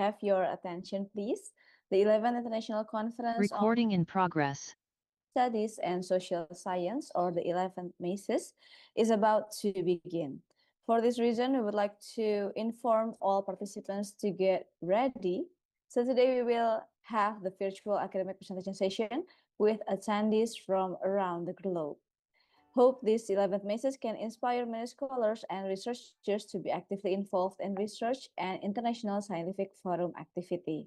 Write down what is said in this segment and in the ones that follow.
have your attention, please? The 11th International Conference on Recording in progress. Studies and Social Science, or the 11th MASOS, is about to begin. For this reason, we would like to inform all participants to get ready. So today we will have the virtual academic presentation session with attendees from around the globe. Hope this 11th MASOS can inspire many scholars and researchers to be actively involved in research and international scientific forum activity.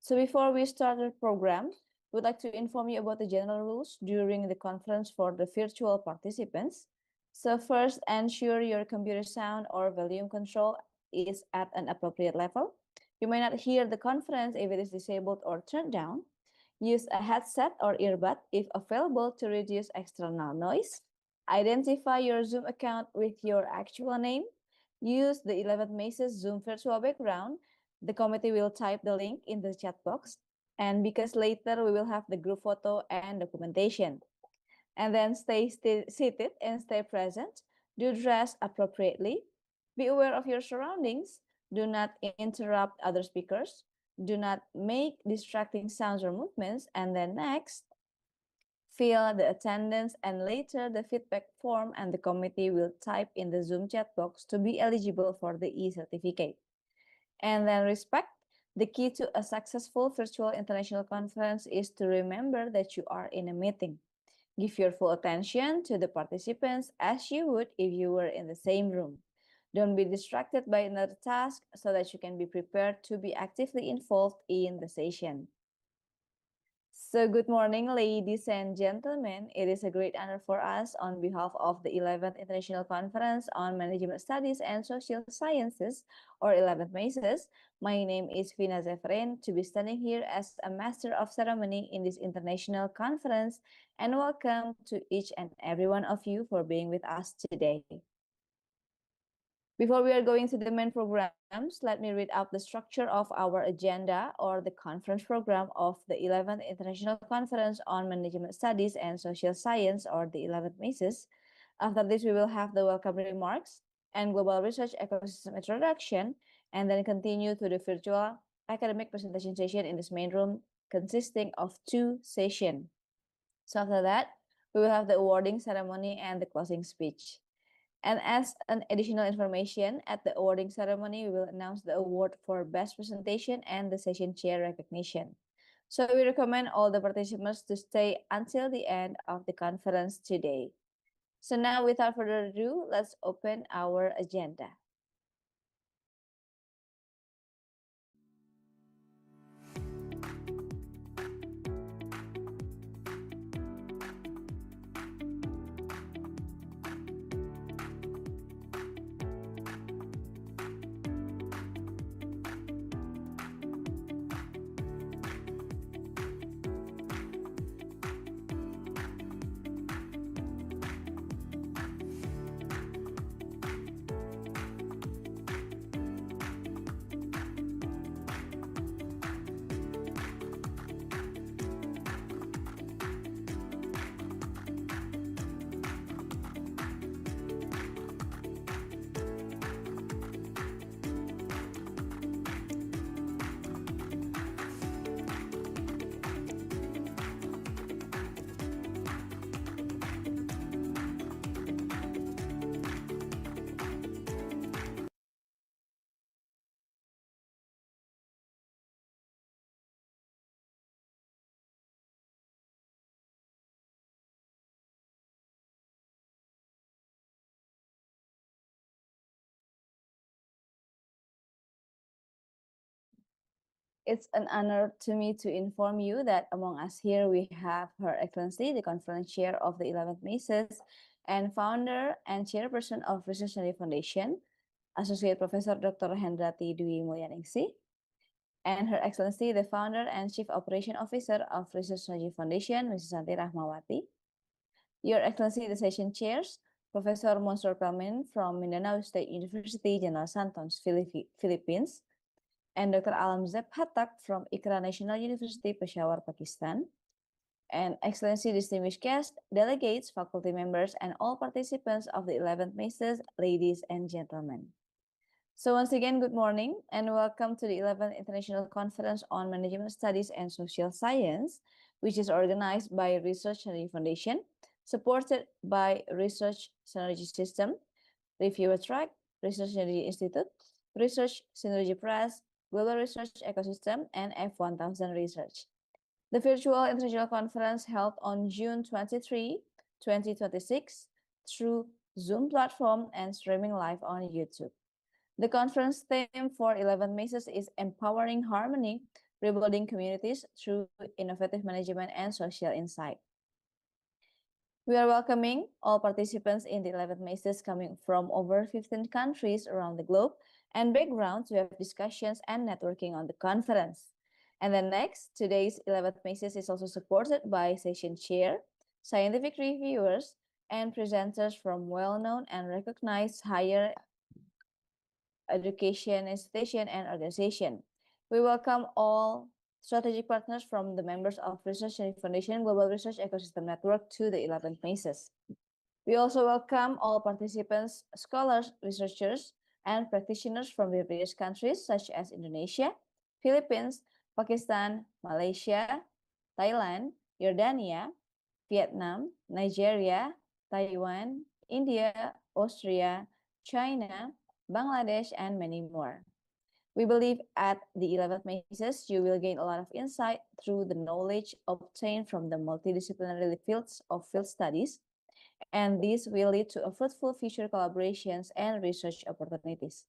So before we start the program, we'd like to inform you about the general rules during the conference for the virtual participants. So first, ensure your computer sound or volume control is at an appropriate level. You may not hear the conference if it is disabled or turned down. Use a headset or earbud if available to reduce external noise. Identify your Zoom account with your actual name. Use the 11th MASOS Zoom virtual background. The committee will type the link in the chat box. And because later we will have the group photo and documentation. And then stay seated and stay present. Do dress appropriately. Be aware of your surroundings. Do not interrupt other speakers. Do not make distracting sounds or movements. And then next, fill the attendance and later the feedback form, and the committee will type in the Zoom chat box to be eligible for the e-certificate. And then respect. The key to a successful virtual international conference is to remember that you are in a meeting. Give your full attention to the participants as you would if you were in the same room. Don't be distracted by another task so that you can be prepared to be actively involved in the session. So good morning, ladies and gentlemen. It is a great honor for us on behalf of the 11th International Conference on Management Studies and Social Sciences, or 11th MASOS. My name is Vina Zefren, to be standing here as a Master of Ceremony in this international conference, and welcome to each and every one of you for being with us today. Before we are going to the main programs, let me read out the structure of our agenda or the conference program of the 11th International Conference on Management Studies and Social Science, or the 11th MASOS. After this, we will have the welcome remarks and global research ecosystem introduction, and then continue to the virtual academic presentation session in this main room, consisting of 2 sessions. So after that, we will have the awarding ceremony and the closing speech. And as an additional information, at the awarding ceremony, we will announce the award for best presentation and the session chair recognition. So we recommend all the participants to stay until the end of the conference today. So now, without further ado, let's open our agenda. It's an honor to me to inform you that among us here we have Her Excellency, the Conference Chair of the 11th MASOS, and founder and chairperson of Research Study Foundation, Associate Professor Dr. Hendrati Dwi Mulyaningsih, and Her Excellency, the founder and Chief Operation Officer of Research Study Foundation, Mrs. Santi Rahmawati. Your Excellency, the session chairs, Professor Monster Pelmin from Mindanao State University, General Santos, Philippines, and Dr. Alam Zeb Hatak from Ikra National University, Peshawar, Pakistan. And Excellency, distinguished guests, delegates, faculty members, and all participants of the 11th MASOS, ladies and gentlemen. So once again, good morning and welcome to the 11th International Conference on Management Studies and Social Science, which is organized by Research Synergy Foundation, supported by Research Synergy System, Reviewer Track, Research Synergy Institute, Research Synergy Press, Global Research Ecosystem, and F1000 Research. The virtual international conference held on June 23, 2026 through Zoom platform and streaming live on YouTube. The conference theme for 11 MASOS is Empowering Harmony, Rebuilding Communities through Innovative Management and Social Insight. We are welcoming all participants in the 11th MASOS coming from over 15 countries around the globe and background to have discussions and networking on the conference. And then next, today's 11th MASOS is also supported by session chair, scientific reviewers, and presenters from well-known and recognized higher education institution and organization. We welcome all strategic partners from the members of Research Synergy Foundation Global Research Ecosystem Network to the 11th MASOS. We also welcome all participants, scholars, researchers, and practitioners from various countries such as Indonesia, Philippines, Pakistan, Malaysia, Thailand, Jordania, Vietnam, Nigeria, Taiwan, India, Austria, China, Bangladesh, and many more. We believe at the 11th MASOS, you will gain a lot of insight through the knowledge obtained from the multidisciplinary fields of field studies, and this will lead to a fruitful future collaborations and research opportunities.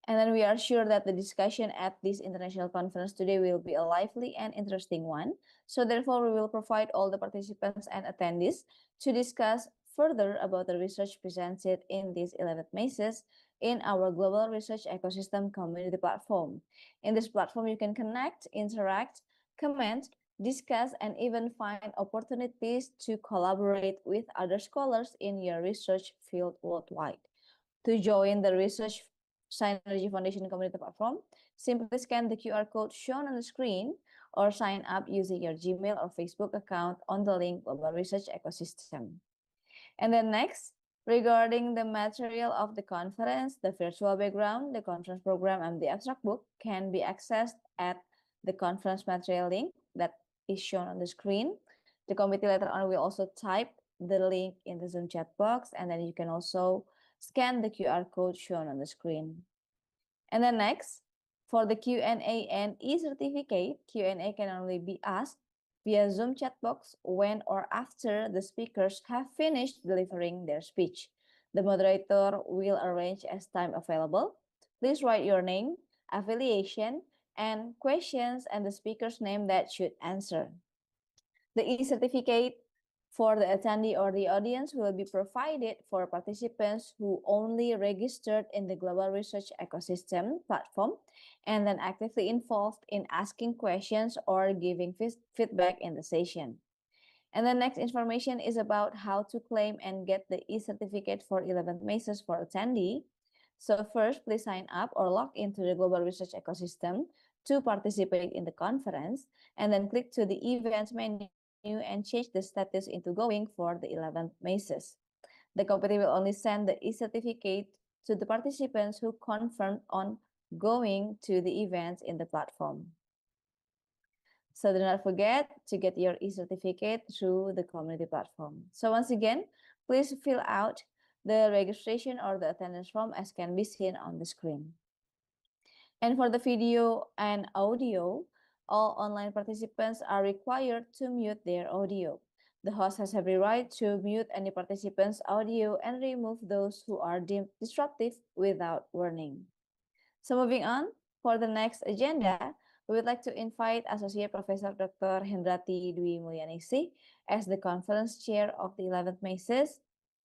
And then we are sure that the discussion at this international conference today will be a lively and interesting one. So therefore, we will provide all the participants and attendees to discuss further about the research presented in this 11th MASOS in our Global Research Ecosystem Community platform. In this platform, you can connect, interact, comment, discuss, and even find opportunities to collaborate with other scholars in your research field worldwide. To join the Research Synergy Foundation Community platform, simply scan the QR code shown on the screen or sign up using your Gmail or Facebook account on the link Global Research Ecosystem. And then next, regarding the material of the conference, the virtual background, the conference program, and the abstract book can be accessed at the conference material link that is shown on the screen. The committee later on will also type the link in the Zoom chat box, and then you can also scan the QR code shown on the screen. And then next, for the Q&A and e-certificate, Q&A can only be asked via Zoom chat box when or after the speakers have finished delivering their speech. The moderator will arrange as time available. Please write your name, affiliation, and questions and the speaker's name that should answer. The e-certificate for the attendee or the audience will be provided for participants who only registered in the Global Research Ecosystem platform and then actively involved in asking questions or giving feedback in the session. And the next information is about how to claim and get the e-certificate for 11th MASOS for attendee. So first, please sign up or log into the Global Research Ecosystem to participate in the conference, and then click to the events menu and change the status into going for the 11th MASOS. The committee will only send the e-certificate to the participants who confirmed on going to the events in the platform. So do not forget to get your e-certificate through the community platform. So once again, please fill out the registration or the attendance form as can be seen on the screen. And for the video and audio, all online participants are required to mute their audio. The host has every right to mute any participant's audio and remove those who are deemed disruptive without warning. So moving on, for the next agenda, we would like to invite Associate Professor Dr. Hendrati Dwi Mulyaningsih as the conference chair of the 11th MASOS,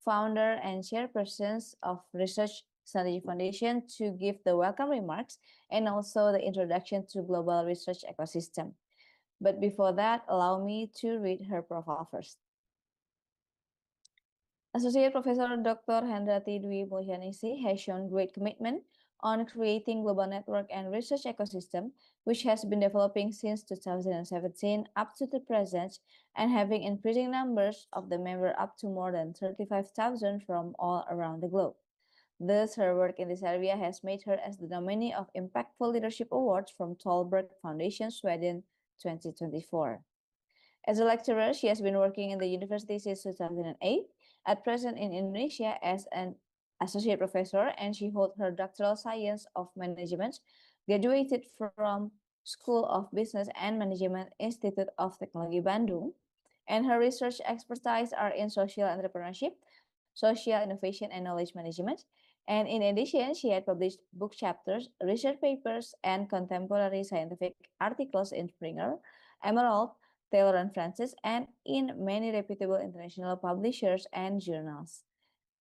founder and chairpersons of Research Synergy Foundation to give the welcome remarks and also the introduction to Global Research Ecosystem. But before that, allow me to read her profile first. Associate Professor Dr. Hendrati Dwi Mulyaningsih has shown great commitment on creating global network and research ecosystem, which has been developing since 2017 up to the present and having increasing numbers of the members up to more than 35,000 from all around the globe. Thus, her work in this area has made her as the nominee of Impactful Leadership Awards from Tolberg Foundation, Sweden 2024. As a lecturer, she has been working in the university since 2008, at present in Indonesia as an associate professor, and she holds her doctoral science of management, graduated from School of Business and Management Institute of Technology Bandung, and her research expertise are in social entrepreneurship, social innovation, and knowledge management. And in addition, she had published book chapters, research papers, and contemporary scientific articles in Springer, Emerald, Taylor and Francis, and in many reputable international publishers and journals.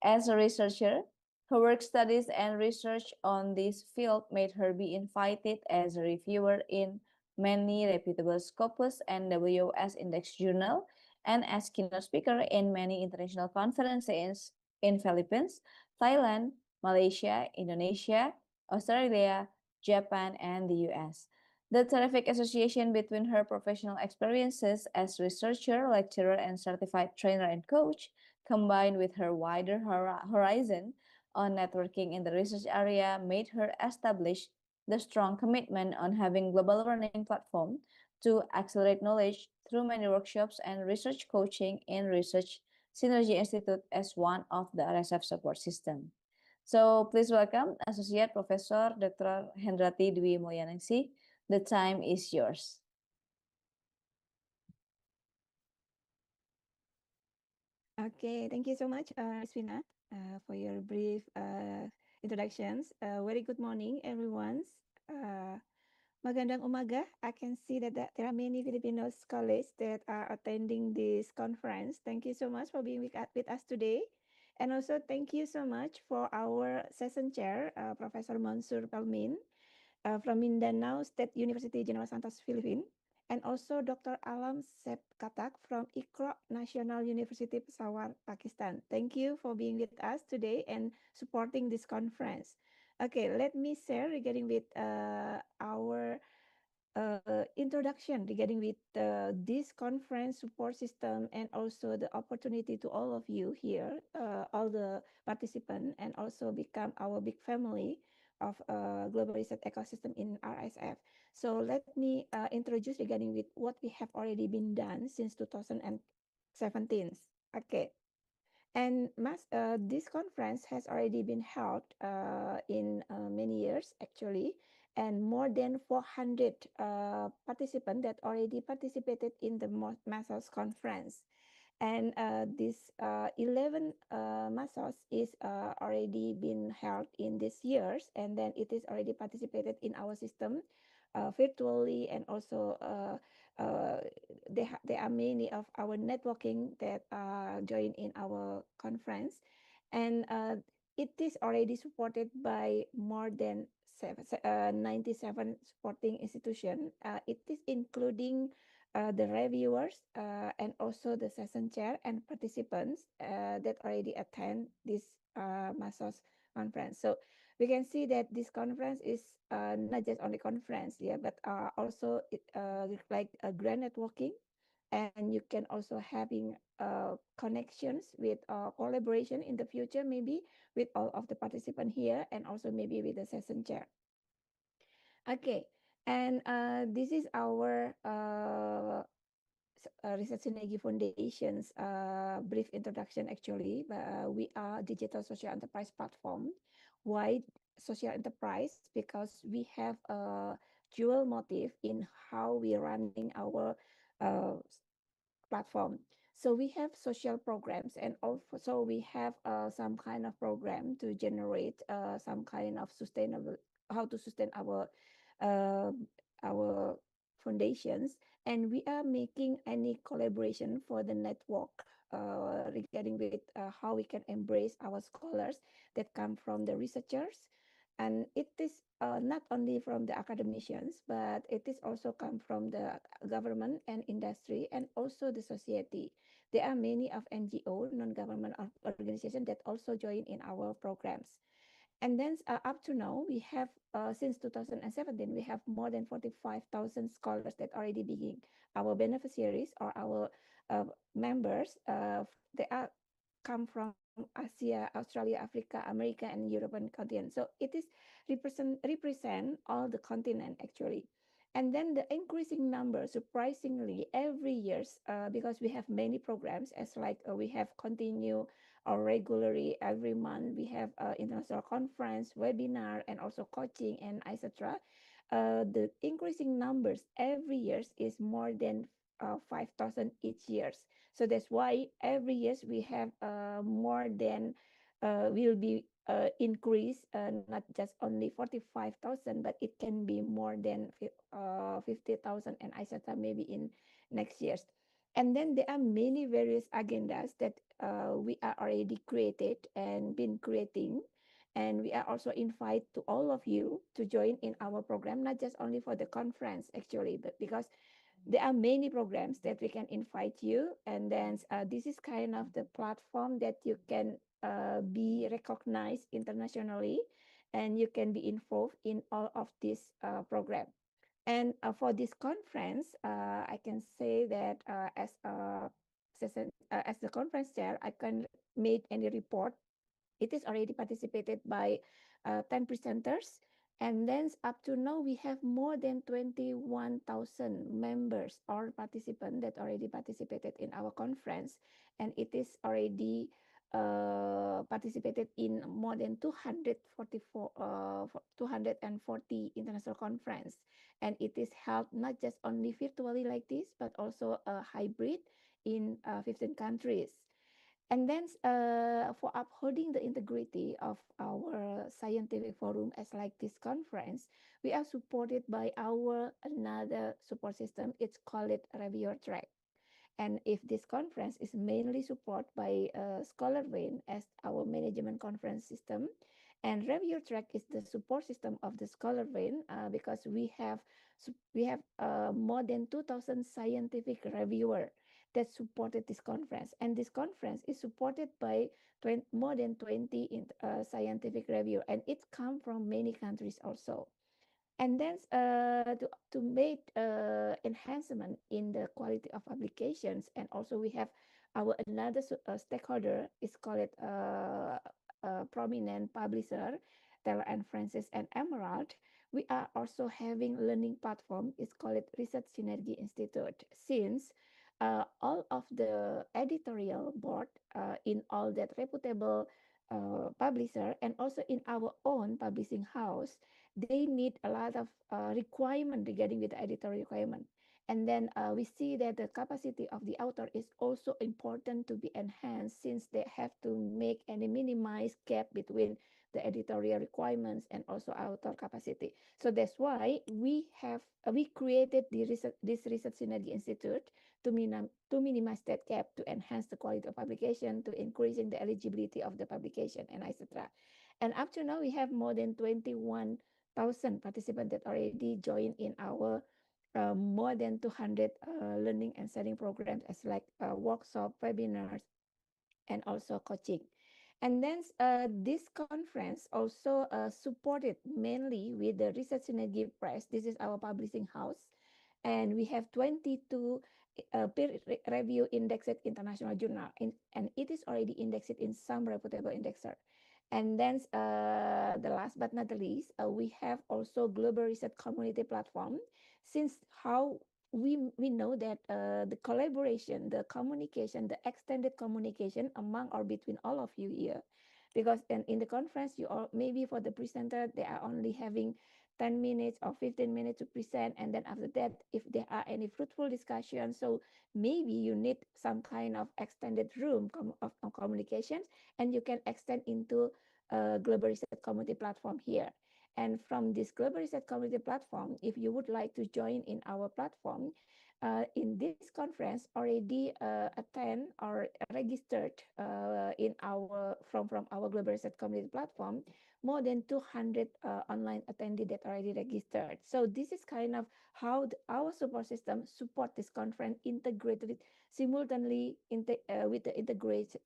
As a researcher, her work studies and research on this field made her be invited as a reviewer in many reputable Scopus and WS Index journal and as keynote speaker in many international conferences in Philippines, Thailand, Malaysia, Indonesia, Australia, Japan, and the US. The terrific association between her professional experiences as researcher, lecturer, and certified trainer and coach, combined with her wider horizon on networking in the research area, made her establish the strong commitment on having global learning platform to accelerate knowledge through many workshops and research coaching in Research Synergy Institute as one of the RSF support system. So please welcome Associate Professor Dr. Hendrati Dwi Mulyaningsih. The time is yours. Okay, thank you so much, Rizwina, for your brief introductions. Very good morning, everyone. Uh, Magandang umaga. I can see that there are many Filipino scholars that are attending this conference. Thank you so much for being with us today. And also thank you so much for our session chair, Professor Mansur Palmin, from Mindanao State University, General Santos, Philippines, and also Dr. Alam Sep Katak from Iqra National University, Peshawar, Pakistan. Thank you for being with us today and supporting this conference. Okay, let me share regarding with our introduction regarding with this conference support system and also the opportunity to all of you here, all the participants, and also become our big family of global research ecosystem in RSF. So let me introduce regarding with what we have already been done since 2017. Okay. And this conference has already been held in many years, actually, and more than 400 participants that already participated in the MASOS conference. And this 11 MASOS is already been held in these years, and then it is already participated in our system virtually, and also there are many of our networking that join in our conference, and it is already supported by more than 97 supporting institutions. It is including the reviewers and also the session chair and participants that already attend this MASOS conference. So we can see that this conference is not just only conference, yeah, but also it like a grand networking, and you can also having connections with collaboration in the future, maybe with all of the participants here, and also maybe with the session chair. Okay, and this is our Research Synergy Foundation's brief introduction. Actually, we are digital social enterprise platform. Why social enterprise? Because we have a dual motive in how we running our uh, platform. So we have social programs, and also we have some kind of program to generate some kind of sustainable, how to sustain uh, our foundations, and we are making any collaboration for the network regarding with how we can embrace our scholars that come from the researchers, and it is not only from the academicians, but it is also come from the government and industry, and also the society. There are many of NGO, non-government organizations, that also join in our programs. And then up to now, we have, since 2017, we have more than 45,000 scholars that already begin. Our beneficiaries or our members, they are come from Asia, Australia, Africa, America, and European continent. So it is represent all the continent actually. And then the increasing number, surprisingly, every years, because we have many programs, as like we have continue or regularly every month, we have international conference, webinar, and also coaching and etc. The increasing numbers every years is more than 5,000 each years. So that's why every years we have more than will be increase, not just only 45,000, but it can be more than 50,000 and etc. maybe in next years. And then there are many various agendas that we are already created and been creating. And we are also invite to all of you to join in our program, not just only for the conference actually, but because there are many programs that we can invite you, and then this is kind of the platform that you can be recognized internationally, and you can be involved in all of this program. And for this conference, I can say that as the conference chair, I can make any report. It is already participated by 10 presenters. And then up to now, we have more than 21,000 members or participants that already participated in our conference. And it is already participated in more than 240 international conference. And it is held not just only virtually like this, but also a hybrid in 15 countries. And then for upholding the integrity of our scientific forum as like this conference, we are supported by our another support system. It's called it Reviewer Track. And if this conference is mainly supported by Scholarvein as our management conference system, and Review Track is the support system of the Scholarvein because we have more than 2,000 scientific reviewer that supported this conference, and this conference is supported by more than 20 scientific review, and it come from many countries also. And then to make enhancement in the quality of applications, and also we have our another stakeholder is called prominent publisher, Taylor and Francis and Emerald. We are also having learning platform. It's called Research Synergy Institute. Since all of the editorial board in all that reputable publisher and also in our own publishing house, they need a lot of requirement regarding with the editorial requirement. And then we see that the capacity of the author is also important to be enhanced, since they have to make and minimize gap between the editorial requirements and also author capacity. So that's why we created this Research Synergy Institute to minimize that gap, to enhance the quality of publication, to increasing the eligibility of the publication, and etc. And up to now, we have more than 21,000 participants that already joined in our more than 200 learning and selling programs, as like workshop, webinars, and also coaching. And then this conference also supported mainly with the Research Synergy Press. This is our publishing house. And we have 22 peer review indexed international journal, and it is already indexed in some reputable indexer. And then the last but not the least, we have also global research community platform. Since how we know that the collaboration, the communication, the extended communication among or between all of you here, because in the conference, you all maybe for the presenter, they are only having 10 minutes or 15 minutes to present. And then after that, if there are any fruitful discussions, so maybe you need some kind of extended room of communications, and you can extend into a global research community platform here. And from this global research community platform, if you would like to join in our platform, in this conference already attend or registered in our from our global research community platform, more than 200 online attendees that already registered. So this is kind of how our support system support this conference integrated simultaneously with the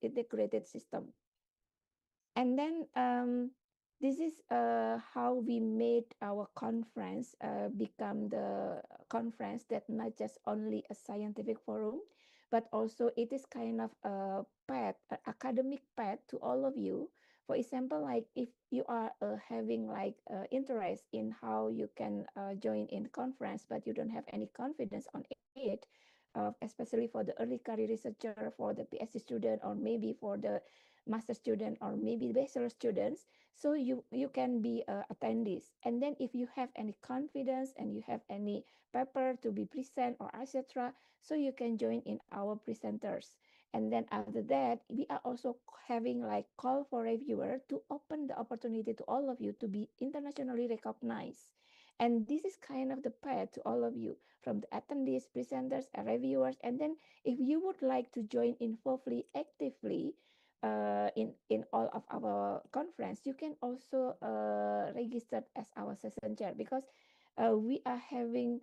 integrated system. And then this is how we made our conference become the conference that not just only a scientific forum, but also it is kind of path, academic path to all of you. For example, like if you are having like interest in how you can join in conference, but you don't have any confidence on it, especially for the early career researcher, for the PhD student, or maybe for the master student, or maybe bachelor students. So you can be attendees. And then if you have any confidence and you have any paper to be present or etc., so you can join in our presenters. And then after that, we are also having like call for reviewer to open the opportunity to all of you to be internationally recognized. And this is kind of the path to all of you, from the attendees, presenters, and reviewers. And then if you would like to join involvely, actively, in all of our conference, you can also register as our session chair, because we are having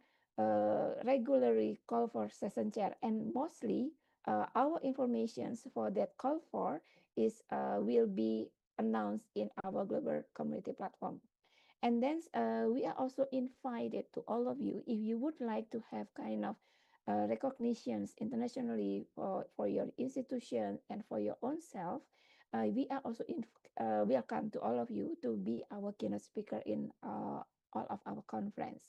regularly call for session chair, and mostly our informations for that call for is will be announced in our global community platform. And then we are also invited to all of you, if you would like to have kind of recognitions internationally for your institution and for your own self, we are also welcome to all of you to be our keynote speaker in all of our conference.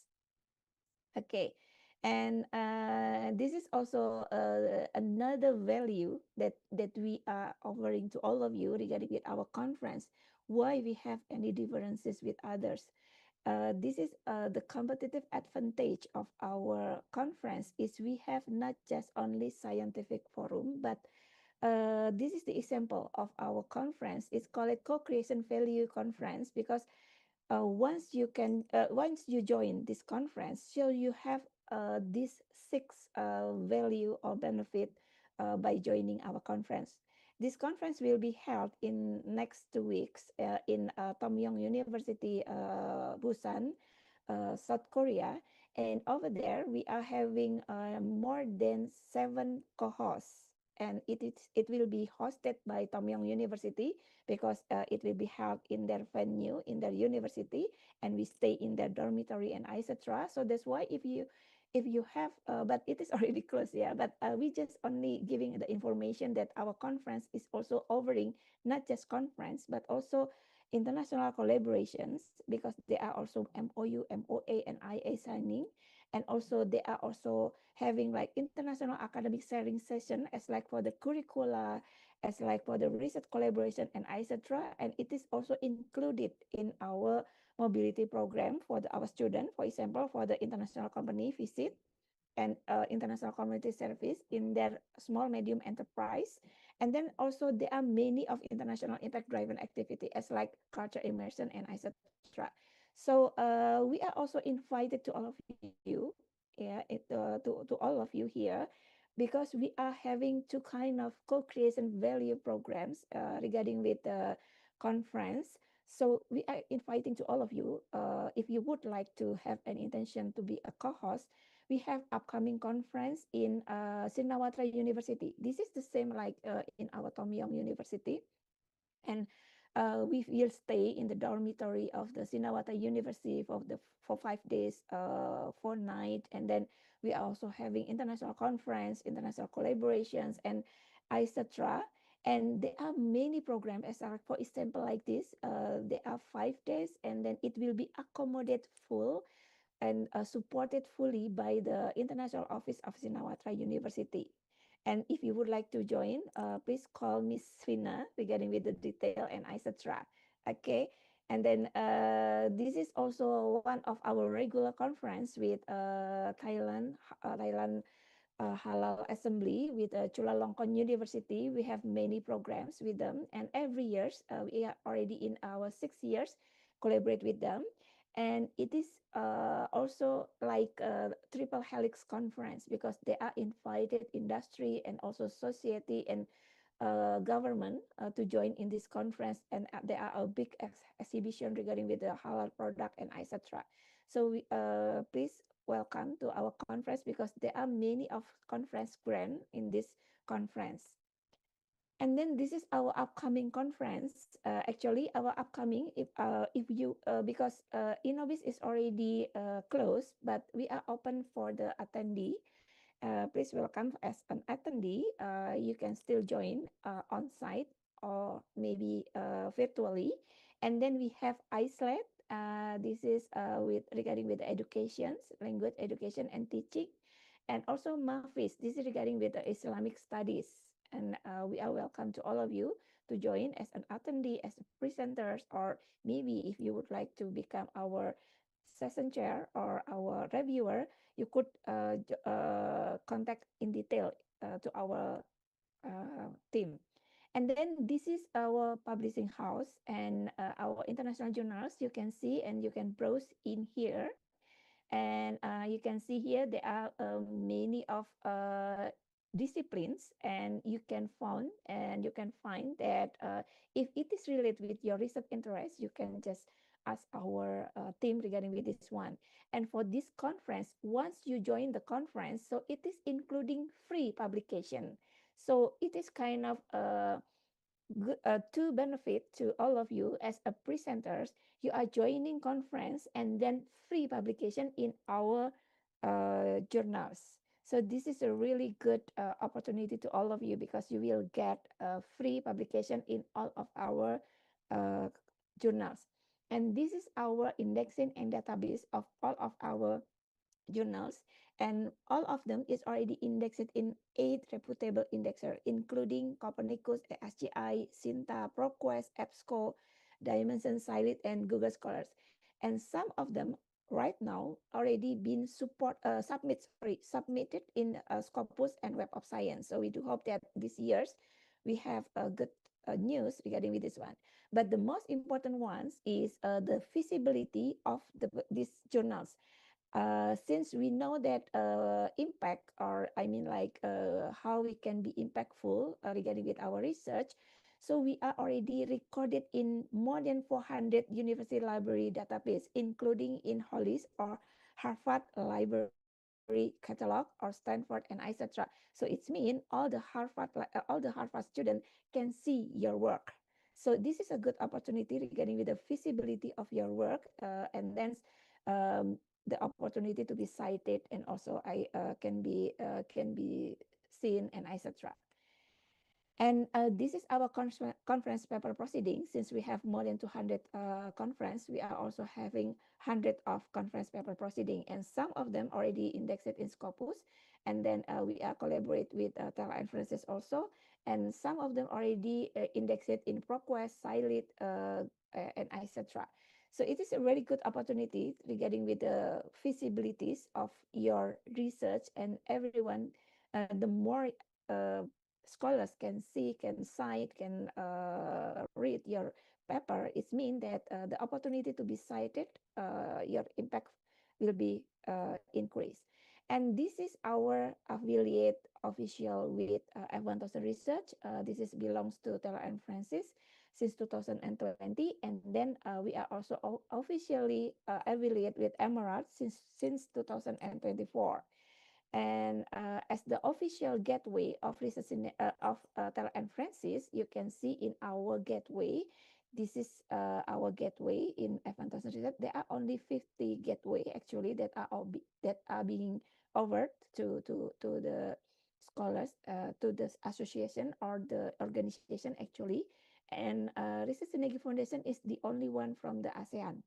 Okay. And this is also another value that we are offering to all of you regarding with our conference. Why we have any differences with others? This is the competitive advantage of our conference is we have not just only scientific forum, but this is the example of our conference. It's called a co-creation value conference, because once you join this conference, so you have this six value or benefit by joining our conference. This conference will be held in next 2 weeks in Tomyong University, Busan, South Korea. And over there, we are having more than 7 co-hosts. And it will be hosted by Tomyong University, because it will be held in their venue, in their university, and we stay in their dormitory and etc. So that's why if you have, but it is already closed, yeah. But we just only giving the information that our conference is also offering not just conference, but also international collaborations, because they are also MOU, MOA, and IA signing. And also they are also having like international academic sharing session, as like for the curricula, as like for the research collaboration and etc. And it is also included in our mobility program for our student, for example, for the international company visit and international community service in their small medium enterprise. And then also there are many of international impact driven activity, as like culture immersion and etc. So we are also invited to all of you, yeah, to all of you here, because we are having two kind of co-creation value programs regarding with the conference. So we are inviting to all of you, if you would like to have an intention to be a co-host, we have upcoming conference in Srinawatra University. This is the same like in our Tomyong University. And we will stay in the dormitory of the Srinawatra University for 5 days, 4 nights. And then we are also having international conference, international collaborations, and etc. And there are many programs, as for example like this. There are 5 days, and then it will be accommodated full and supported fully by the International Office of Srinawatra University. And if you would like to join, please call Miss Svina regarding with the detail and etc. Okay. And then this is also one of our regular conference with Thailand Halal Assembly with Chulalongkorn University. We have many programs with them, and every year we are already in our 6 years collaborate with them. And it is also like a triple helix conference, because they are invited industry and also society and government to join in this conference, and there are a big exhibition regarding with the halal product and etc. So we please welcome to our conference, because there are many of conference grant in this conference. And then this is our upcoming conference. Actually, our upcoming, if you because Innovis is already closed, but we are open for the attendee. please welcome as an attendee. You can still join on site or maybe virtually. And then we have ISLET. This is with regarding with education, language education and teaching, and also MAFIS. This is regarding with the Islamic studies. And we are welcome to all of you to join as an attendee, as presenters, or maybe if you would like to become our session chair or our reviewer, you could contact in detail to our team. And then this is our publishing house and our international journals. You can see and you can browse in here. And you can see here there are many of disciplines, and you can find that if it is related with your research interest, you can just ask our team regarding with this one. And for this conference, once you join the conference, so it is including free publication. So it is kind of good, to benefit to all of you as a presenters. You are joining conference and then free publication in our journals. So this is a really good opportunity to all of you, because you will get free publication in all of our uh, journals. And this is our indexing and database of all of our journals, and all of them is already indexed in 8 reputable indexer, including Copernicus, ASGI, Cinta, ProQuest, EBSCO, Dimension, Scilite, and Google Scholars. And some of them right now already been submitted in Scopus and Web of Science. So we do hope that this years we have a good news regarding with this one. But the most important ones is the feasibility of these journals. Since we know that impact, or I mean like how we can be impactful regarding with our research, so we are already recorded in more than 400 university library database, including in Hollis or Harvard Library Catalog or Stanford and etc. So it's mean all the Harvard student can see your work. So this is a good opportunity regarding with the feasibility of your work, and then um, the opportunity to be cited, and also I can be seen and etc. And this is our conference paper proceeding. Since we have more than 200 conference, we are also having 100 of conference paper proceeding, and some of them already indexed in Scopus. And then we are collaborate with Tele also, and some of them already indexed in ProQuest, Scilite, and etc. So it is a very good opportunity regarding with the feasibilities of your research, and everyone, the more uh, scholars can see, can cite, can read your paper, it means that the opportunity to be cited, your impact will be increased. And this is our affiliate official with F1000 Research. This is belongs to Taylor and Francis since 2020, and then we are also officially affiliate with Emerald since 2024. And as the official gateway of research of Tel and Francis, you can see in our gateway. This is our gateway in F1000 Research. There are only 50 gateway actually that are being offered to the scholars, to the association or the organization actually. And Research Synergy Foundation is the only one from the ASEAN.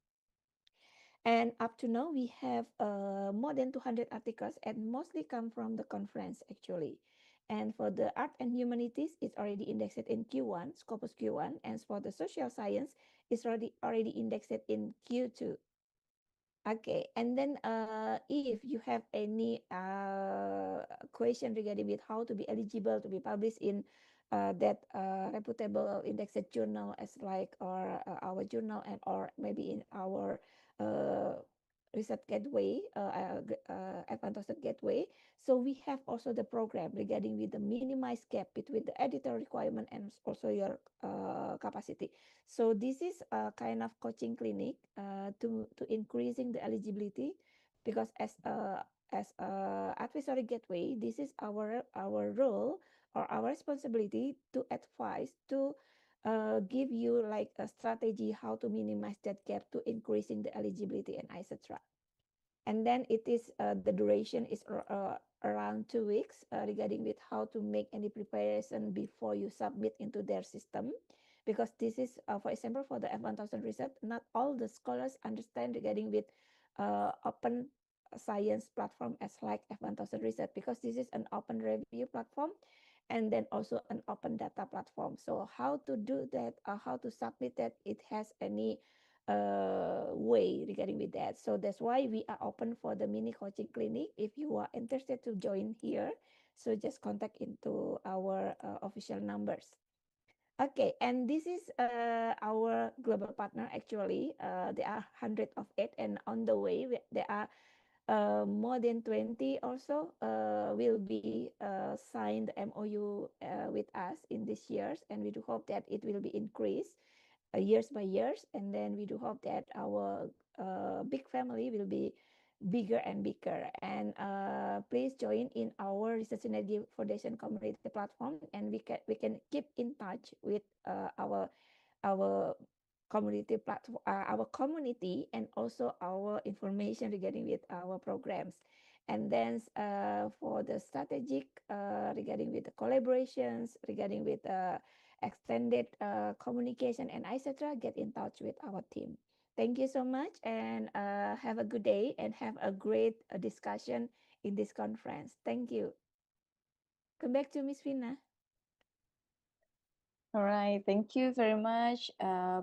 And up to now, we have more than 200 articles, and mostly come from the conference actually. And for the art and humanities, it's already indexed in Q1, Scopus Q1, and for the social science, it's already indexed in Q2. Okay, and then if you have any question regarding with how to be eligible to be published in that reputable indexed journal, as like our journal, and or maybe in our uh, research gateway, advantage gateway. So we have also the program regarding with the minimized gap between the editor requirement and also your capacity. So this is a kind of coaching clinic to increasing the eligibility, because as a advisory gateway, this is our role or our responsibility to advise, to give you like a strategy how to minimize that gap to increasing the eligibility and etc. And then it is the duration is around 2 weeks regarding with how to make any preparation before you submit into their system, because this is for example for the F1000 research, not all the scholars understand regarding with open science platform as like F1000 research, because this is an open review platform and then also an open data platform. So how to do that, how to submit that, it has any way regarding with that. So that's why we are open for the mini coaching clinic. If you are interested to join here, so just contact into our official numbers. Okay, and this is our global partner actually. There are 100 of it, and on the way, there are more than 20 also will be signed MOU with us in this years, and we do hope that it will be increased years by years, and then we do hope that our big family will be bigger and bigger. And please join in our Research Synergy Foundation community platform, and we can keep in touch with our community platform, our community, and also our information regarding with our programs. And then for the strategic regarding with the collaborations, regarding with extended communication and etc., get in touch with our team. Thank you so much, and have a good day and have a great discussion in this conference. Thank you. Come back to Miss Vina. All right, thank you very much,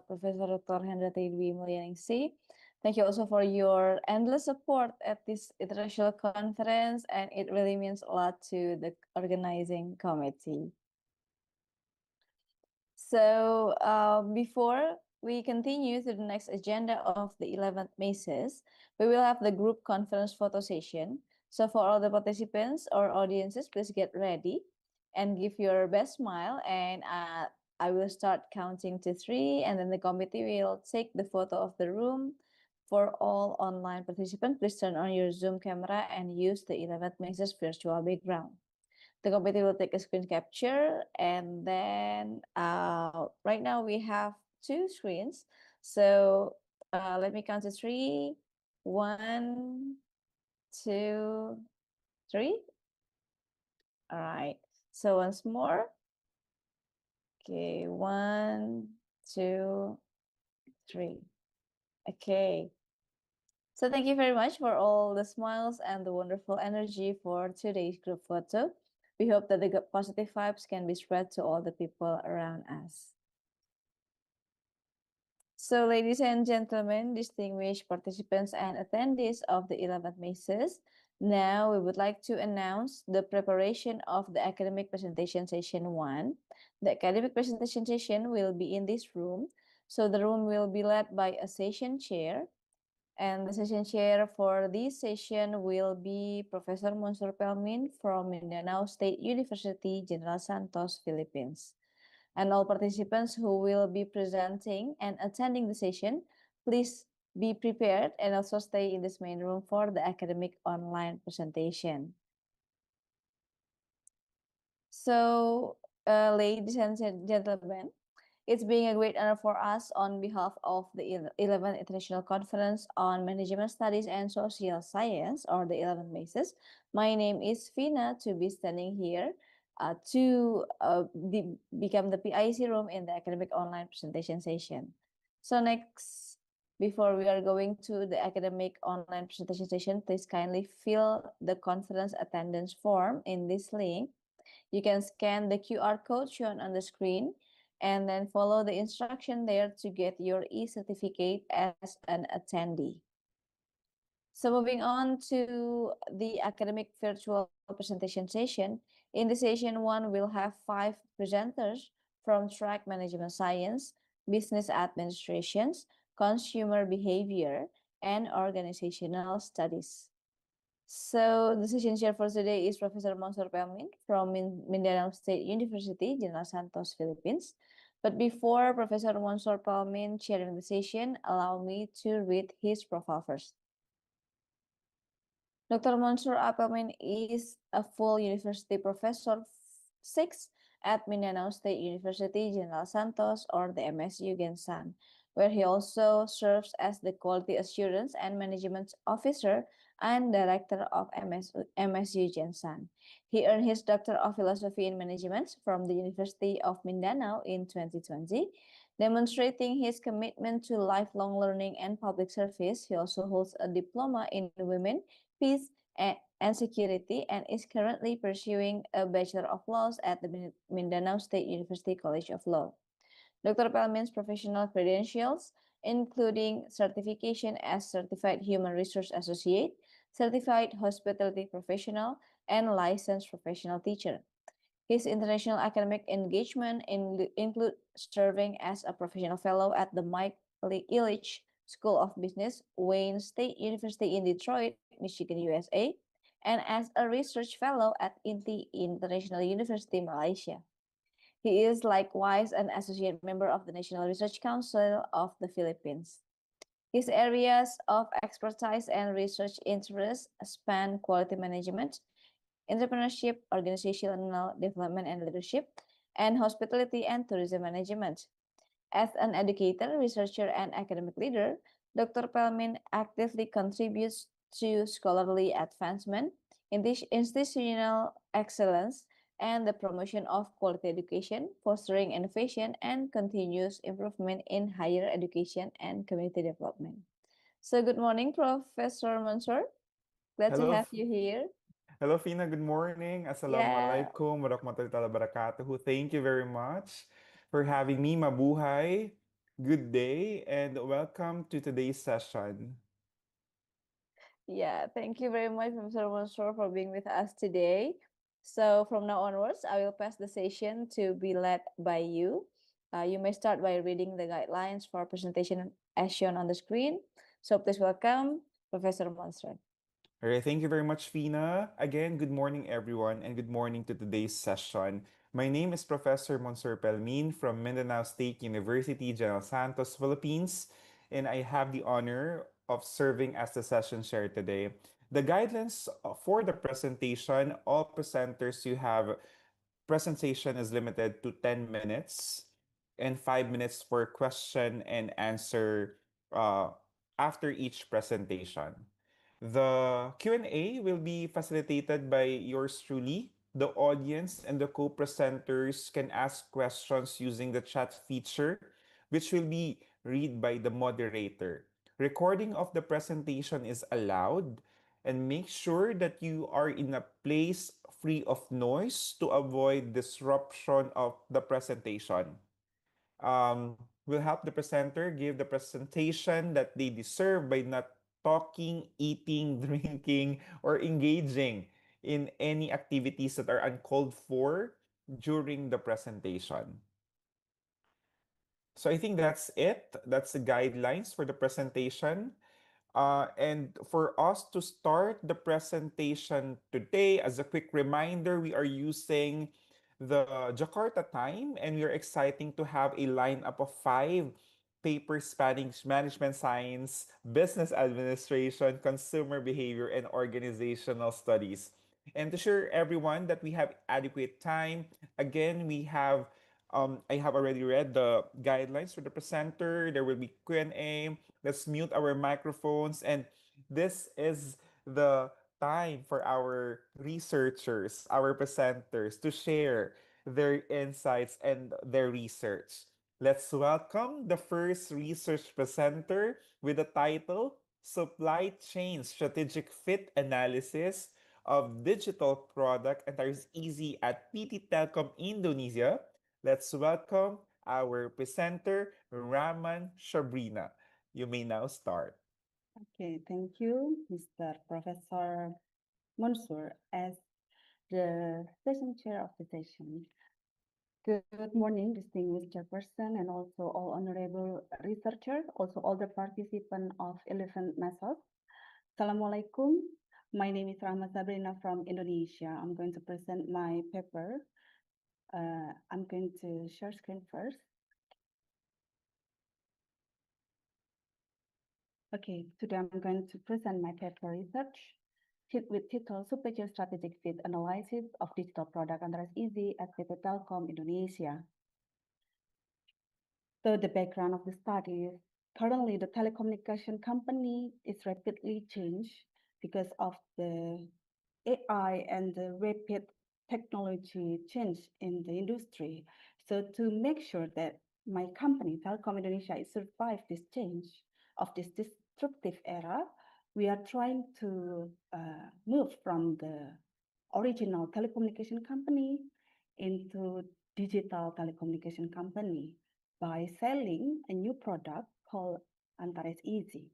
Professor Dr. Hendrati Dwi Mulyaningsih. Thank you also for your endless support at this international conference, and it really means a lot to the organizing committee. So before we continue to the next agenda of the 11th MASOS, we will have the group conference photo session. So for all the participants or audiences, please get ready and give your best smile. And I will start counting to 3, and then the committee will take the photo of the room. For all online participants, please turn on your Zoom camera and use the 11th MASOS virtual background. The committee will take a screen capture, and then right now we have 2 screens. So let me count to 3. 1, 2, 3. All right. So once more. Okay, 1, 2, 3. Okay. So thank you very much for all the smiles and the wonderful energy for today's group photo. We hope that the positive vibes can be spread to all the people around us. So ladies and gentlemen, distinguished participants and attendees of the 11th MASOS, now we would like to announce the preparation of the academic presentation session 1. The academic presentation session will be in this room. So the room will be led by a session chair. And the session chair for this session will be Professor Monsur Pelmin from Mindanao State University, General Santos, Philippines. And all participants who will be presenting and attending the session, please be prepared and also stay in this main room for the academic online presentation. So, ladies and gentlemen, it's being a great honor for us on behalf of the 11th International Conference on Management Studies and Social Science, or the 11th MASOS. My name is Vina, to be standing here to become the PIC room in the academic online presentation session. So next, before we are going to the academic online presentation session, please kindly fill the conference attendance form in this link. You can scan the QR code shown on the screen and then follow the instruction there to get your e-certificate as an attendee. So moving on to the academic virtual presentation session. In the session 1, we'll have 5 presenters from track management science, business administrations, consumer behavior, and organizational studies. So the session chair for today is Professor Monsur Pelmin from Mindanao State University, General Santos, Philippines. But before Professor Monsur Pelmin chairing the session, allow me to read his profile first. Dr. Monsur Pelmin is a full university professor 6 at Mindanao State University, General Santos, or the MSU Gensan, where he also serves as the Quality Assurance and Management Officer and director of MSU Jensan. He earned his Doctor of Philosophy in Management from the University of Mindanao in 2020, demonstrating his commitment to lifelong learning and public service. He also holds a diploma in women, peace, and security and is currently pursuing a Bachelor of Laws at the Mindanao State University College of Law. Dr. Pelmin's professional credentials, including certification as Certified Human Resource Associate, Certified Hospitality Professional, and Licensed Professional Teacher. His international academic engagement include serving as a professional fellow at the Mike Ilitch School of Business, Wayne State University in Detroit, Michigan, USA, and as a research fellow at INTI International University, Malaysia. He is likewise an associate member of the National Research Council of the Philippines. His areas of expertise and research interests span quality management, entrepreneurship, organizational development and leadership, and hospitality and tourism management. As an educator, researcher, and academic leader, Dr. Pelmin actively contributes to scholarly advancement, institutional excellence, and the promotion of quality education, fostering innovation and continuous improvement in higher education and community development. So, good morning, Professor Mansour. Glad to Hello, have you here. hello, Fina. Good morning. Yeah, Assalamualaikum warahmatullahi wabarakatuh. Thank you very much for having me. Mabuhay. Good day and welcome to today's session. yeah. Thank you very much, Professor Mansour, for being with us today. So, from now onwards, I will pass the session to be led by you. You may start by reading the guidelines for presentation as shown on the screen. So, please welcome Professor Mansour. All right, thank you very much, Fina. Again, good morning, everyone, and good morning to today's session. My name is Professor Monsur Pelmin from Mindanao State University, General Santos, Philippines, and I have the honor of serving as the session chair today. The guidelines for the presentation, all presenters you have presentation is limited to 10 minutes and 5 minutes for question and answer uh, after each presentation. The Q&A will be facilitated by yours truly. The audience and the co-presenters can ask questions using the chat feature, which will be read by the moderator. Recording of the presentation is allowed, and make sure that you are in a place free of noise to avoid disruption of the presentation. Will help the presenter give the presentation that they deserve by not talking, eating, drinking, or engaging in any activities that are uncalled for during the presentation. So I think that's it. That's the guidelines for the presentation. And for us to start the presentation today, as a quick reminder, we are using the Jakarta time, and we are exciting to have a lineup of 5 papers spanning management science, business administration, consumer behavior, and organizational studies. And to assure everyone that we have adequate time, again, I have already read the guidelines for the presenter. There will be Q&A. Let's mute our microphones. And this is the time for our researchers, our presenters, to share their insights and their research. Let's welcome the first research presenter with the title Supply Chain Strategic Fit Analysis of Digital Product, and that is easy at PT Telkom Indonesia. Let's welcome our presenter, Raman Shabrina. You may now start. Okay, thank you, Mr. Professor Mansour, as the session chair of the session. Good morning, distinguished chairperson, and also all honorable researchers, also all the participants of 11th MASOS. Assalamualaikum. My name is Rahma Sabrina from Indonesia. I'm going to present my paper. I'm going to share screen first. Okay, today I'm going to present my paper research with title Supply Chain Strategic Fit Analysis of Digital Product, and that's easy at PT Telkom Indonesia. So the background of the study is currently the telecommunication company is rapidly changed because of the AI and the rapid technology change in the industry. So to make sure that my company, Telkom Indonesia, survive this change of this disruptive era, we are trying to move from the original telecommunication company into digital telecommunication company by selling a new product called Antares Easy.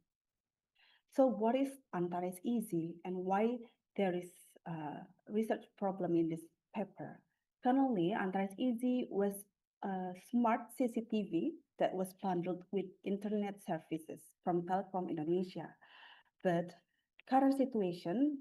So what is Antares Easy and why there is a research problem in this paper? Currently, Antares Easy was a smart CCTV that was bundled with internet services from Telkom Indonesia. But current situation,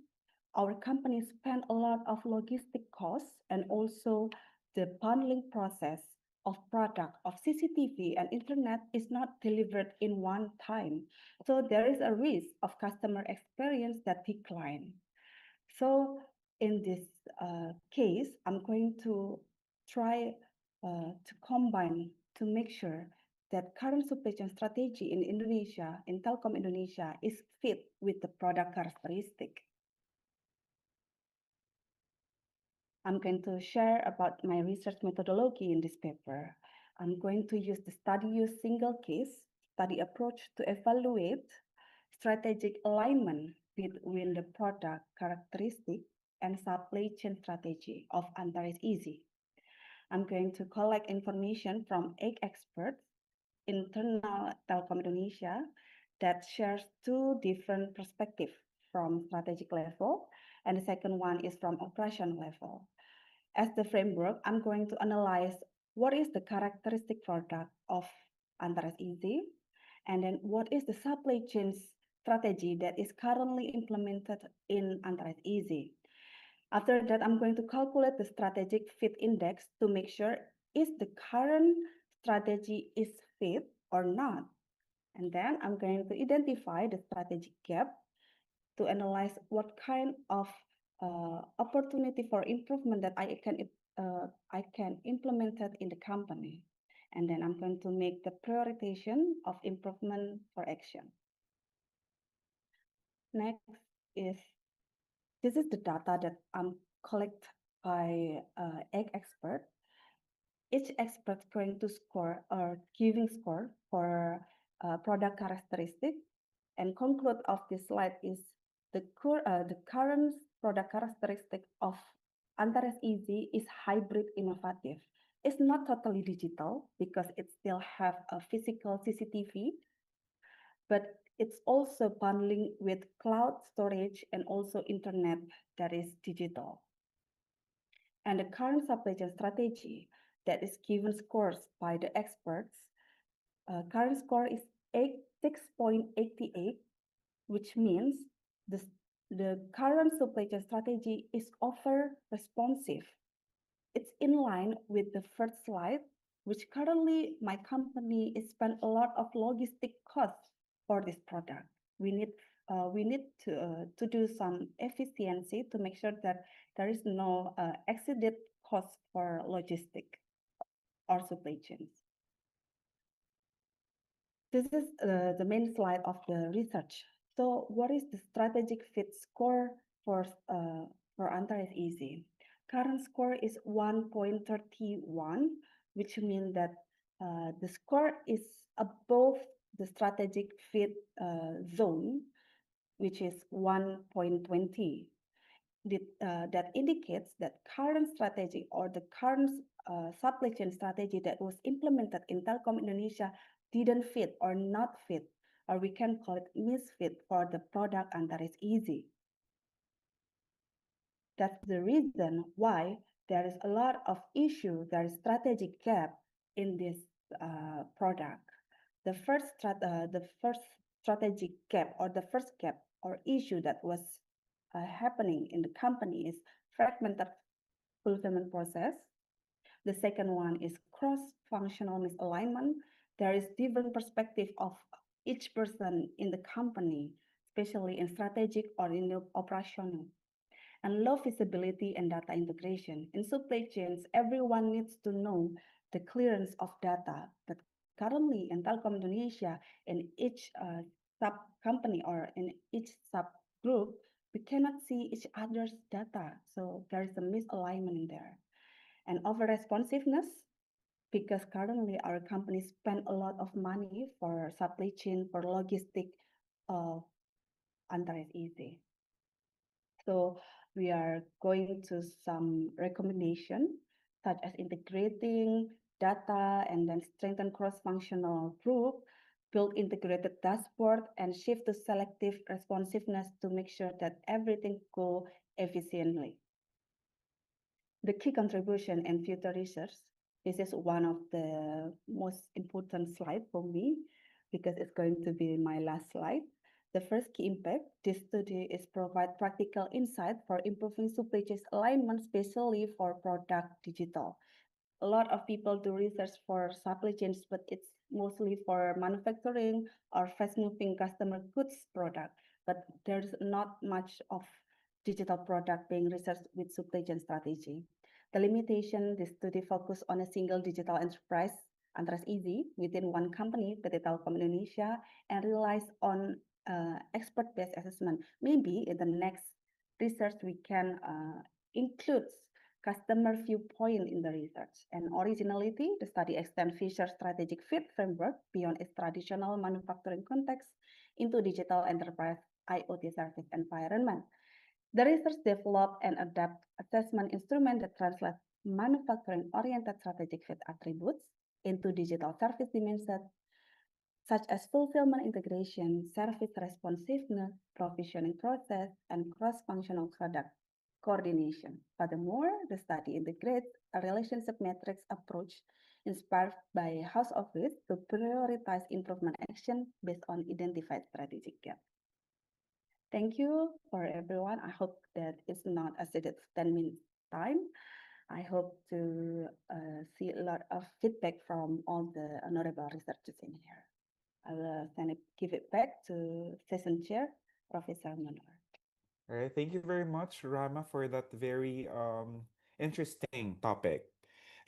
our company spent a lot of logistic costs and also the bundling process of product of CCTV and internet is not delivered in one time. So there is a risk of customer experience that decline. So in this case, I'm going to try to combine to make sure that current supply chain strategy in Indonesia, in Telkom Indonesia, is fit with the product characteristic. I'm going to share about my research methodology in this paper. I'm going to use the study use single case study approach to evaluate strategic alignment between the product characteristic and supply chain strategy of Antares Easy. I'm going to collect information from 8 experts, internal Telkom Indonesia, that shares 2 different perspectives from strategic level, and the second one is from operation level. As the framework, I'm going to analyze what is the characteristic product of Antares Easy, and then what is the supply chain strategy that is currently implemented in Antares Easy. After that, I'm going to calculate the strategic fit index to make sure is the current strategy is fit or not. And then I'm going to identify the strategic gap to analyze what kind of opportunity for improvement that I can implement it in the company. And then I'm going to make the prioritization of improvement for action. Next is, this is the data that I'm collect by 8 expert. Each expert going to score or giving score for product characteristic, and conclude of this slide is the current product characteristic of Antares Easy is hybrid innovative. It's not totally digital because it still have a physical CCTV, but it's also bundling with cloud storage and also internet that is digital. And the current supply chain strategy that is given scores by the experts, current score is 6.88, which means the current supply chain strategy is over responsive. It's in line with the first slide, which currently my company is spent a lot of logistic costs for this product. We need to do some efficiency to make sure that there is no exceeded cost for logistic or supply chains. This is the main slide of the research. So what is the strategic fit score for Antares Easy? Current score is 1.31, which means that the score is above the strategic fit zone, which is 1.20. That indicates that current strategy or the current supply chain strategy that was implemented in Telkom Indonesia didn't fit or not fit, or we can call it misfit for the product Antares Easy. That's the reason why there is a lot of issue, there is strategic gap in this product. The first strategic gap or the first gap or issue that was happening in the company is fragmented fulfillment process. The second one is cross-functional misalignment. There is different perspective of each person in the company, especially in strategic or in the operational. And low visibility and data integration. In supply chains, everyone needs to know the clearance of data. But currently in Telkom Indonesia, in each sub company or in each subgroup, we cannot see each other's data. So there is a misalignment in there. And over responsiveness, because currently our company spend a lot of money for supply chain, for logistic, Antares easy. So we are going to some recommendation, such as integrating data and then strengthen cross-functional group, build integrated dashboard, and shift to selective responsiveness to make sure that everything go efficiently. The key contribution and future research. This is one of the most important slide for me because it's going to be my last slide. The first key impact, this study is provide practical insight for improving supply chain alignment, especially for product digital. A lot of people do research for supply chains, but it's mostly for manufacturing or fast-moving customer goods product. But there's not much of digital product being researched with supply chain strategy. The limitation, the study focused on a single digital enterprise, Antras Easy, within one company, PT Telkom Indonesia, and relies on expert-based assessment. Maybe in the next research, we can include customer viewpoint in the research. And originality, the study extends Fisher's strategic fit framework beyond its traditional manufacturing context into digital enterprise IoT service environment. The research developed and adapt assessment instrument that translate manufacturing-oriented strategic fit attributes into digital service dimensions such as fulfillment integration, service responsiveness, provisioning process, and cross-functional product coordination. Furthermore, the study integrates a relationship matrix approach inspired by House of Risk to prioritize improvement action based on identified strategic gaps. Thank you for everyone. I hope that it's not exceeded 10 minutes time. I hope to see a lot of feedback from all the honorable researchers in here. I will give it back to session chair, Professor Munir. All right, thank you very much, Rama, for that very interesting topic.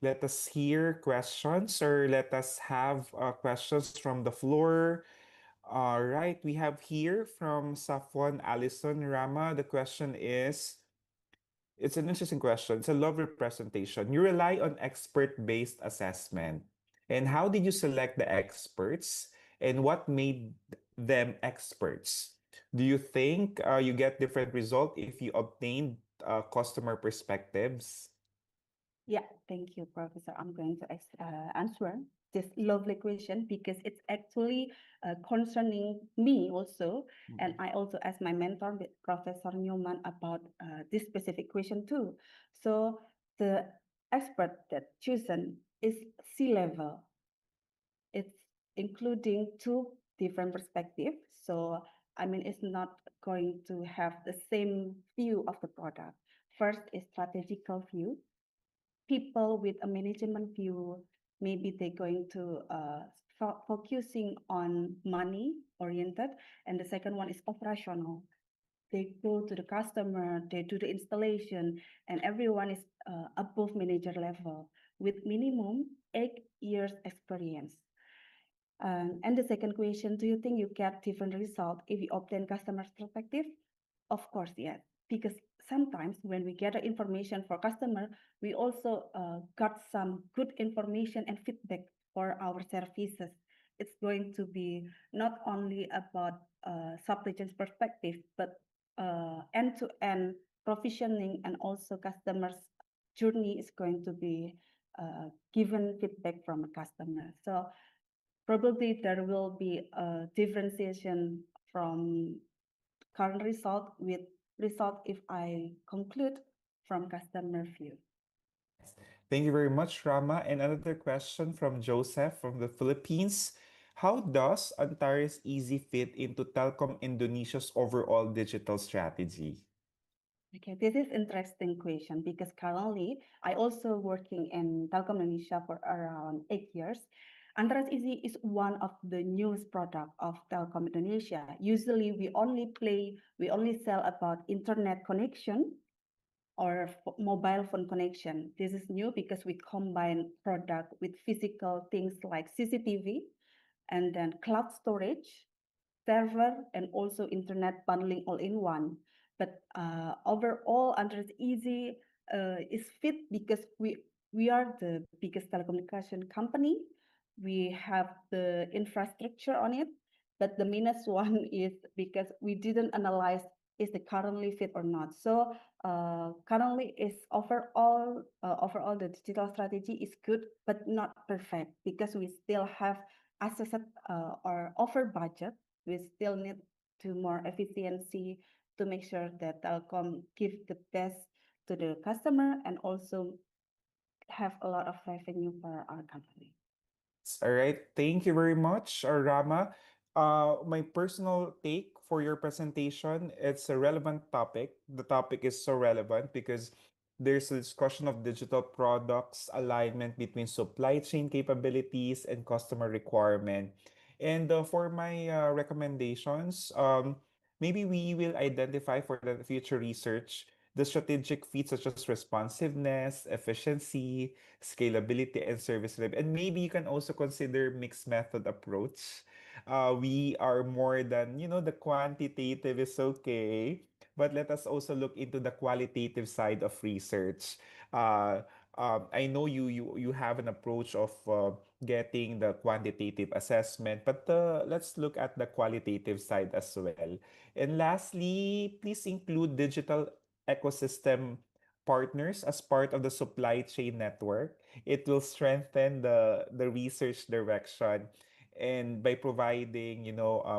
Let us hear questions or let us have questions from the floor. All right, we have here from Safwan Allison Rama. The question is, it's an interesting question. It's a lovely presentation. You rely on expert-based assessment. And how did you select the experts? And what made them experts? Do you think you get different result if you obtain customer perspectives? Yeah, thank you, Professor. I'm going to answer this lovely question because it's actually concerning me also. And I also asked my mentor, Professor Newman, about this specific question too. So the expert that chosen is C-level. It's including two different perspectives. So, I mean, it's not going to have the same view of the product. First is strategical view. People with a management view, maybe they're going to focusing on money oriented. And the second one is operational. They go to the customer, they do the installation, and everyone is above manager level with minimum 8 years experience. And the second question, do you think you get different result if you obtain customer's perspective? Of course, yes. Because sometimes when we gather information for customer, we also got some good information and feedback for our services. It's going to be not only about supply chain perspective, but end-to-end provisioning and also customers' journey is going to be given feedback from a customer. So probably there will be a differentiation from current result with result if I conclude from customer view. Thank you very much, Rama. And another question from Joseph from the Philippines. How does Antares Easy fit into Telkom Indonesia's overall digital strategy? Okay, this is interesting question because currently I also working in Telkom Indonesia for around 8 years. Antares Easy is one of the newest product of Telkom Indonesia. Usually we only sell about internet connection or mobile phone connection. This is new because we combine product with physical things like CCTV and then cloud storage, server, and also internet bundling all in one. but overall, Android Easy is fit because we are the biggest telecommunication company. We have the infrastructure on it, but the minus one is because we didn't analyze is the currently fit or not. So currently is overall the digital strategy is good but not perfect because we still have assessed or over budget. We still need to more efficiency to make sure that Telkom give the best to the customer and also have a lot of revenue for our company. All right. Thank you very much, Rama. My personal take for your presentation, it's a relevant topic. The topic is so relevant because there's a discussion of digital products, alignment between supply chain capabilities and customer requirement. And for my recommendations, maybe we will identify for the future research the strategic feats such as responsiveness, efficiency, scalability, and service level. And maybe you can also consider mixed method approach. We are more than, the quantitative is okay, but let us also look into the qualitative side of research. Uh, I know you have an approach of getting the quantitative assessment, but let's look at the qualitative side as well. And lastly, please include digital ecosystem partners as part of the supply chain network. It will strengthen the research direction, and by providing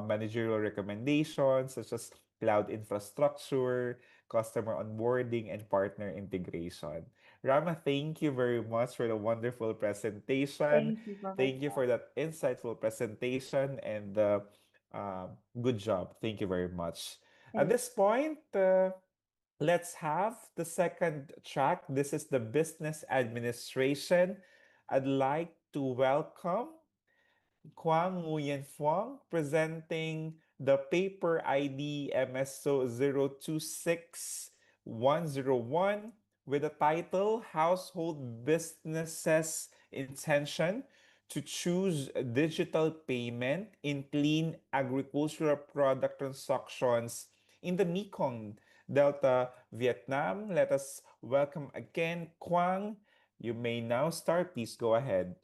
managerial recommendations such as cloud infrastructure, customer onboarding, and partner integration. Rama, thank you very much for the wonderful presentation. Thank you, Thank you Professor. for that insightful presentation and good job. Thank you very much. At Thank this point, let's have the second track. This is the business administration. I'd like to welcome Kwang Nguyen Phuong presenting the paper ID MSO 026101 with the title Household Businesses Intention to Choose Digital Payment in Clean Agricultural Product Transactions in the Mekong Delta, Vietnam. Let us welcome again Quang. You may now start. Please go ahead.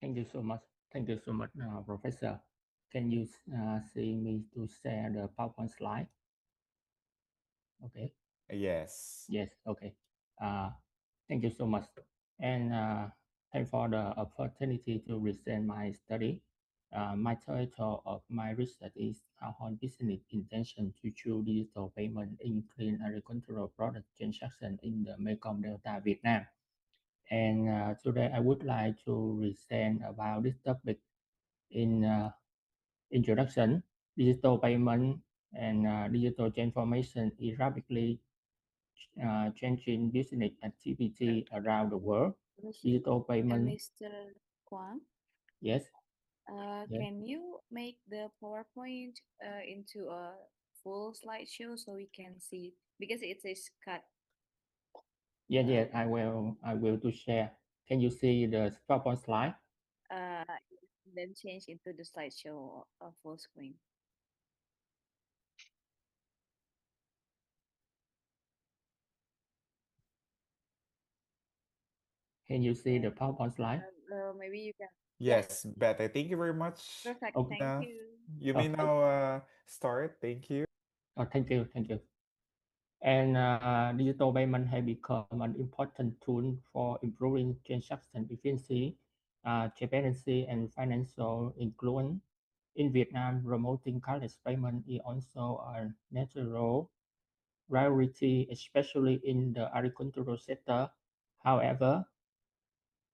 Thank you so much. Thank you so much, Professor. Can you see me to share the PowerPoint slide? Okay. Yes. Yes. Okay. Uh, thank you so much. And thanks for the opportunity to present my study. My title of my research is Household Business Intention to Choose Digital Payment in Clean Agricultural Product Transaction in the Mekong Delta, Vietnam. And today I would like to present about this topic in introduction. Digital payment and digital transformation is rapidly changing business activity around the world. Digital payment. Mr. Kwang, Yes. Yes. can you make the PowerPoint into a full slideshow so we can see because it is cut. Yes. Yes. I will. I will to share. Can you see the PowerPoint slide? Uh, then change into the slideshow full screen. Can you see the PowerPoint slide? Maybe you can. Yes, better. Thank you very much. Perfect. Okay. Thank Uh, you. you may Okay. now start. Thank you. Oh, thank you. Thank you. And digital payment has become an important tool for improving transaction efficiency, transparency, and financial inclusion. In Vietnam, promoting cashless payment is also a natural priority, especially in the agricultural sector. However,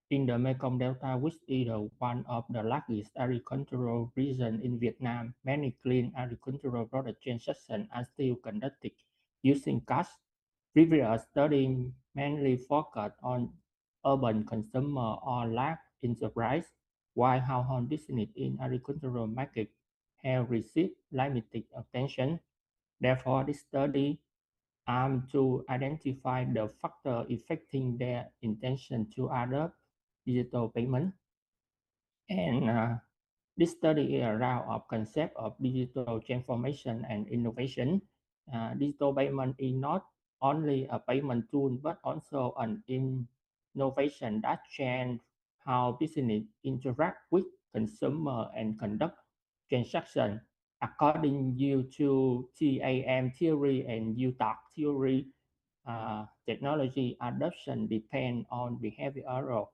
in the Mekong Delta, which is one of the largest agricultural regions in Vietnam, many clean agricultural product transactions are still conducted using cash. Previous study mainly focused on urban consumer or large enterprise, while household business in agricultural market have received limited attention. Therefore, this study aims to identify the factors affecting their intention to adopt digital payment. And this study is around a concept of digital transformation and innovation. Digital payment is not only a payment tool, but also an innovation that changes how business interact with consumer and conduct transaction. According to TAM theory and UTAC theory, technology adoption depends on behavioral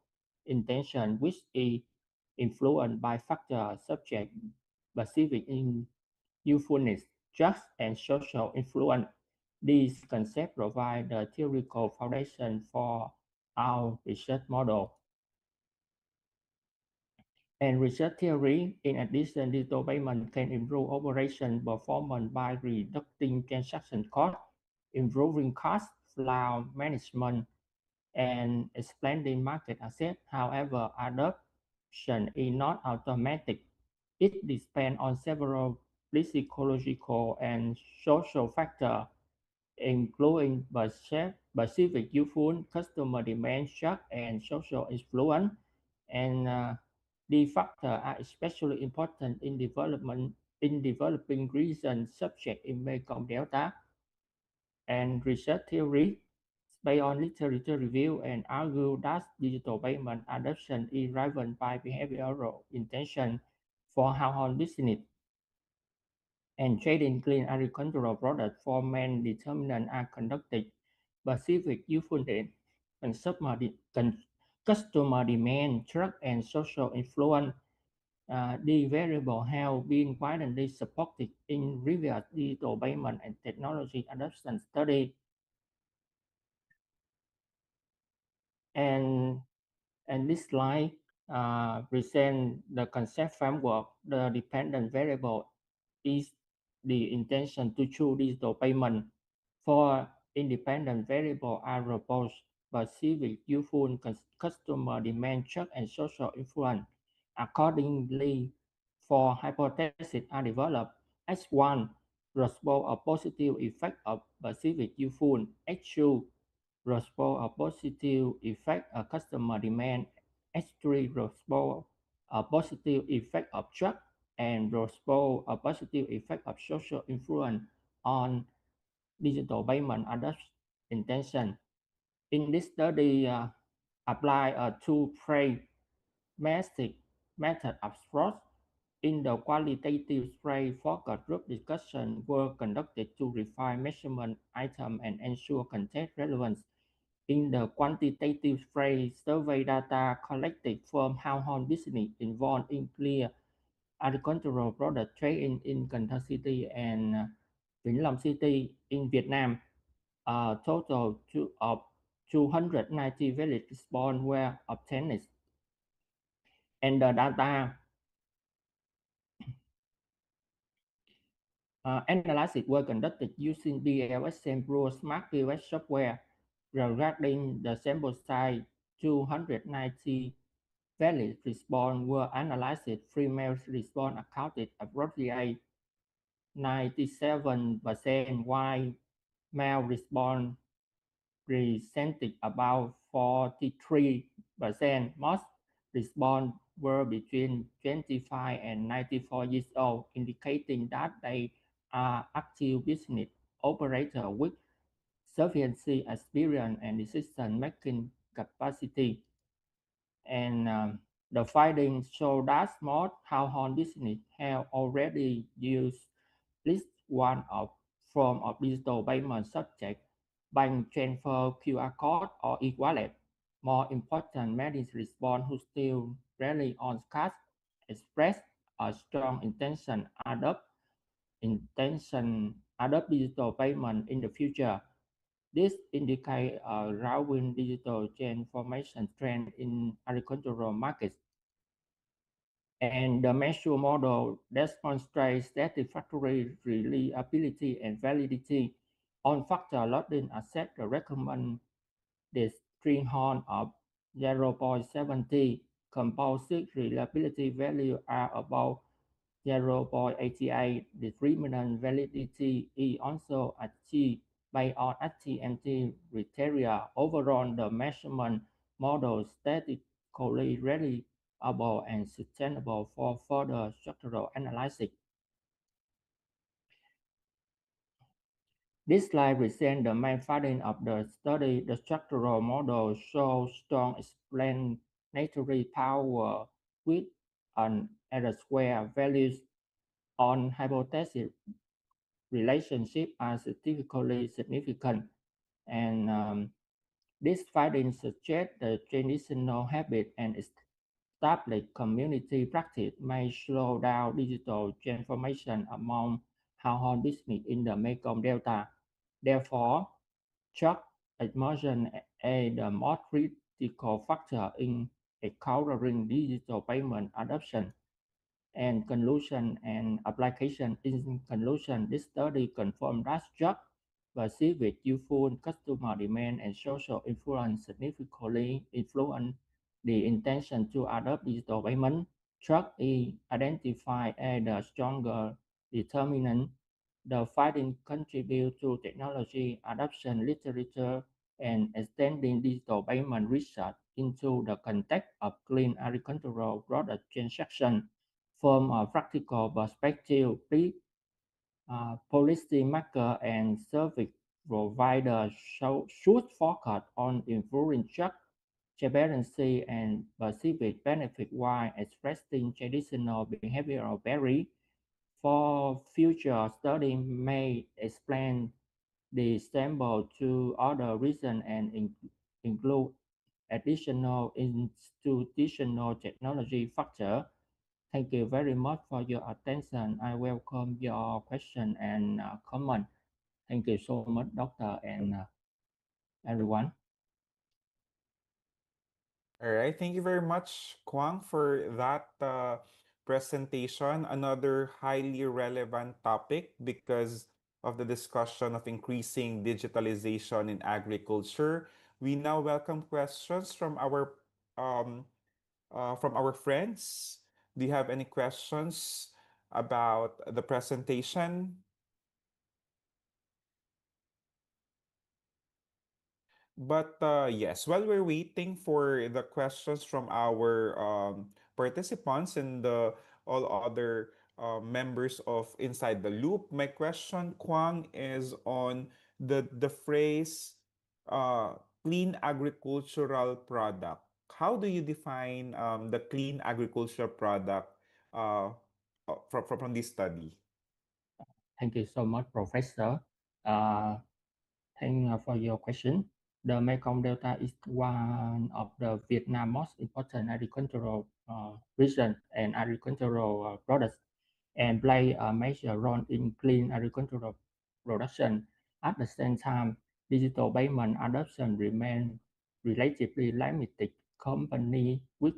intention, which is influenced by factors such as perceiving usefulness, trust, and social influence. These concepts provide the theoretical foundation for our research model. And research theory, in addition, digital payment can improve operation performance by reducing transaction costs, improving cost flow management, and expanding market access. However, adoption is not automatic. It depends on several psychological and social factors, including specific useful customer demand, shock, and social influence. And these factors are especially important in developing regions such as in Mekong Delta. And research theory based on literature review and argue that digital payment adoption is driven by behavioral intention for household business and trading clean agricultural products for main determinants are conducted specific usefulness, consumer, customer demand, trust, and social influence. The variable have been widely supported in previous digital payment and technology adoption study. And this slide present the concept framework. The dependent variable is the intention to choose digital payment. For independent variable are proposed specific useful customer demand, trust, and social influence. Accordingly, four hypotheses are developed. X1 respond a positive effect of specific useful. X2 respond a positive effect of customer demand. H3 respond a positive effect of trust and respond a positive effect of social influence on digital payment adoption intention. In this study, apply a two-phase method approach. In the qualitative phase, focus group discussion were conducted to refine measurement items and ensure content relevance. In the quantitative phase, survey data collected from household business involved in clear agricultural product trade in Cần Thơ City and Vĩnh Long City in Vietnam. A total of 290 valid responses were obtained. And the data analysis were conducted using BLSM Pro Smart POS software. Regarding the sample size, 290 valid response were analyzed. Female response accounted approximately 97%, while male response presented about 43%. Most response were between 25 and 94 years old, indicating that they are active business operators with sufficient experience and decision-making capacity. And the findings show that most household business have already used at least one form of digital payment, such as bank transfer, QR code, or e-wallet. More important, many respond who still rely on cash express a strong adopt digital payment in the future. This indicates a growing digital transformation trend in agricultural markets. And the measure model demonstrates satisfactory reliability and validity on factor loading accept the recommended threshold of 0.70 composite reliability value are about 0.88. Determinant validity is also achieved based on AT&T criteria. Overall, the measurement model statistically reliable and sustainable for further structural analysis. This slide presents the main finding of the study. The structural model shows strong explanatory power with an R-square values on hypothesis relationship are statistically significant, and these findings suggest the traditional habit and established community practice may slow down digital transformation among household business in the Mekong Delta. Therefore, shock immersion is the most critical factor in encountering digital payment adoption and conclusion and application. In conclusion, this study confirmed that job perceived with youthful customer demand and social influence significantly influence the intention to adopt digital payment. Trust is identified as the stronger determinant. The findings contribute to technology adoption literature and extending digital payment research into the context of clean agricultural product transaction. From a practical perspective, policy maker and service provider should focus on improving trust, transparency, and perceived benefit while expressing traditional behavioral barriers. For future study may explain the sample to other reasons and include additional institutional technology factor. Thank you very much for your attention. I welcome your question and comment. Thank you so much, Doctor and everyone. All right. Thank you very much, Kwang, for that presentation. Another highly relevant topic because of the discussion of increasing digitalization in agriculture. We now welcome questions um, from our friends. Do you have any questions about the presentation? But yes, while we're waiting for the questions from our participants and the all other members of Inside the Loop, my question, Kwang, is on the phrase uh, clean agricultural product. How do you define the clean agricultural product uh, from this study? Thank you so much, Professor. Uh, Thank you for your question. The Mekong Delta is one of the Vietnam most important agricultural region and agricultural products and play a major role in clean agricultural production. At the same time, digital payment adoption remains relatively limited company with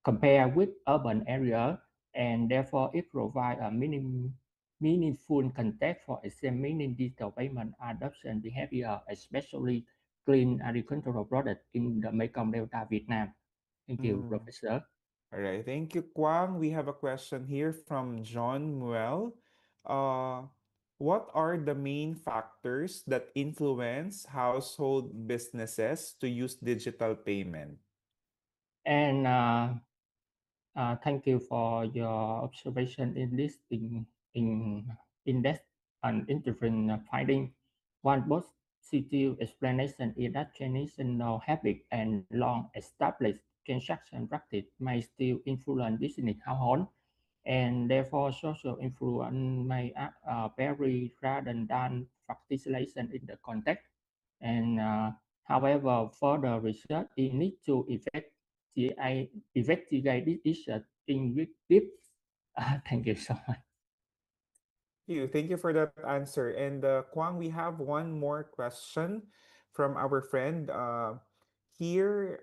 compare with urban area, and therefore it provides a meaningful context for examining digital payment adoption behavior, especially clean agricultural products in the Mekong Delta, Vietnam. Thank you, Mm. Professor. All right, thank you, Kwang. We have a question here from John Muel. Uh, what are the main factors that influence household businesses to use digital payment? And thank you for your observation in this in that and interesting finding. One positive explanation is that traditional habit and long-established transaction practice may still influence business household, and therefore social influence may vary rather than participation in the context. And however, further research is need to investigate this issue in depth. Thank you so much. Thank you for that answer. And Kwang, we have one more question from our friend here.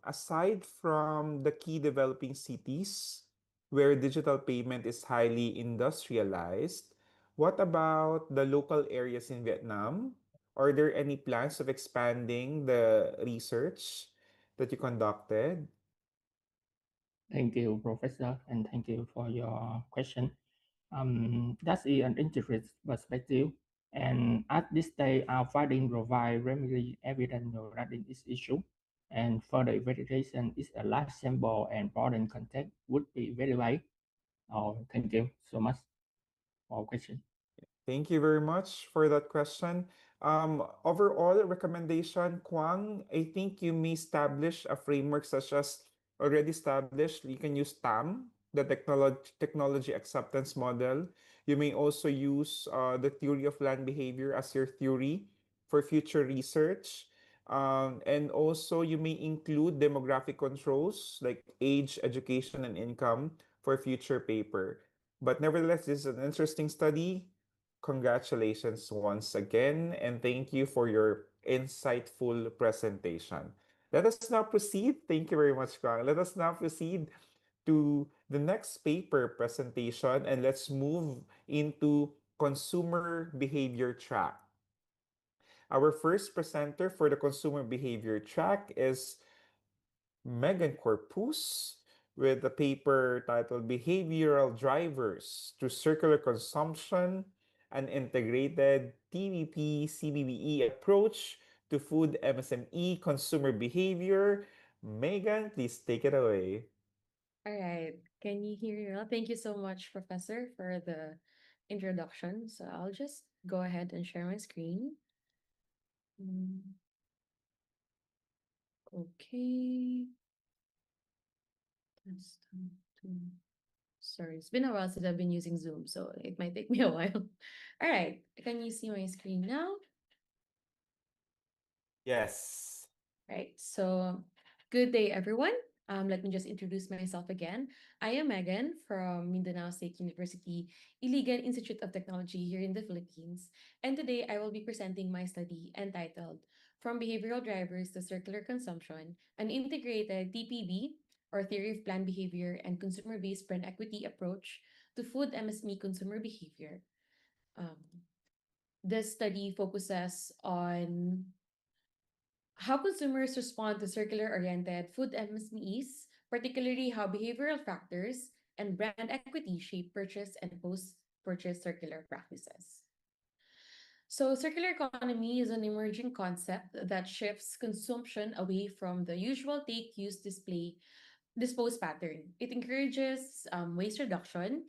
Aside from the key developing cities where digital payment is highly industrialized, what about the local areas in Vietnam? Are there any plans of expanding the research that you conducted? Thank you, Professor, and thank you for your question. That is an interesting perspective. And at this stage, our finding provide remedy evidence regarding this issue. And further investigation is a large sample and broaden context would be very wide. Oh, thank you so much for question. Thank you very much for that question. Overall recommendation, Kwang, I think you may establish a framework such as already established. You can use TAM, the technology acceptance model. You may also use the theory of land behavior as your theory for future research. And also, you may include demographic controls like age, education, and income for future paper. But nevertheless, this is an interesting study. Congratulations once again, and thank you for your insightful presentation. Let us now proceed. Thank you very much, Kang. Let us now proceed to the next paper presentation, and let's move into consumer behavior track. Our first presenter for the consumer behavior track is Megan Corpus with a paper titled Behavioral Drivers to Circular Consumption, an integrated TVP CBBE approach to food MSME consumer behavior. Megan, please take it away. All right. Can you hear me well? Thank you so much, Professor, for the introduction. So I'll just go ahead and share my screen. Mm, Okay. Test, two. Sorry, it's been a while since I've been using Zoom, so it might take me a while. All right. Can you see my screen now? Yes. Right. So, good day, everyone. Let me just introduce myself again. I am Megan from Mindanao State University Iligan Institute of Technology here in the Philippines. And today I will be presenting my study entitled From Behavioral Drivers to Circular Consumption, an integrated TPB or Theory of Planned Behavior and Consumer-Based Brand Equity Approach to Food MSME Consumer Behavior. Um, this study focuses on how consumers respond to circular-oriented food MSMEs, particularly how behavioral factors and brand equity shape purchase and post-purchase circular practices. So, circular economy is an emerging concept that shifts consumption away from the usual take, use, dispose pattern. It encourages waste reduction,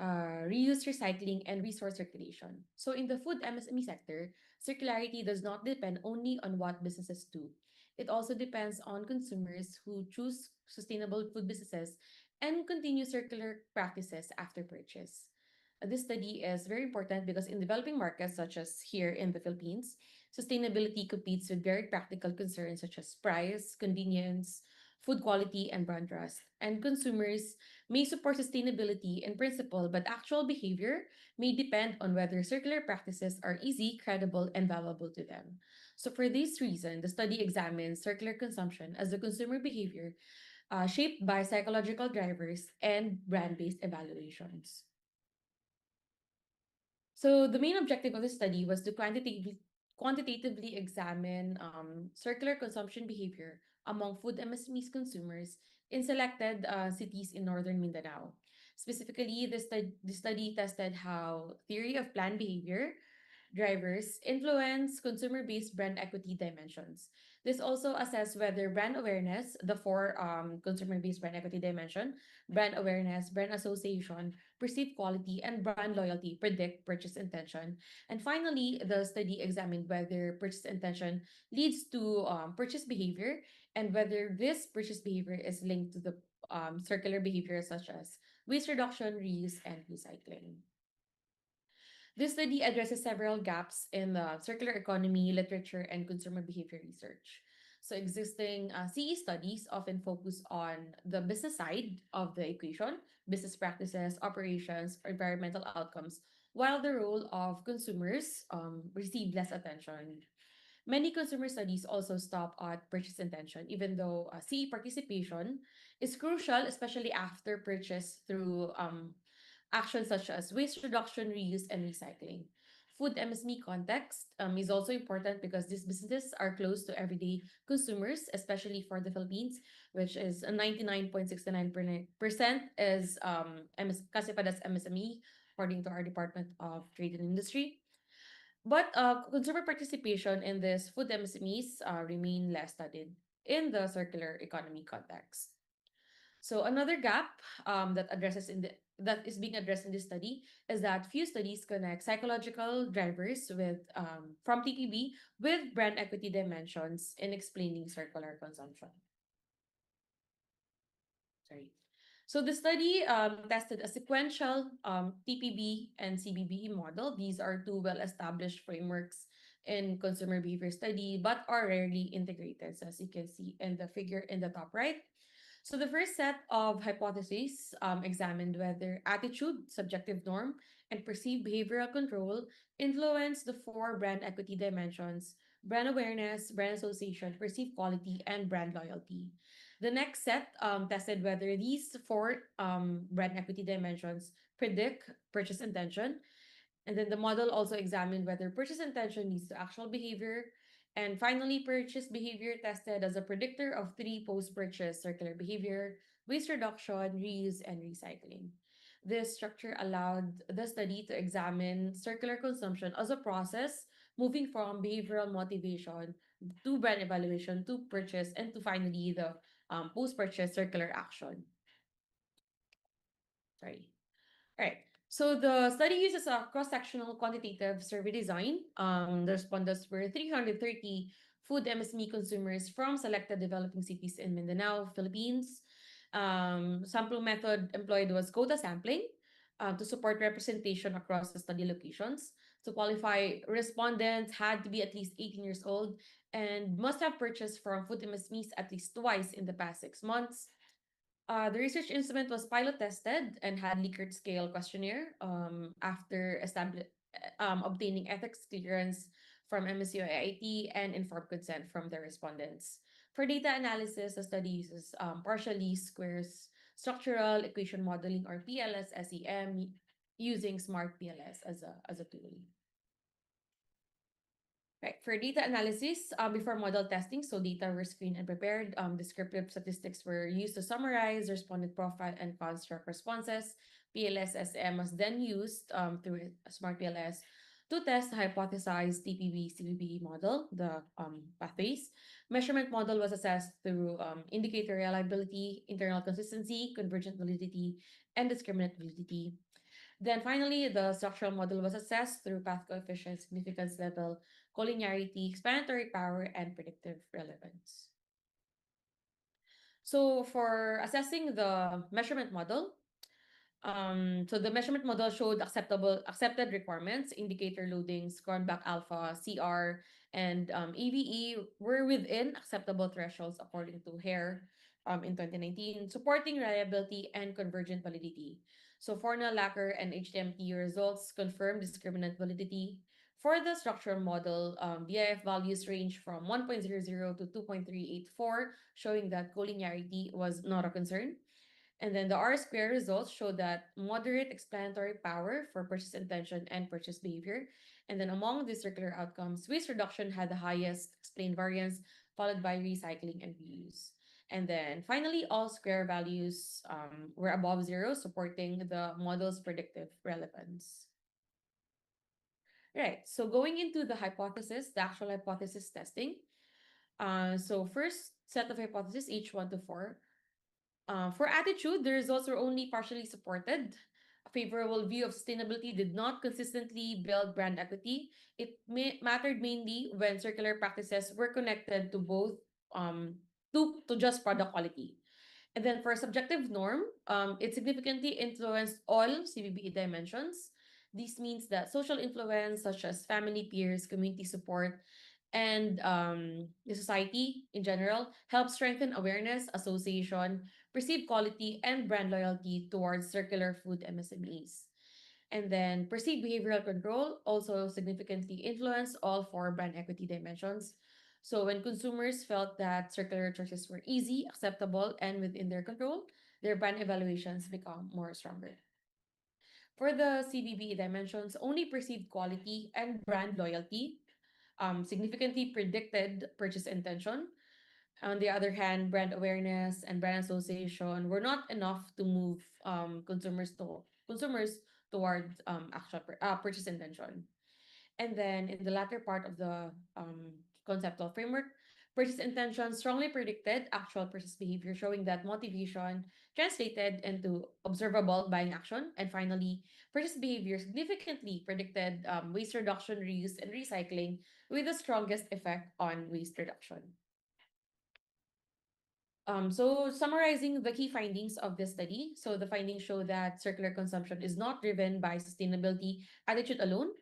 reuse, recycling, and resource circulation. So, in the food MSME sector, circularity does not depend only on what businesses do. It also depends on consumers who choose sustainable food businesses and continue circular practices after purchase. This study is very important because in developing markets, such as here in the Philippines, sustainability competes with very practical concerns such as price, convenience, food quality, and brand trust. And consumers may support sustainability in principle, but actual behavior may depend on whether circular practices are easy, credible, and valuable to them. So, for this reason, the study examines circular consumption as a consumer behavior shaped by psychological drivers and brand based evaluations. So the main objective of the study was to quantitatively examine circular consumption behavior among food MSMEs consumers in selected cities in northern Mindanao. Specifically, the study tested how theory of planned behavior drivers influence consumer-based brand equity dimensions. This also assess whether brand awareness, the four consumer-based brand equity dimension, brand awareness, brand association, perceived quality, and brand loyalty predict purchase intention. And finally, the study examined whether purchase intention leads to purchase behavior and whether this purchase behavior is linked to the circular behavior such as waste reduction, reuse, and recycling. This study addresses several gaps in the circular economy, literature, and consumer behavior research. So, existing CE studies often focus on the business side of the equation, business practices, operations, environmental outcomes, while the role of consumers receive less attention. Many consumer studies also stop at purchase intention, even though CE participation is crucial, especially after purchase through actions such as waste reduction, reuse, and recycling. food MSME context is also important because these businesses are close to everyday consumers, especially for the Philippines, which is 99.69% is classified as MSME, according to our Department of Trade and Industry. But consumer participation in this food MSMEs remain less studied in the circular economy context. So another gap that is being addressed in this study is that few studies connect psychological drivers with from TPB with brand equity dimensions in explaining circular consumption. Sorry. So the study tested a sequential TPB and CBBE model. These are two well-established frameworks in consumer behavior study, but are rarely integrated, so as you can see in the figure in the top right. So the first set of hypotheses examined whether attitude, subjective norm, and perceived behavioral control influence the four brand equity dimensions: brand awareness, brand association, perceived quality, and brand loyalty. The next set tested whether these four brand equity dimensions predict purchase intention. And then the model also examined whether purchase intention leads to actual behavior. And finally, purchase behavior tested as a predictor of three post-purchase circular behavior: waste reduction, reuse, and recycling. This structure allowed the study to examine circular consumption as a process moving from behavioral motivation to brand evaluation to purchase and to finally the post-purchase circular action. Sorry. All right. So the study uses a cross-sectional quantitative survey design. The respondents were 330 food MSME consumers from selected developing cities in Mindanao, Philippines. Sample method employed was quota sampling to support representation across the study locations. To qualify, respondents had to be at least 18 years old and must have purchased from food MSMEs at least twice in the past 6 months. The research instrument was pilot tested and had Likert scale questionnaire after obtaining ethics clearance from MSU IIT and informed consent from the respondents. For data analysis, the study uses partial least squares structural equation modeling, or PLS SEM, using smart PLS as a tool. Right. For data analysis, before model testing, so data were screened and prepared. Descriptive statistics were used to summarize respondent profile and construct responses. PLS-SM was then used through Smart PLS to test the hypothesized TPB-CPB model, the pathways. Measurement model was assessed through indicator reliability, internal consistency, convergent validity, and discriminant validity. Then finally, the structural model was assessed through path coefficient, significance level, collinearity, explanatory power, and predictive relevance. So for assessing the measurement model, so the measurement model showed accepted requirements: indicator loadings, Cronbach alpha, CR, and EVE were within acceptable thresholds according to Hare in 2019, supporting reliability and convergent validity. So Fornell, Lacker, and HTMT results confirm discriminant validity. For the structural model, BIF values range from 1.00 to 2.384, showing that collinearity was not a concern. And then the R-square results show that moderate explanatory power for purchase intention and purchase behavior. And then among the circular outcomes, waste reduction had the highest explained variance, followed by recycling and reuse. And then finally, all square values were above zero, supporting the model's predictive relevance. Right, so going into the hypothesis, the actual hypothesis testing. So first set of hypotheses, H1 to 4. For attitude, the results were only partially supported. A favorable view of sustainability did not consistently build brand equity. It mattered mainly when circular practices were connected to both to just product quality. And then for subjective norm, it significantly influenced all CBBE dimensions. This means that social influence, such as family, peers, community support, and the society in general, helps strengthen awareness, association, perceived quality, and brand loyalty towards circular food MSMEs. And then perceived behavioral control also significantly influenced all four brand equity dimensions. So when consumers felt that circular choices were easy, acceptable, and within their control, their brand evaluations become more stronger. For the CBB dimensions, only perceived quality and brand loyalty significantly predicted purchase intention. On the other hand, brand awareness and brand association were not enough to move consumers towards purchase intention. And then in the latter part of the conceptual framework, purchase intention strongly predicted actual purchase behavior, showing that motivation translated into observable buying action. And finally, purchase behavior significantly predicted waste reduction, reuse, and recycling, with the strongest effect on waste reduction. So summarizing the key findings of this study, so the findings show that circular consumption is not driven by sustainability attitude alone.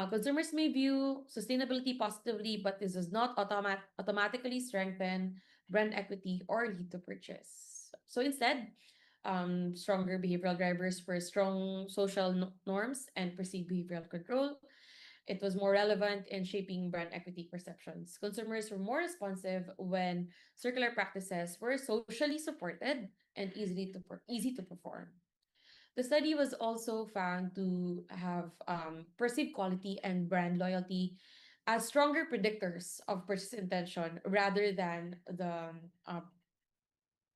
Consumers may view sustainability positively, but this does not automatically strengthen brand equity or lead to purchase. So instead, stronger behavioral drivers for strong social norms and perceived behavioral control. It was more relevant in shaping brand equity perceptions. Consumers were more responsive when circular practices were socially supported and easy to perform. The study was also found to have perceived quality and brand loyalty as stronger predictors of purchase intention rather than the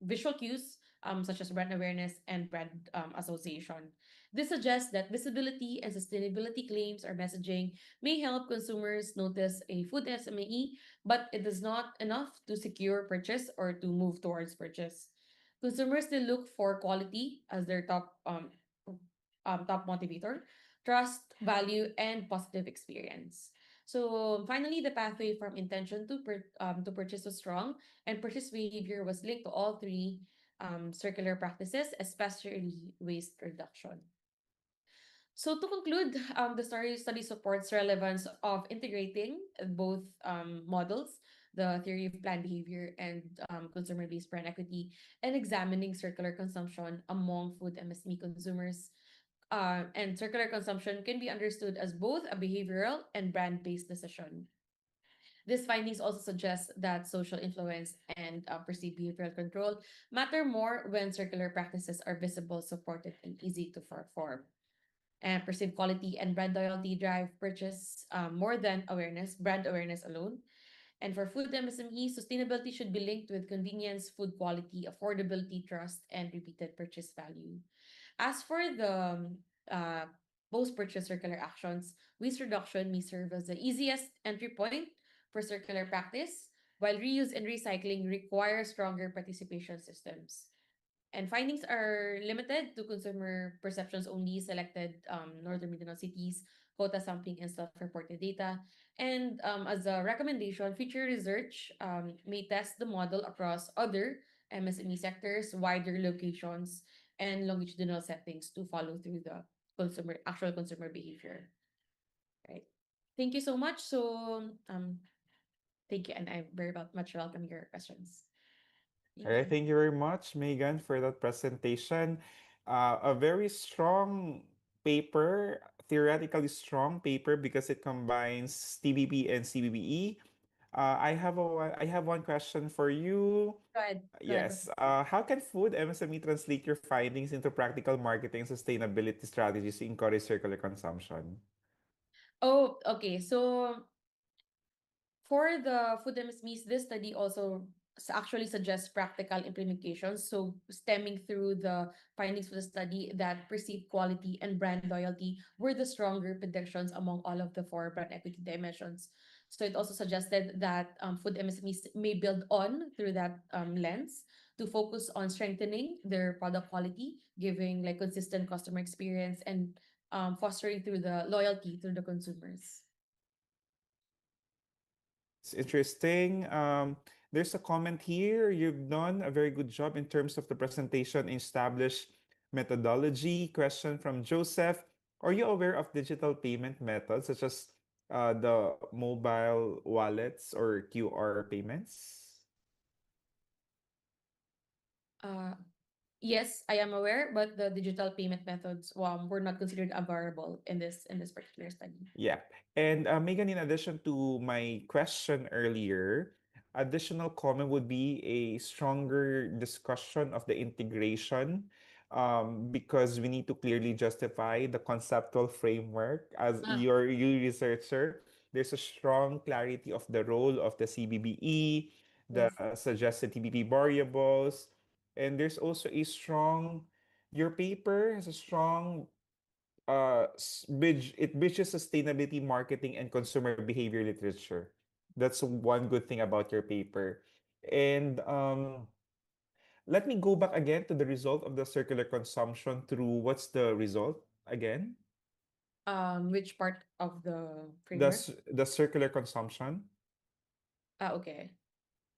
visual cues, such as brand awareness and brand association. This suggests that visibility and sustainability claims or messaging may help consumers notice a food SME, but it is not enough to secure purchase or to move towards purchase. Consumers still look for quality as their top motivator, trust, value, and positive experience. So finally, the pathway from intention to purchase was strong, and purchase behavior was linked to all three circular practices, especially waste reduction. So to conclude, the study supports relevance of integrating both models, the theory of planned behavior and consumer-based brand equity, and examining circular consumption among food MSME consumers. And circular consumption can be understood as both a behavioral and brand-based decision. These findings also suggest that social influence and perceived behavioral control matter more when circular practices are visible, supported, and easy to perform. And perceived quality and brand loyalty drive purchase more than brand awareness alone. And for food MSME, sustainability should be linked with convenience, food quality, affordability, trust, and repeated purchase value. As for the uh, post-purchase circular actions, waste reduction may serve as the easiest entry point for circular practice, while reuse and recycling require stronger participation systems. And findings are limited to consumer perceptions only, selected Northern Mindanao cities, quota sampling, and self-reported data. And as a recommendation, future research may test the model across other MSME sectors, wider locations, and longitudinal settings to follow through the actual consumer behavior. Right. Thank you so much. So thank you, and I much welcome your questions. All Thank right, you. thank you very much, Megan, for that presentation. A very strong paper, theoretically strong paper because it combines TBP and CBBE. I have one question for you. Go ahead. Go ahead. Yes. How can food MSME translate your findings into practical marketing and sustainability strategies to encourage circular consumption? Oh, okay. So for the food MSMEs, this study also actually suggests practical implementations. So stemming through the findings of the study that perceived quality and brand loyalty were the stronger predictions among all of the four brand equity dimensions. So it also suggested that food MSMEs may build on through that lens to focus on strengthening their product quality, giving like consistent customer experience and fostering through the loyalty through the consumers. It's interesting. There's a comment here. You've done a very good job in terms of the presentation and established methodology. Question from Joseph. Are you aware of digital payment methods such as the mobile wallets or QR payments? Uh, Yes, I am aware, but the digital payment methods were not considered a variable in this particular study. Yeah. And Megan, in addition to my question earlier, additional comment would be a stronger discussion of the integration because we need to clearly justify the conceptual framework as Ah, you researcher. There's a strong clarity of the role of the CBBE, the yes. suggested TBP variables, and there's also a strong, your paper has a strong it bridges sustainability, marketing, and consumer behavior literature. That's one good thing about your paper. And let me go back again to the result of the circular consumption through what's the result again? Which part of the The framework? the circular consumption. Okay.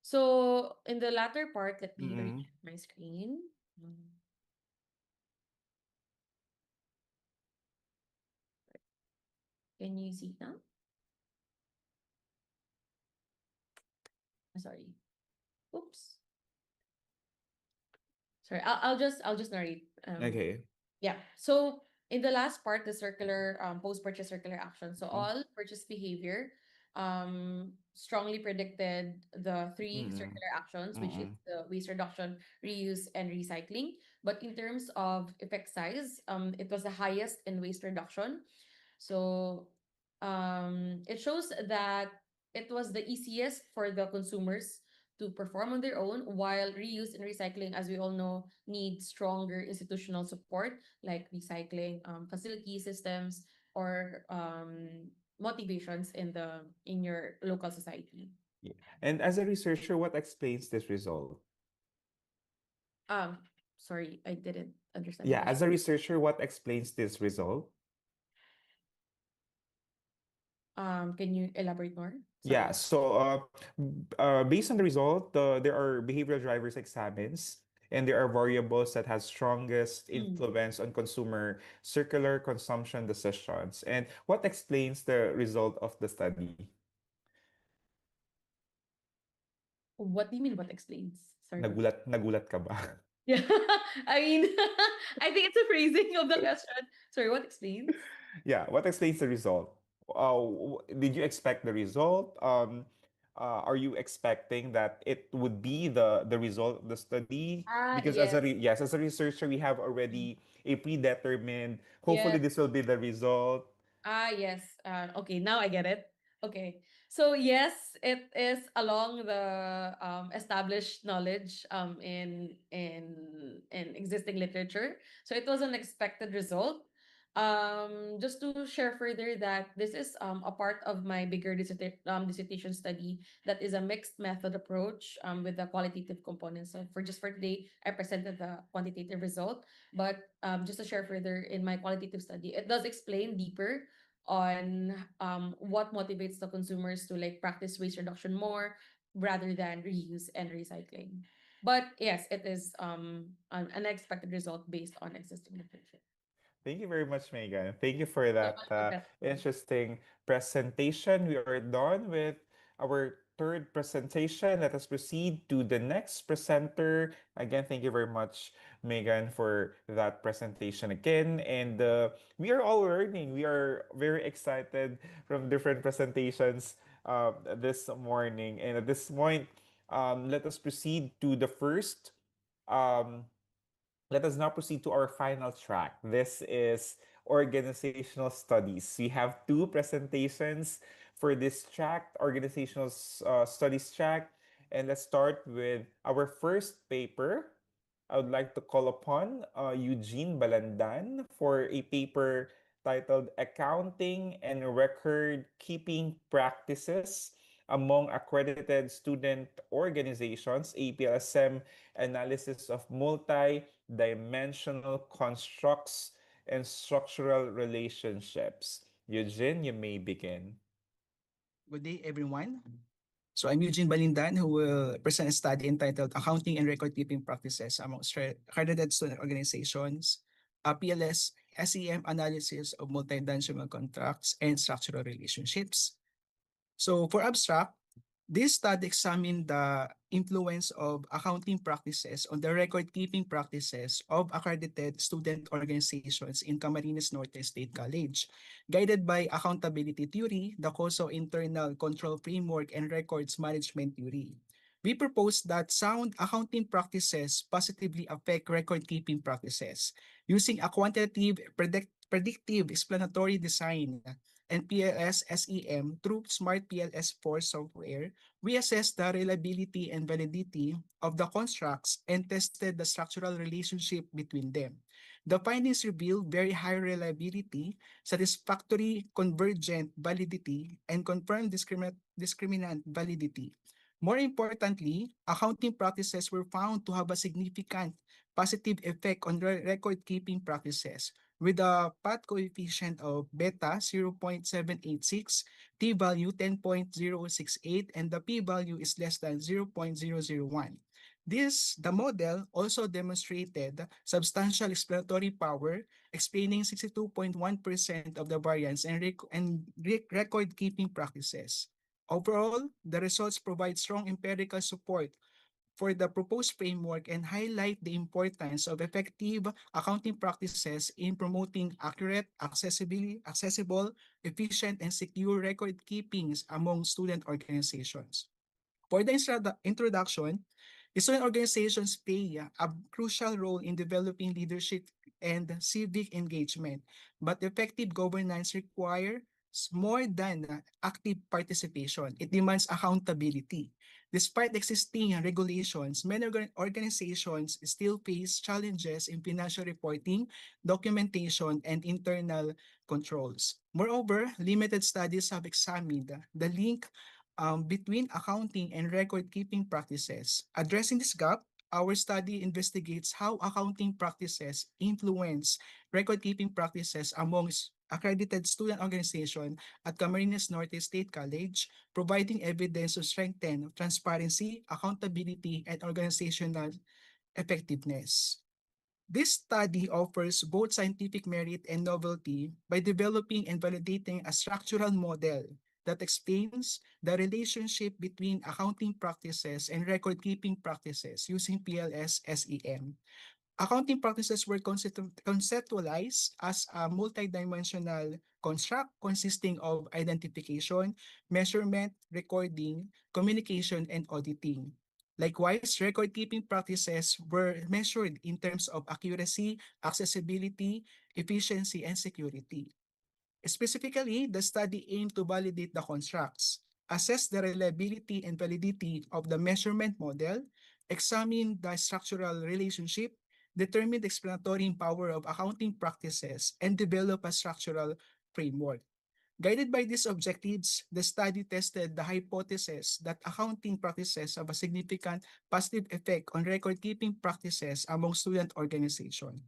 So in the latter part, let me Mm-mm. check my screen. Mm, Can you see it now? Sorry. Oops. Sorry. I'll just narrate. Okay. Yeah. So in the last part, the circular post-purchase circular action. So Mm. all purchase behavior strongly predicted the three Mm-mm. circular actions, which is Mm-mm. the waste reduction, reuse, and recycling. But in terms of effect size, it was the highest in waste reduction. So it shows that it was the easiest for the consumers to perform on their own, while reuse and recycling, as we all know, need stronger institutional support like recycling facility systems or motivations in your local society. Yeah. And as a researcher, what explains this result? Um, Sorry, I didn't understand the Yeah, question. as a researcher, what explains this result? Can you elaborate more? Yeah, Sorry. so based on the result, there are behavioral drivers examines, and there are variables that have strongest Mm. influence on consumer circular consumption decisions. And what explains the result of the study? What do you mean? What explains? Sorry. Nagulat ka ba? Yeah, I mean, I think it's a phrasing of the question. Sorry, what explains? Yeah, what explains the result? Did you expect the result? Are you expecting that it would be the result of the study? Ah, Because yes. yes, as a researcher, we have already a predetermined. Hopefully, Yes. this will be the result. Ah, yes. Okay, now I get it. Okay. So yes, it is along the established knowledge in existing literature. So it was an expected result. Just to share further that this is a part of my bigger dissertation study that is a mixed method approach with the qualitative components. So for today, I presented the quantitative result, but just to share further in my qualitative study, it does explain deeper on what motivates the consumers to like practice waste reduction more rather than reuse and recycling. But yes, it is an unexpected result based on existing literature. Thank you very much, Megan. Thank you for So that much, Professor. interesting presentation. We are done with our third presentation. Let us proceed to the next presenter. Again, thank you very much, Megan, for that presentation again. And we are all learning. We are very excited from different presentations this morning. And at this point, let us proceed to the first. Um, Let us now proceed to our final track. This is organizational studies. We have two presentations for this track, organizational studies track. And let's start with our first paper. I would like to call upon Eugene Balandan for a paper titled Accounting and Record Keeping Practices Among Accredited Student Organizations, APLSM Analysis of Multi-Dimensional Constructs and Structural Relationships. Eugene, you may begin. Good day, everyone. So I'm Eugene Balindan, who will present a study entitled Accounting and Record Keeping Practices Among Accredited Student Organizations, PLS SEM Analysis of Multidimensional Contracts and Structural Relationships. So for abstract, this study examined the influence of accounting practices on the record-keeping practices of accredited student organizations in Camarines Norte State College, guided by accountability theory, the COSO internal control framework, and records management theory. we propose that sound accounting practices positively affect record-keeping practices. Using a quantitative predictive explanatory design and PLS SEM through Smart PLS4 software, we assessed the reliability and validity of the constructs and tested the structural relationship between them. The findings revealed very high reliability, satisfactory convergent validity, and confirmed discriminant validity. More importantly, accounting practices were found to have a significant positive effect on record-keeping practices, with a path coefficient of beta 0.786, t-value 10.068, and the p-value is less than 0.001. The model also demonstrated substantial explanatory power, explaining 62.1% of the variance and record-keeping practices. Overall, the results provide strong empirical support for the proposed framework and highlight the importance of effective accounting practices in promoting accurate, accessible, efficient, and secure record keepings among student organizations. For the introduction, student organizations play a crucial role in developing leadership and civic engagement, but effective governance requires more than active participation. It demands accountability. Despite existing regulations, many organizations still face challenges in financial reporting, documentation, and internal controls. Moreover, limited studies have examined the link between accounting and record-keeping practices. Addressing this gap, our study investigates how accounting practices influence record-keeping practices among accredited student organization at Camarines Norte State College, providing evidence to strengthen transparency, accountability, and organizational effectiveness. This study offers both scientific merit and novelty by developing and validating a structural model that explains the relationship between accounting practices and record-keeping practices using PLS SEM. Accounting practices were conceptualized as a multidimensional construct consisting of identification, measurement, recording, communication, and auditing. Likewise, record-keeping practices were measured in terms of accuracy, accessibility, efficiency, and security. Specifically, the study aimed to validate the constructs, assess the reliability and validity of the measurement model, examine the structural relationship, determine the explanatory power of accounting practices, and develop a structural framework. Guided by these objectives, the study tested the hypothesis that accounting practices have a significant positive effect on record-keeping practices among student organizations.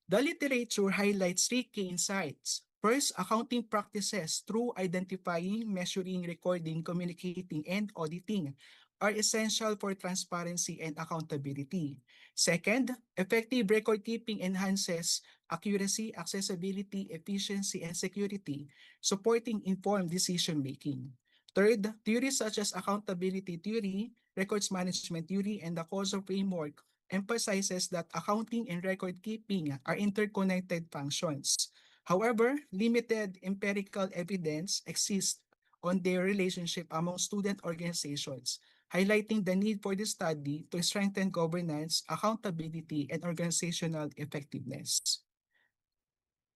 The literature highlights three key insights. First, accounting practices through identifying, measuring, recording, communicating, and auditing are essential for transparency and accountability. Second, effective record keeping enhances accuracy, accessibility, efficiency, and security, supporting informed decision making. Third, theories such as accountability theory, records management theory, and the causal framework emphasizes that accounting and record keeping are interconnected functions. However, limited empirical evidence exists on their relationship among student organizations, highlighting the need for the study to strengthen governance, accountability, and organizational effectiveness.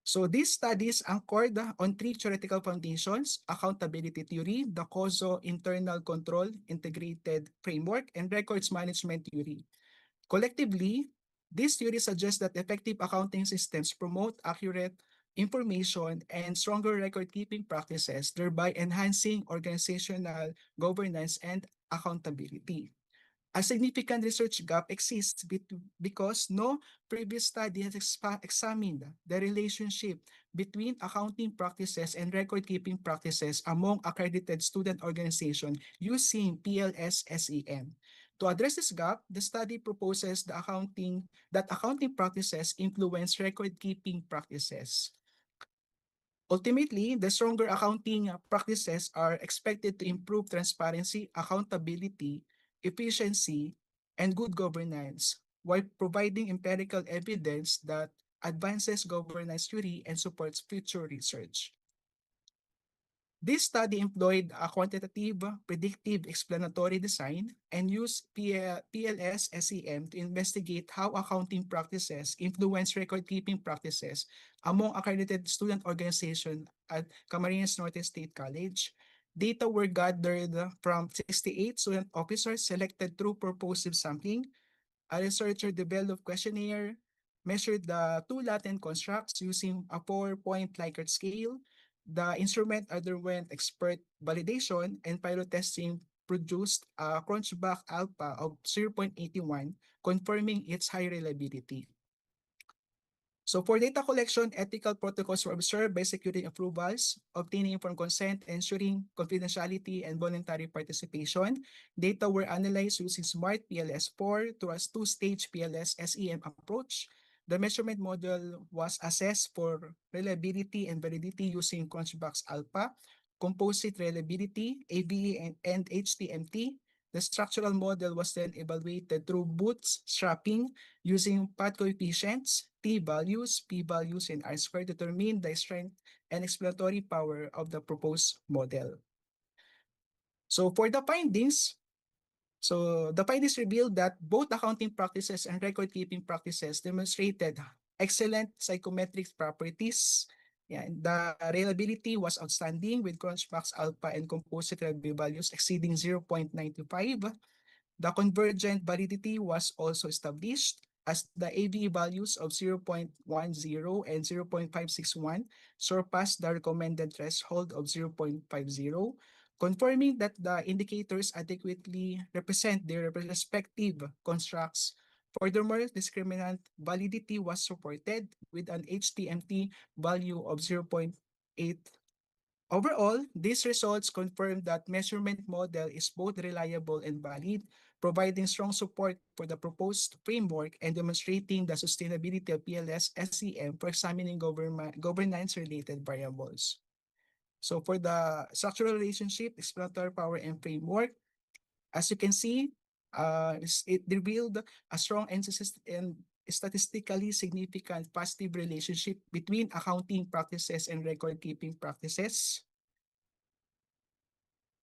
So these studies anchored on three theoretical foundations: accountability theory, the COSO internal control integrated framework, and records management theory. Collectively, these theories suggest that effective accounting systems promote accurate information and stronger record-keeping practices, thereby enhancing organizational governance and accountability. A significant research gap exists because no previous study has examined the relationship between accounting practices and record-keeping practices among accredited student organizations using PLS SEM. To address this gap, the study proposes that accounting practices influence record-keeping practices. Ultimately, the stronger accounting practices are expected to improve transparency, accountability, efficiency, and good governance, while providing empirical evidence that advances governance theory and supports future research. This study employed a quantitative predictive explanatory design and used PLS SEM to investigate how accounting practices influence record-keeping practices among accredited student organizations at Camarines Norte State College. Data were gathered from 68 student officers selected through purposive sampling. A researcher developed questionnaire, measured the two latent constructs using a 4-point Likert scale. The instrument underwent expert validation and pilot testing produced a crunchback alpha of 0.81, confirming its high reliability. So for data collection, ethical protocols were observed by securing approvals, obtaining informed consent, ensuring confidentiality and voluntary participation. Data were analyzed using Smart PLS4 through a two-stage PLS SEM approach. The measurement model was assessed for reliability and validity using Crunchbox Alpha, composite reliability, ABE, and HTMT. The structural model was then evaluated through bootstrapping using path coefficients, t-values, p-values, and R-squared to determine the strength and explanatory power of the proposed model. So for the findings, revealed that both accounting practices and record-keeping practices demonstrated excellent psychometric properties. Yeah, and the reliability was outstanding with Crunchbox alpha and composite reliability values exceeding 0.95. The convergent validity was also established as the AVE values of 0.10 and 0.561 surpassed the recommended threshold of 0.50, confirming that the indicators adequately represent their respective constructs. Furthermore, discriminant validity was supported with an HTMT value of 0.8. Overall, these results confirm that measurement model is both reliable and valid, providing strong support for the proposed framework and demonstrating the sustainability of PLS SEM for examining governance-related variables. So for the structural relationship, explanatory power, and framework, as you can see, it revealed a strong and statistically significant positive relationship between accounting practices and record-keeping practices.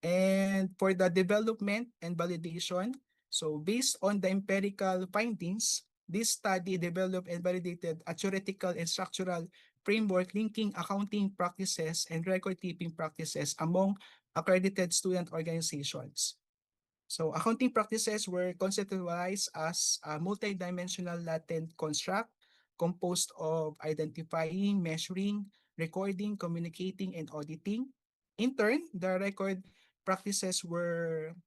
And for the development and validation, so based on the empirical findings, this study developed and validated a theoretical and structural framework linking accounting practices and record-keeping practices among accredited student organizations. So accounting practices were conceptualized as a multidimensional latent construct composed of identifying, measuring, recording, communicating, and auditing. In turn, the record practices were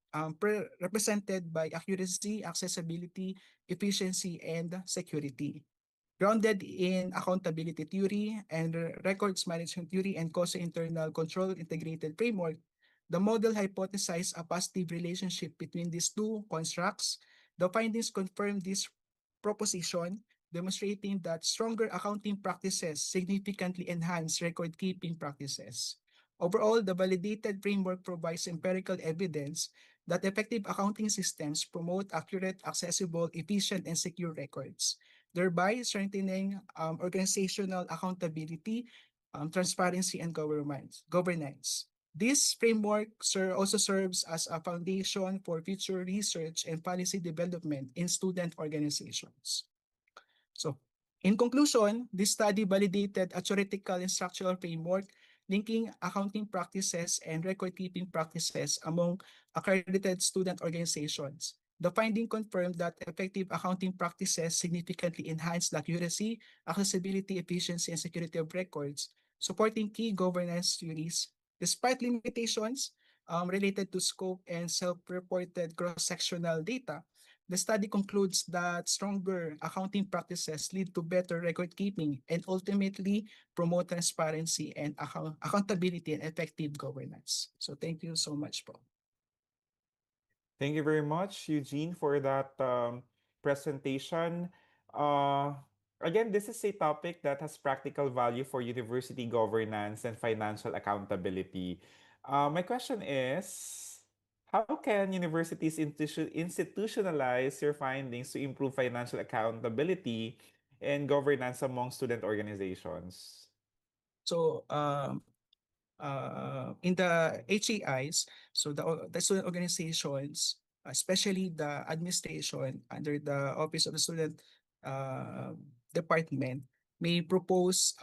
represented by accuracy, accessibility, efficiency, and security. Grounded in accountability theory and records management theory and cost internal control integrated framework, the model hypothesized a positive relationship between these two constructs. The findings confirm this proposition, demonstrating that stronger accounting practices significantly enhance record-keeping practices. Overall, the validated framework provides empirical evidence that effective accounting systems promote accurate, accessible, efficient, and secure records, thereby strengthening organizational accountability, transparency, and governance. This framework also serves as a foundation for future research and policy development in student organizations. So, in conclusion, this study validated a theoretical and structural framework linking accounting practices and record-keeping practices among accredited student organizations. The finding confirmed that effective accounting practices significantly enhance the accuracy, accessibility, efficiency, and security of records, supporting key governance theories. Despite limitations related to scope and self-reported cross-sectional data, the study concludes that stronger accounting practices lead to better record keeping and ultimately promote transparency and accountability and effective governance. So thank you so much, po. Thank you very much, Eugene, for that presentation. Uh, Again, this is a topic that has practical value for university governance and financial accountability. My question is, how can universities institutionalize your findings to improve financial accountability and governance among student organizations? So in the HAIs, so the student organizations, especially the administration under the Office of the Student uh, Department, may propose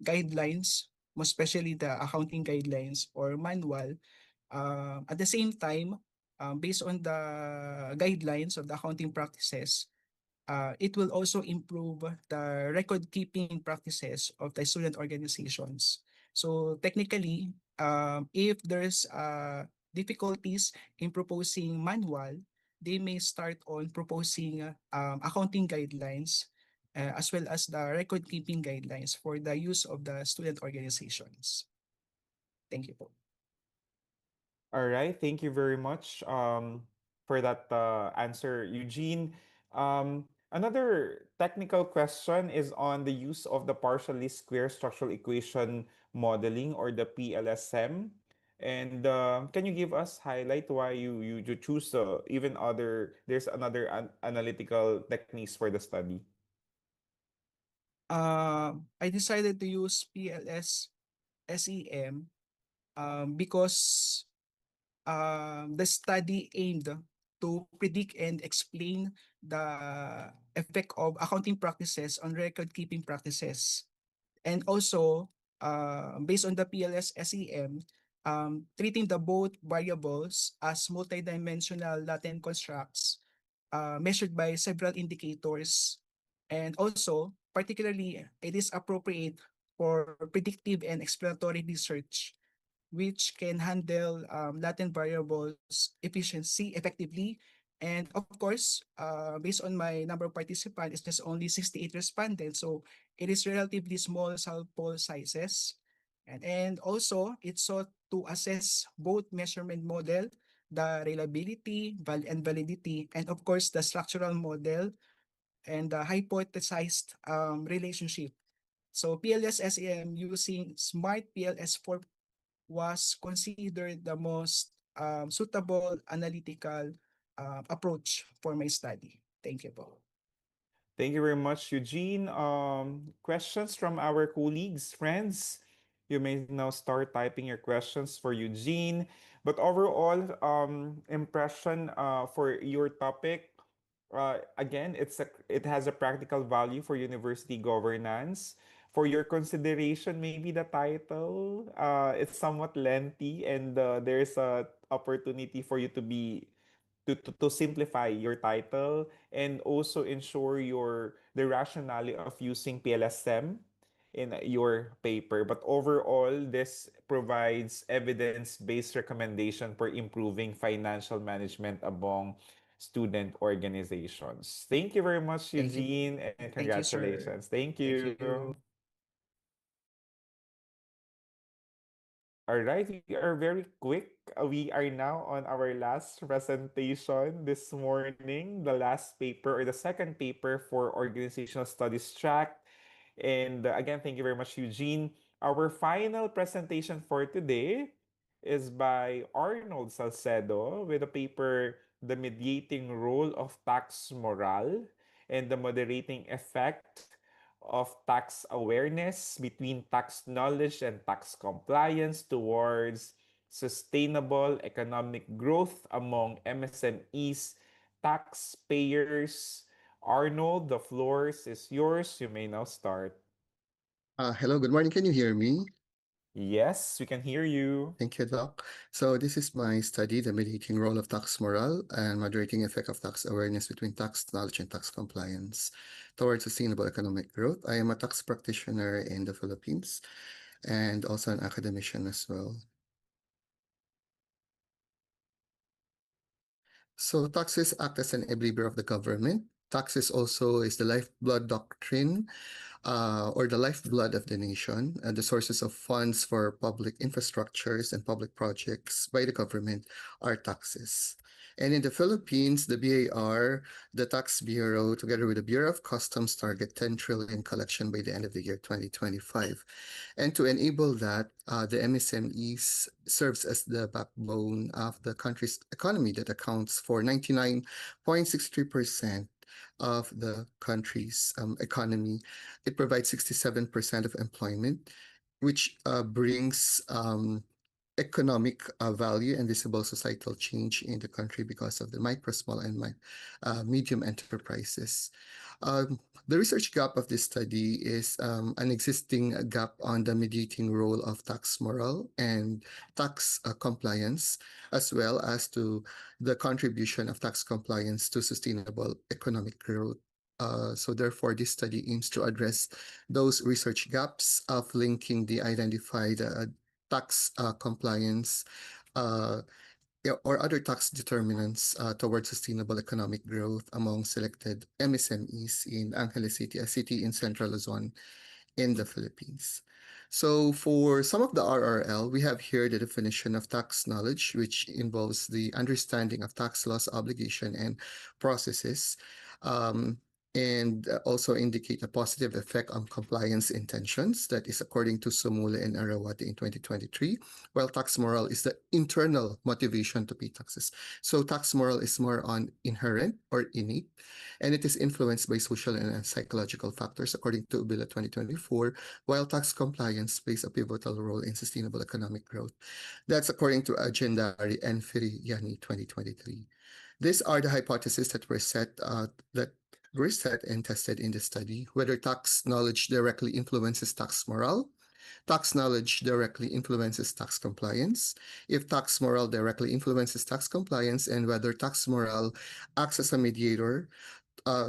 guidelines, most especially the accounting guidelines or manual. At the same time, based on the guidelines of the accounting practices, it will also improve the record keeping practices of the student organizations. So technically, if there's difficulties in proposing manual, they may start on proposing accounting guidelines as well as the record keeping guidelines for the use of the student organizations. Thank you po. All right, thank you very much for that answer, Eugene. Another technical question is on the use of the partially square structural equation modeling, or the PLSM. And can you give us highlight why you choose even other, there's another analytical techniques for the study? I decided to use PLS SEM because the study aimed to predict and explain the effect of accounting practices on record keeping practices. And also, based on the PLS SEM, treating the both variables as multidimensional latent constructs measured by several indicators. And also, particularly, it is appropriate for predictive and exploratory research which can handle latent variables efficiency effectively. And of course, based on my number of participants, it's just only 68 respondents. So it is relatively small sample sizes. And also, it sought to assess both measurement model, the reliability and validity, and of course, the structural model and the hypothesized relationship. So PLS-SEM using Smart PLS4 was considered the most suitable analytical approach for my study. Thank you po. Thank you very much, Eugene. Questions from our colleagues, friends? You may now start typing your questions for Eugene. But overall, impression for your topic, again, it has a practical value for university governance. For your consideration, maybe the title, it's somewhat lengthy, and there's a opportunity for you to be to simplify your title, and also ensure the rationale of using PLSM in your paper. But overall, this provides evidence-based recommendation for improving financial management among student organizations. Thank you very much, Thank you. Eugene, and Thank you, sir. congratulations. Thank Thank you. you. All right, we are very quick. We are now on our last presentation this morning, the last paper, or the second paper for Organizational Studies track. And again, thank you very much, Eugene. Our final presentation for today is by Arnold Salcedo with the paper The Mediating Role of Tax Morale and the Moderating Effect of Tax Awareness Between Tax Knowledge and Tax Compliance Towards Sustainable Economic Growth Among MSMEs, Taxpayers. Arnold, the floor is yours. You may now start. Hello, good morning. Can you hear me? Yes, we can hear you. Thank you, Doc. So this is my study, the mitigating role of tax morale and moderating effect of tax awareness between tax knowledge and tax compliance towards sustainable economic growth. I am a tax practitioner in the Philippines and also an academician as well. So taxes act as an enabler of the government. Taxes also is the lifeblood doctrine or the lifeblood of the nation, and the sources of funds for public infrastructures and public projects by the government are taxes. And in the Philippines, the BAR, the Tax Bureau, together with the Bureau of Customs, target 10 trillion collection by the end of the year 2025. And to enable that, the MSMEs serves as the backbone of the country's economy that accounts for 99.63% of the country's economy. It provides 67% of employment, which brings economic value and visible societal change in the country because of the micro, small, and medium enterprises. The research gap of this study is an existing gap on the mediating role of tax moral and tax compliance, as well as to the contribution of tax compliance to sustainable economic growth. So therefore, this study aims to address those research gaps of linking the identified tax compliance or other tax determinants towards sustainable economic growth among selected MSMEs in Angeles City, a city in Central Luzon in the Philippines. So for some of the RRL, we have here the definition of tax knowledge, which involves the understanding of tax laws, obligation, and processes, and also indicate a positive effect on compliance intentions. That is according to Sumule and Arawati in 2023, while tax moral is the internal motivation to pay taxes. So tax moral is more on inherent or innate, and it is influenced by social and psychological factors according to UBILA 2024, while tax compliance plays a pivotal role in sustainable economic growth. That's according to Agendari and Firiyani 2023. These are the hypotheses that were set and tested in the study: whether tax knowledge directly influences tax moral, tax knowledge directly influences tax compliance, if tax moral directly influences tax compliance, and whether tax moral acts as a mediator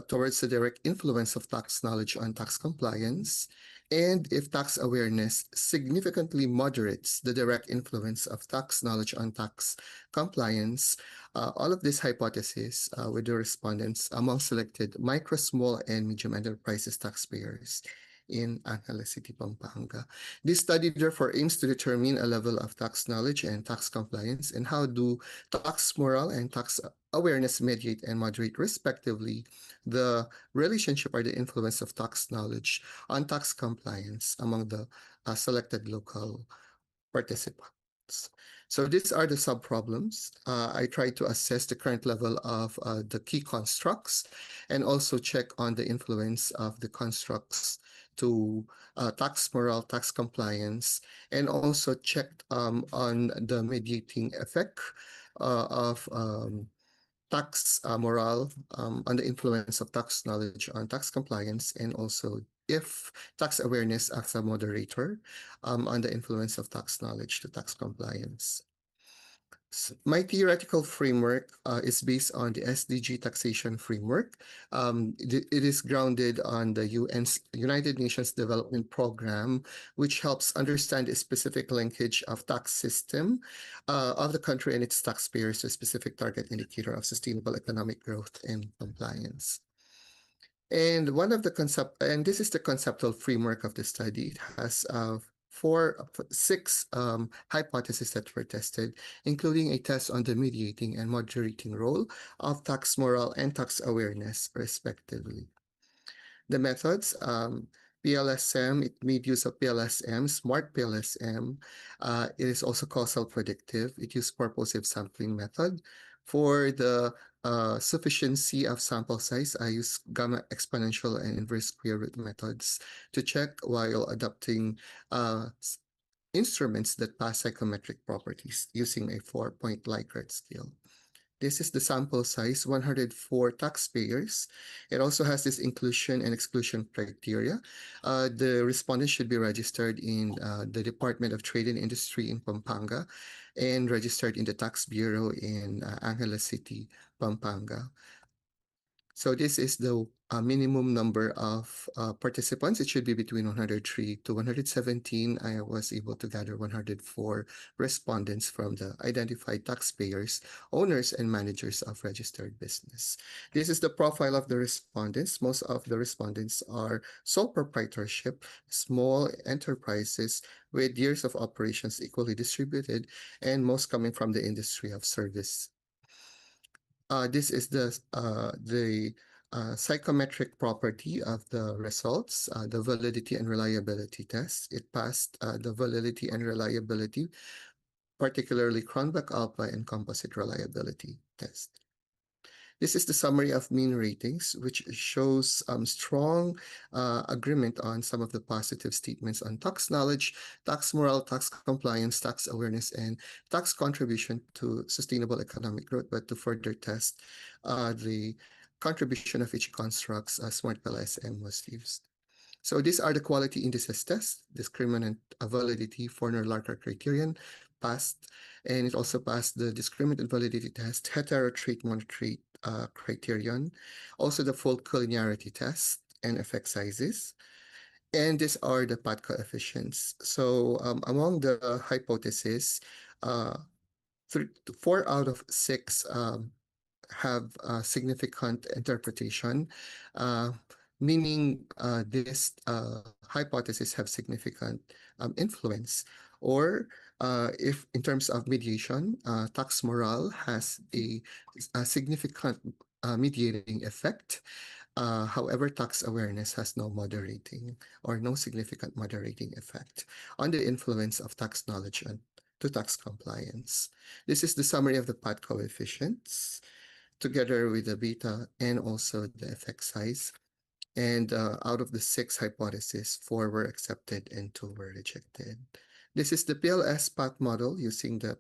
towards the direct influence of tax knowledge on tax compliance, and if tax awareness significantly moderates the direct influence of tax knowledge on tax compliance. All of these hypotheses with the respondents among selected micro, small, and medium enterprises taxpayers in Angeles City, Pampanga. This study therefore aims to determine a level of tax knowledge and tax compliance, and how do tax moral and tax awareness mediate and moderate, respectively, the relationship or the influence of tax knowledge on tax compliance among the selected local participants. So these are the sub-problems. I tried to assess the current level of the key constructs and also check on the influence of the constructs to tax moral, tax compliance, and also checked on the mediating effect of tax moral on the influence of tax knowledge on tax compliance, and also if tax awareness acts as a moderator on the influence of tax knowledge to tax compliance. My theoretical framework is based on the SDG taxation framework. It is grounded on the United Nations Development Program, which helps understand the specific linkage of tax system of the country and its taxpayers to a specific target indicator of sustainable economic growth and compliance. And this is the conceptual framework of the study. It has six hypotheses that were tested, including a test on the mediating and moderating role of tax moral and tax awareness, respectively. The methods, PLSM, it made use of PLSM, smart PLSM. It is also causal predictive. It used purposive sampling method. For the sufficiency of sample size, I use gamma exponential and inverse square root methods to check while adopting instruments that pass psychometric properties using a 4-point Likert scale. This is the sample size, 104 taxpayers. It also has this inclusion and exclusion criteria. The respondents should be registered in the Department of Trade and Industry in Pampanga and registered in the Tax Bureau in Angeles City, Pampanga. So this is the minimum number of participants. It should be between 103 to 117. I was able to gather 104 respondents from the identified taxpayers, owners, and managers of registered business. This is the profile of the respondents. Most of the respondents are sole proprietorship, small enterprises with years of operations equally distributed, and most coming from the industry of service. This is the psychometric property of the results, the validity and reliability test. It passed the validity and reliability, particularly Cronbach Alpha and composite reliability test. This is the summary of mean ratings, which shows strong agreement on some of the positive statements on tax knowledge, tax morale, tax compliance, tax awareness, and tax contribution to sustainable economic growth. But to further test the contribution of each constructs, Smart PLSM was used. So these are the quality indices test, discriminant validity for Larker criterion passed, and it also passed the discriminant validity test, heterotrait monotrait criterion, also the full collinearity test and effect sizes. And these are the path coefficients. So among the hypotheses, uh, 4 out of 6 have significant interpretation, meaning this hypothesis have significant influence. Or if in terms of mediation, tax morale has a significant mediating effect. However, tax awareness has no moderating or no significant moderating effect on the influence of tax knowledge and to tax compliance. This is the summary of the path coefficients together with the beta and also the effect size. And out of the 6 hypotheses, 4 were accepted and 2 were rejected. This is the PLS path model using the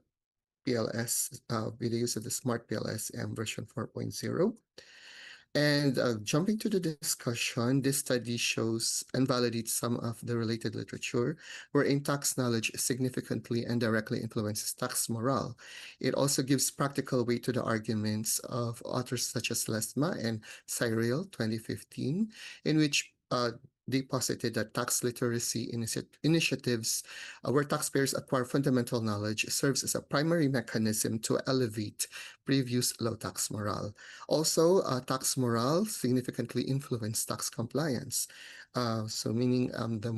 PLS with the use of the Smart PLSM version 4.0. And jumping to the discussion, this study shows and validates some of the related literature wherein tax knowledge significantly and directly influences tax morale. It also gives practical weight to the arguments of authors such as Lesma and Cyril 2015, in which they posited that tax literacy initiatives where taxpayers acquire fundamental knowledge serves as a primary mechanism to elevate previous low tax morale. Also, tax morale significantly influence tax compliance. So meaning the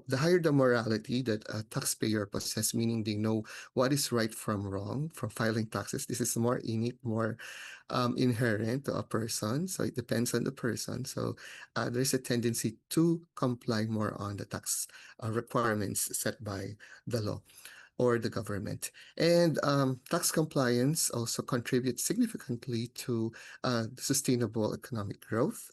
the higher the morality that a taxpayer possesses, meaning they know what is right from wrong from filing taxes. This is more innate, more inherent to a person. So it depends on the person. So there's a tendency to comply more on the tax requirements set by the law or the government. And tax compliance also contributes significantly to sustainable economic growth.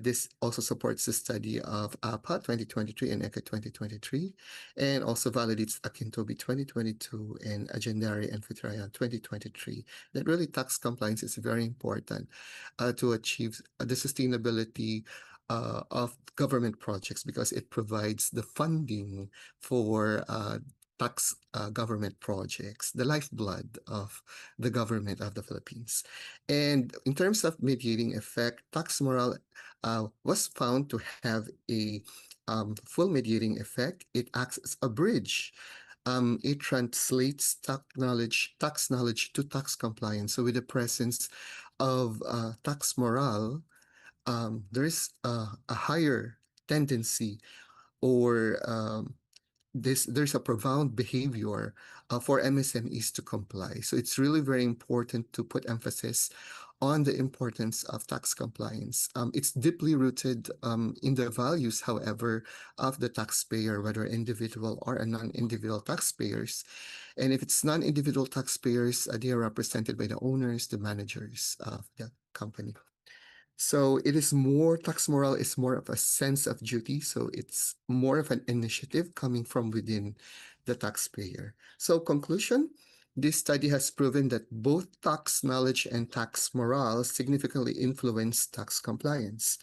This also supports the study of APA 2023 and ECA 2023, and also validates Akintobi 2022 and Agendari and Fitrayan 2023, that really tax compliance is very important to achieve the sustainability of government projects because it provides the funding for tax government projects, the lifeblood of the government of the Philippines. And in terms of mediating effect, tax morale was found to have a full mediating effect. It acts as a bridge. It translates tax knowledge to tax compliance. So with the presence of tax morale, there is a higher tendency or there's a profound behavior for MSMEs to comply. So it's really very important to put emphasis on the importance of tax compliance. It's deeply rooted in the values, however, of the taxpayer, whether individual or a non-individual taxpayers. And if it's non-individual taxpayers, they are represented by the owners, the managers of the company. So it is more, tax morale is more of a sense of duty. So it's more of an initiative coming from within the taxpayer. So conclusion, this study has proven that both tax knowledge and tax morale significantly influence tax compliance.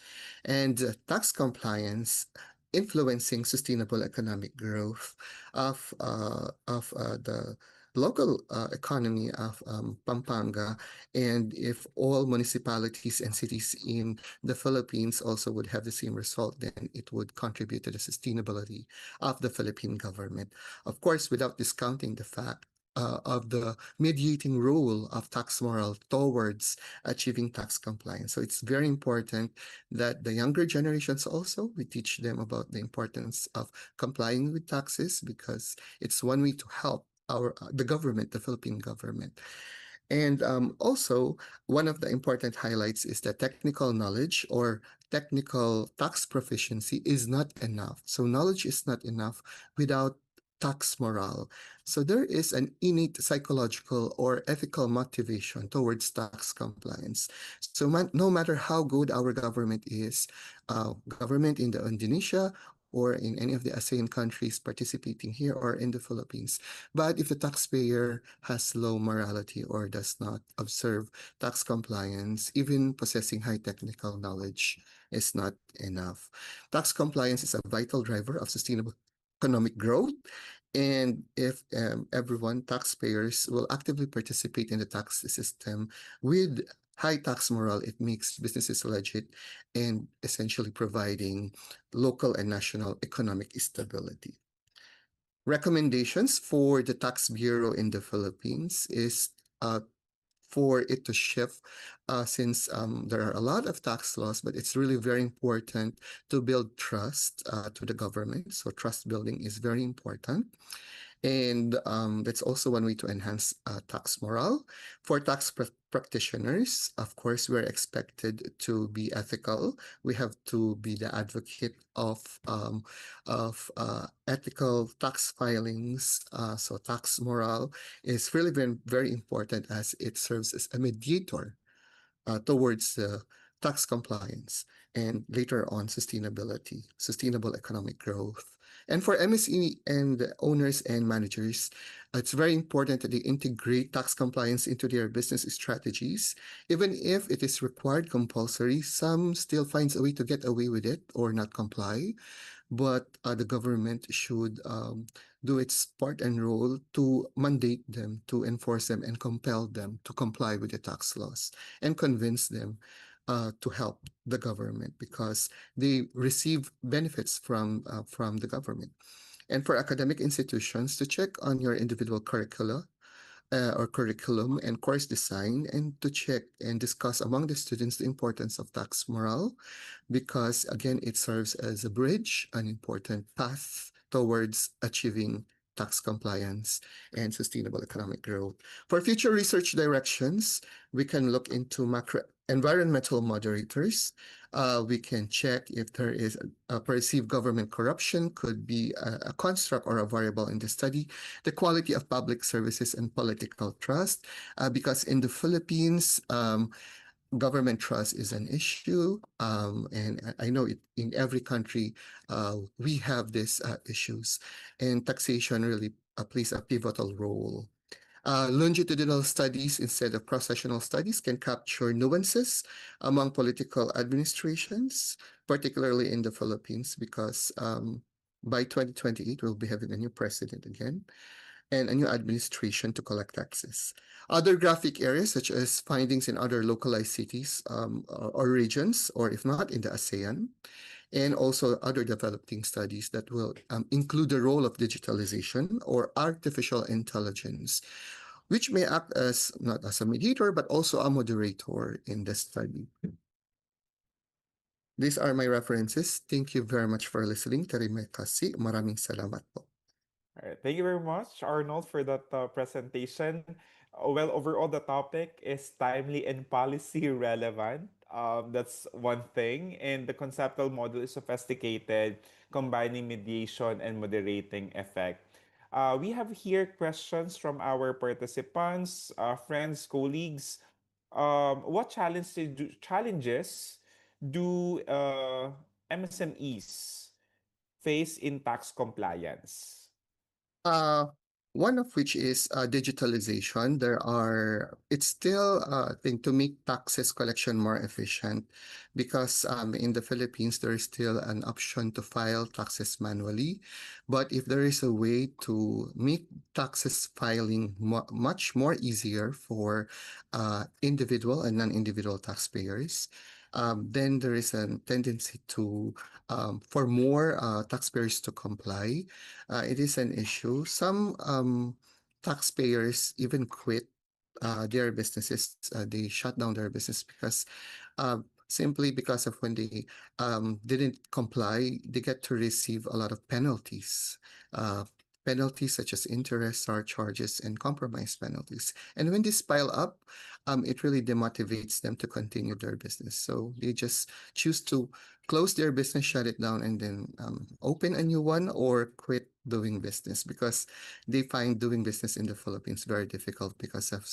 And tax compliance influencing sustainable economic growth of the local economy of Pampanga. And if all municipalities and cities in the Philippines also would have the same result, then it would contribute to the sustainability of the Philippine government. Of course, without discounting the fact of the mediating role of tax morale towards achieving tax compliance. So it's very important that the younger generations also, we teach them about the importance of complying with taxes because it's one way to help the government, the Philippine government. And also, one of the important highlights is that technical knowledge or technical tax proficiency is not enough. So knowledge is not enough without tax morale. So there is an innate psychological or ethical motivation towards tax compliance. So no matter how good our government is, government in the Indonesia or in any of the ASEAN countries participating here or in the Philippines, but if the taxpayer has low morality or does not observe tax compliance, even possessing high technical knowledge is not enough. Tax compliance is a vital driver of sustainable economic growth. And if everyone, taxpayers, will actively participate in the tax system with high tax morale, it makes businesses legit and essentially providing local and national economic stability. Recommendations for the Tax Bureau in the Philippines is for it to shift since there are a lot of tax laws, but it's really very important to build trust to the government. So trust building is very important. And that's also one way to enhance tax morale. For tax practitioners, of course, we're expected to be ethical. We have to be the advocate of ethical tax filings. So tax morale is really very, very important as it serves as a mediator towards tax compliance and later on sustainability, sustainable economic growth. And for MSE and owners and managers, it's very important that they integrate tax compliance into their business strategies. Even if it is required compulsory, some still finds a way to get away with it or not comply. But the government should do its part and role to mandate them, to enforce them, and compel them to comply with the tax laws and convince them to help the government because they receive benefits from the government. And for academic institutions to check on your individual curricula or curriculum and course design and to check and discuss among the students the importance of tax morale because again, it serves as a bridge, an important path towards achieving tax compliance and sustainable economic growth. For future research directions, we can look into macro environmental moderators. We can check if there is a perceived government corruption, could be a construct or a variable in the study, the quality of public services and political trust, because in the Philippines, government trust is an issue, and I know in every country we have these issues, and taxation really plays a pivotal role. Longitudinal studies instead of cross-sectional studies can capture nuances among political administrations, particularly in the Philippines, because by 2028 we'll be having a new president again and a new administration to collect taxes. Other graphic areas, such as findings in other localized cities or regions, or if not, in the ASEAN, and also other developing studies that will include the role of digitalization or artificial intelligence, which may act as not as a mediator, but also a moderator in the study. These are my references. Thank you very much for listening. Terima kasih. Maraming salamat po. All right. Thank you very much, Arnold, for that presentation. Well, overall, the topic is timely and policy relevant. That's one thing. And the conceptual model is sophisticated, combining mediation and moderating effect. We have here questions from our participants, friends, colleagues. What challenges do MSMEs face in tax compliance? Uh, One of which is digitalization. It's still a thing to make taxes collection more efficient because in the Philippines, there is still an option to file taxes manually. But if there is a way to make taxes filing much more easier for individual and non-individual taxpayers, then there is a tendency to for more taxpayers to comply. It is an issue. Some taxpayers even quit their businesses. They shut down their business because simply because of when they didn't comply, they get to receive a lot of penalties. penalties such as interest, surcharges, and compromise penalties. And when these pile up, it really demotivates them to continue their business. So they just choose to close their business, shut it down, and then open a new one or quit doing business because they find doing business in the Philippines very difficult because of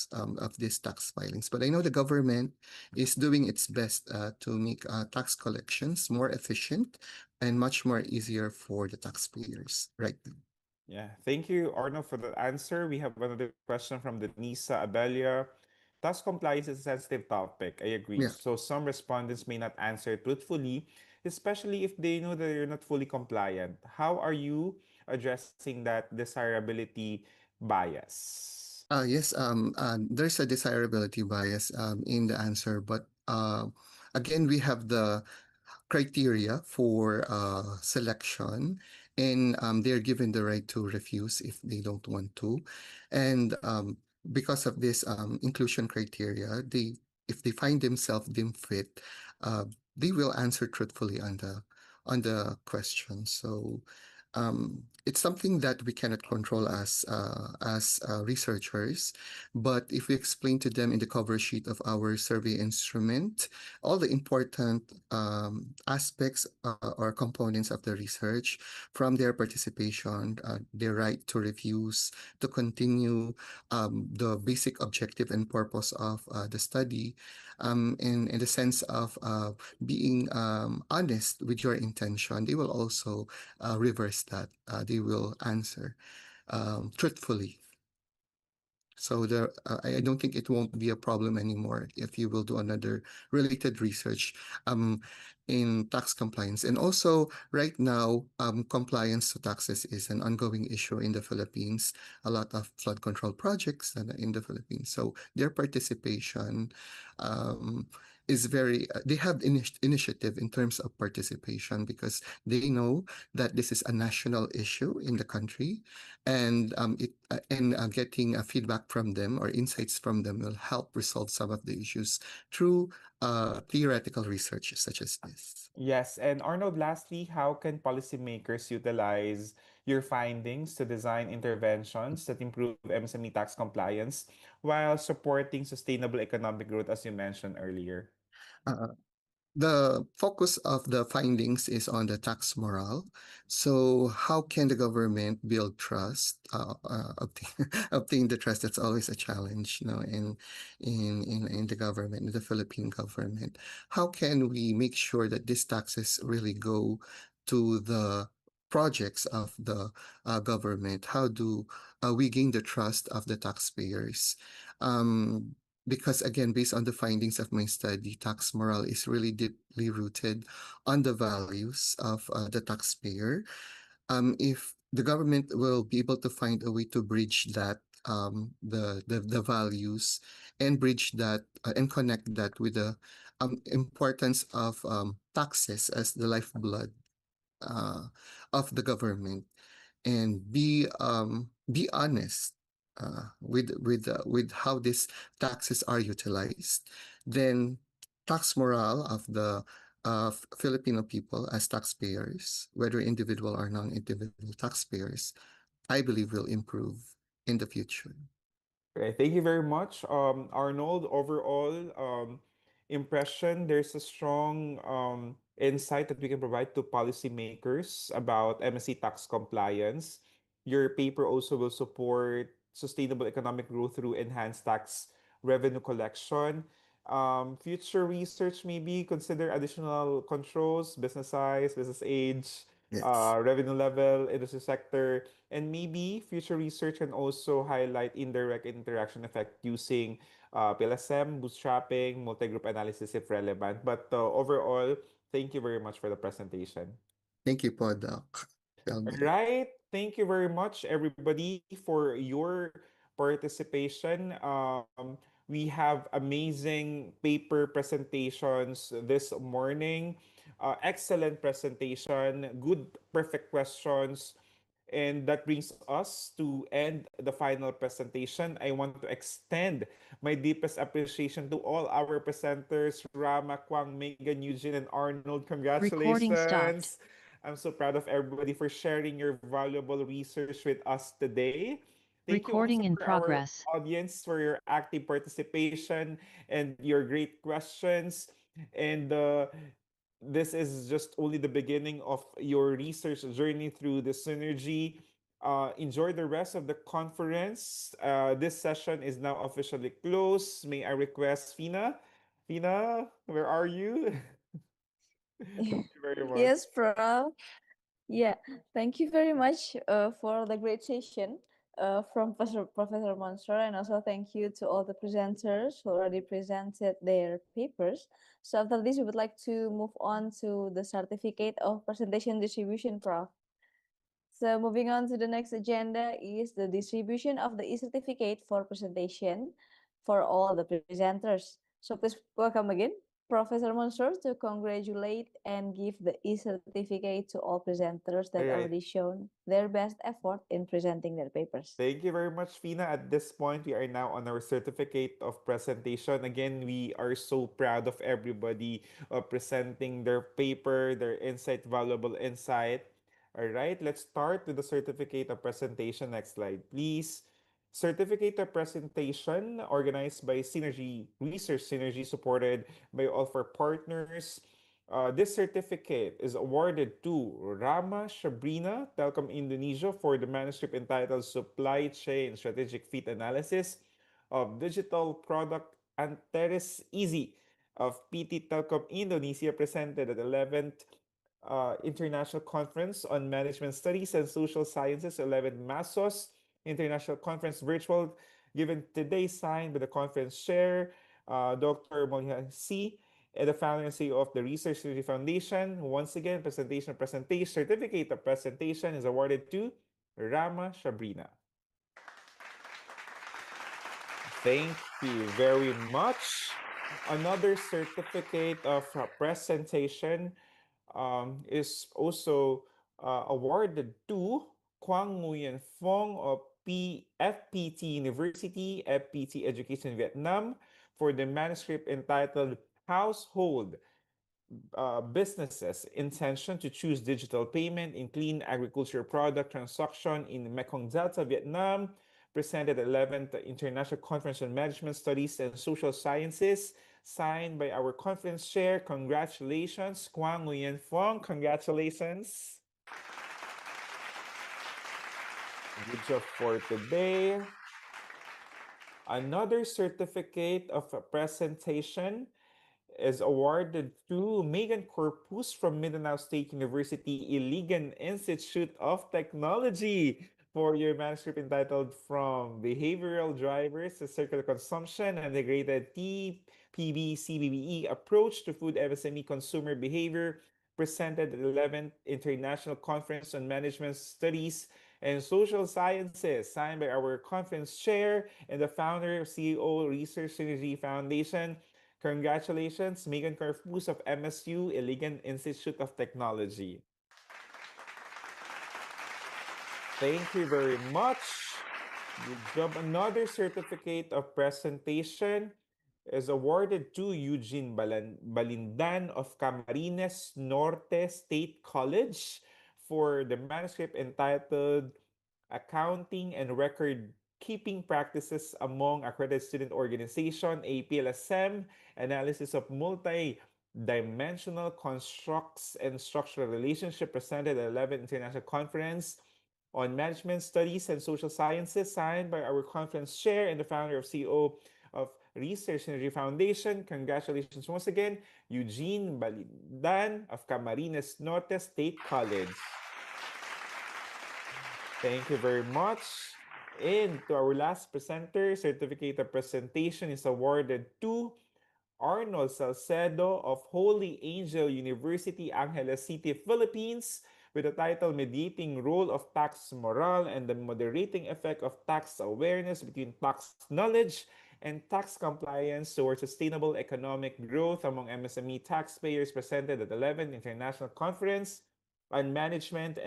these tax filings. But I know the government is doing its best to make tax collections more efficient and much more easier for the taxpayers right now. Yeah, thank you, Arno, for the answer. We have another question from Denisa Abelia. Tax compliance is a sensitive topic. I agree. Yeah. So some respondents may not answer truthfully, especially if they know that you're not fully compliant. How are you addressing that desirability bias? Yes, there's a desirability bias in the answer, but again, we have the criteria for selection, and they're given the right to refuse if they don't want to. And because of this inclusion criteria, they if they find themselves deemed fit, uh, they will answer truthfully on the question. So it's something that we cannot control as researchers, but if we explain to them in the cover sheet of our survey instrument all the important aspects or components of the research, from their participation, their right to refuse, to continue, the basic objective and purpose of the study, in the sense of being honest with your intention, they will also reverse that. They will answer truthfully. So I don't think it won't be a problem anymore if you will do another related research in tax compliance. And also, right now, compliance to taxes is an ongoing issue in the Philippines. A lot of flood control projects in the Philippines. So their participation is very, they have initiative in terms of participation because they know that this is a national issue in the country, and getting feedback from them or insights from them will help resolve some of the issues through theoretical research such as this. Yes, and Arnold, lastly, how can policymakers utilize your findings to design interventions that improve MSME tax compliance while supporting sustainable economic growth, as you mentioned earlier? Uh, the focus of the findings is on the tax morale. So how can the government build trust, obtain, obtain the trust? That's always a challenge, in the government, in the Philippine government. How can we make sure that these taxes really go to the projects of the government? How do we gain the trust of the taxpayers? Because again, based on the findings of my study, tax morale is really deeply rooted on the values of the taxpayer. If the government will be able to find a way to bridge that, the values, and bridge that and connect that with the importance of taxes as the lifeblood uh, of the government, and be honest with how these taxes are utilized, then tax morale of the Filipino people as taxpayers, whether individual or non-individual taxpayers, I believe will improve in the future. Okay, thank you very much, Arnold. Overall, impression, there's a strong insight that we can provide to policymakers about MSC tax compliance. Your paper also will support sustainable economic growth through enhanced tax revenue collection. Future research, maybe consider additional controls, business size, business age, Yes. revenue level, industry sector, and maybe future research can also highlight indirect interaction effect using PLSM, bootstrapping, multi-group analysis if relevant. But overall, thank you very much for the presentation. Thank you po, Doc. All Kelvin. right. Thank you very much, everybody, for your participation. We have amazing paper presentations this morning. Excellent presentation, good, perfect questions. And that brings us to end the final presentation. I want to extend my deepest appreciation to all our presenters, Rama, Kwang, Megan, Eugene, and Arnold. Recording stopped. Congratulations. I'm so proud of everybody for sharing your valuable research with us today. Thank you also Recording in for our progress. audience for your active participation and your great questions. And this is just only the beginning of your research journey through the synergy. Enjoy the rest of the conference. This session is now officially closed. May I request Fina? Fina, where are you? Thank you very much. Yes, Prof. Yeah, thank you very much for the great session from Professor Monster, and also thank you to all the presenters who already presented their papers. So after this, we would like to move on to the certificate of presentation distribution, Prof. So moving on to the next agenda is the distribution of the e-certificate for presentation for all the presenters. So please welcome again Professor Monsur to congratulate and give the e-certificate to all presenters All that right. already shown their best effort in presenting their papers. Thank you very much, Fina. At this point, we are now on our certificate of presentation. Again, we are so proud of everybody presenting their paper, their insight, valuable insight. All right, let's start with the certificate of presentation. Next slide, please. Certificate of presentation organized by Synergy Research Synergy, supported by all of our partners. This certificate is awarded to Rama Shabrina, Telkom Indonesia, for the manuscript entitled Supply Chain Strategic Fit Analysis of Digital Product Antares Easy of PT Telkom Indonesia, presented at 11th International Conference on Management Studies and Social Sciences, 11th MASOS International Conference Virtual, given today, signed by the conference chair, Dr. Monia C., and the founder and CEO of the Research Security Foundation. Once again, certificate of presentation is awarded to Rama Shabrina. Thank you very much. Another certificate of presentation is also awarded to Quang Nguyen Phong of FPT University, FPT Education Vietnam, for the manuscript entitled Household Businesses Intention to Choose Digital Payment in Clean Agriculture Product Transaction in Mekong Delta, Vietnam, presented at 11th International Conference on Management Studies and Social Sciences, signed by our conference chair. Congratulations, Quang Nguyen Phong. Congratulations. Good job for today. Another certificate of presentation is awarded to Megan Corpus from Mindanao State University Iligan Institute of Technology for your manuscript entitled From Behavioral Drivers to Circular Consumption and Integrated TPB-CBBE Approach to Food MSME Consumer Behavior, presented at the 11th International Conference on Management Studies and Social Sciences, signed by our conference chair and the founder, CEO, Research Synergy Foundation. Congratulations, Megan Carfus of MSU Iligan Institute of Technology. Thank you very much. Good job. Another certificate of presentation is awarded to Eugene Balindan of Camarines Norte State College for the manuscript entitled Accounting and Record Keeping Practices Among Accredited Student Organization, APLSM, Analysis of Multi-Dimensional Constructs and Structural Relationship, presented at 11th International Conference on Management Studies and Social Sciences, signed by our conference chair and the founder of CEO of Research Synergy Foundation. Congratulations once again, Eugene Balindan of Camarines Norte State College. Thank you very much. And to our last presenter, certificate of presentation is awarded to Arnold Salcedo of Holy Angel University, Angeles City, Philippines, with the title Mediating Role of Tax Morale and the Moderating Effect of Tax Awareness Between Tax Knowledge and Tax Compliance Towards Sustainable Economic Growth Among MSME Taxpayers, presented at the 11th International Conference on Management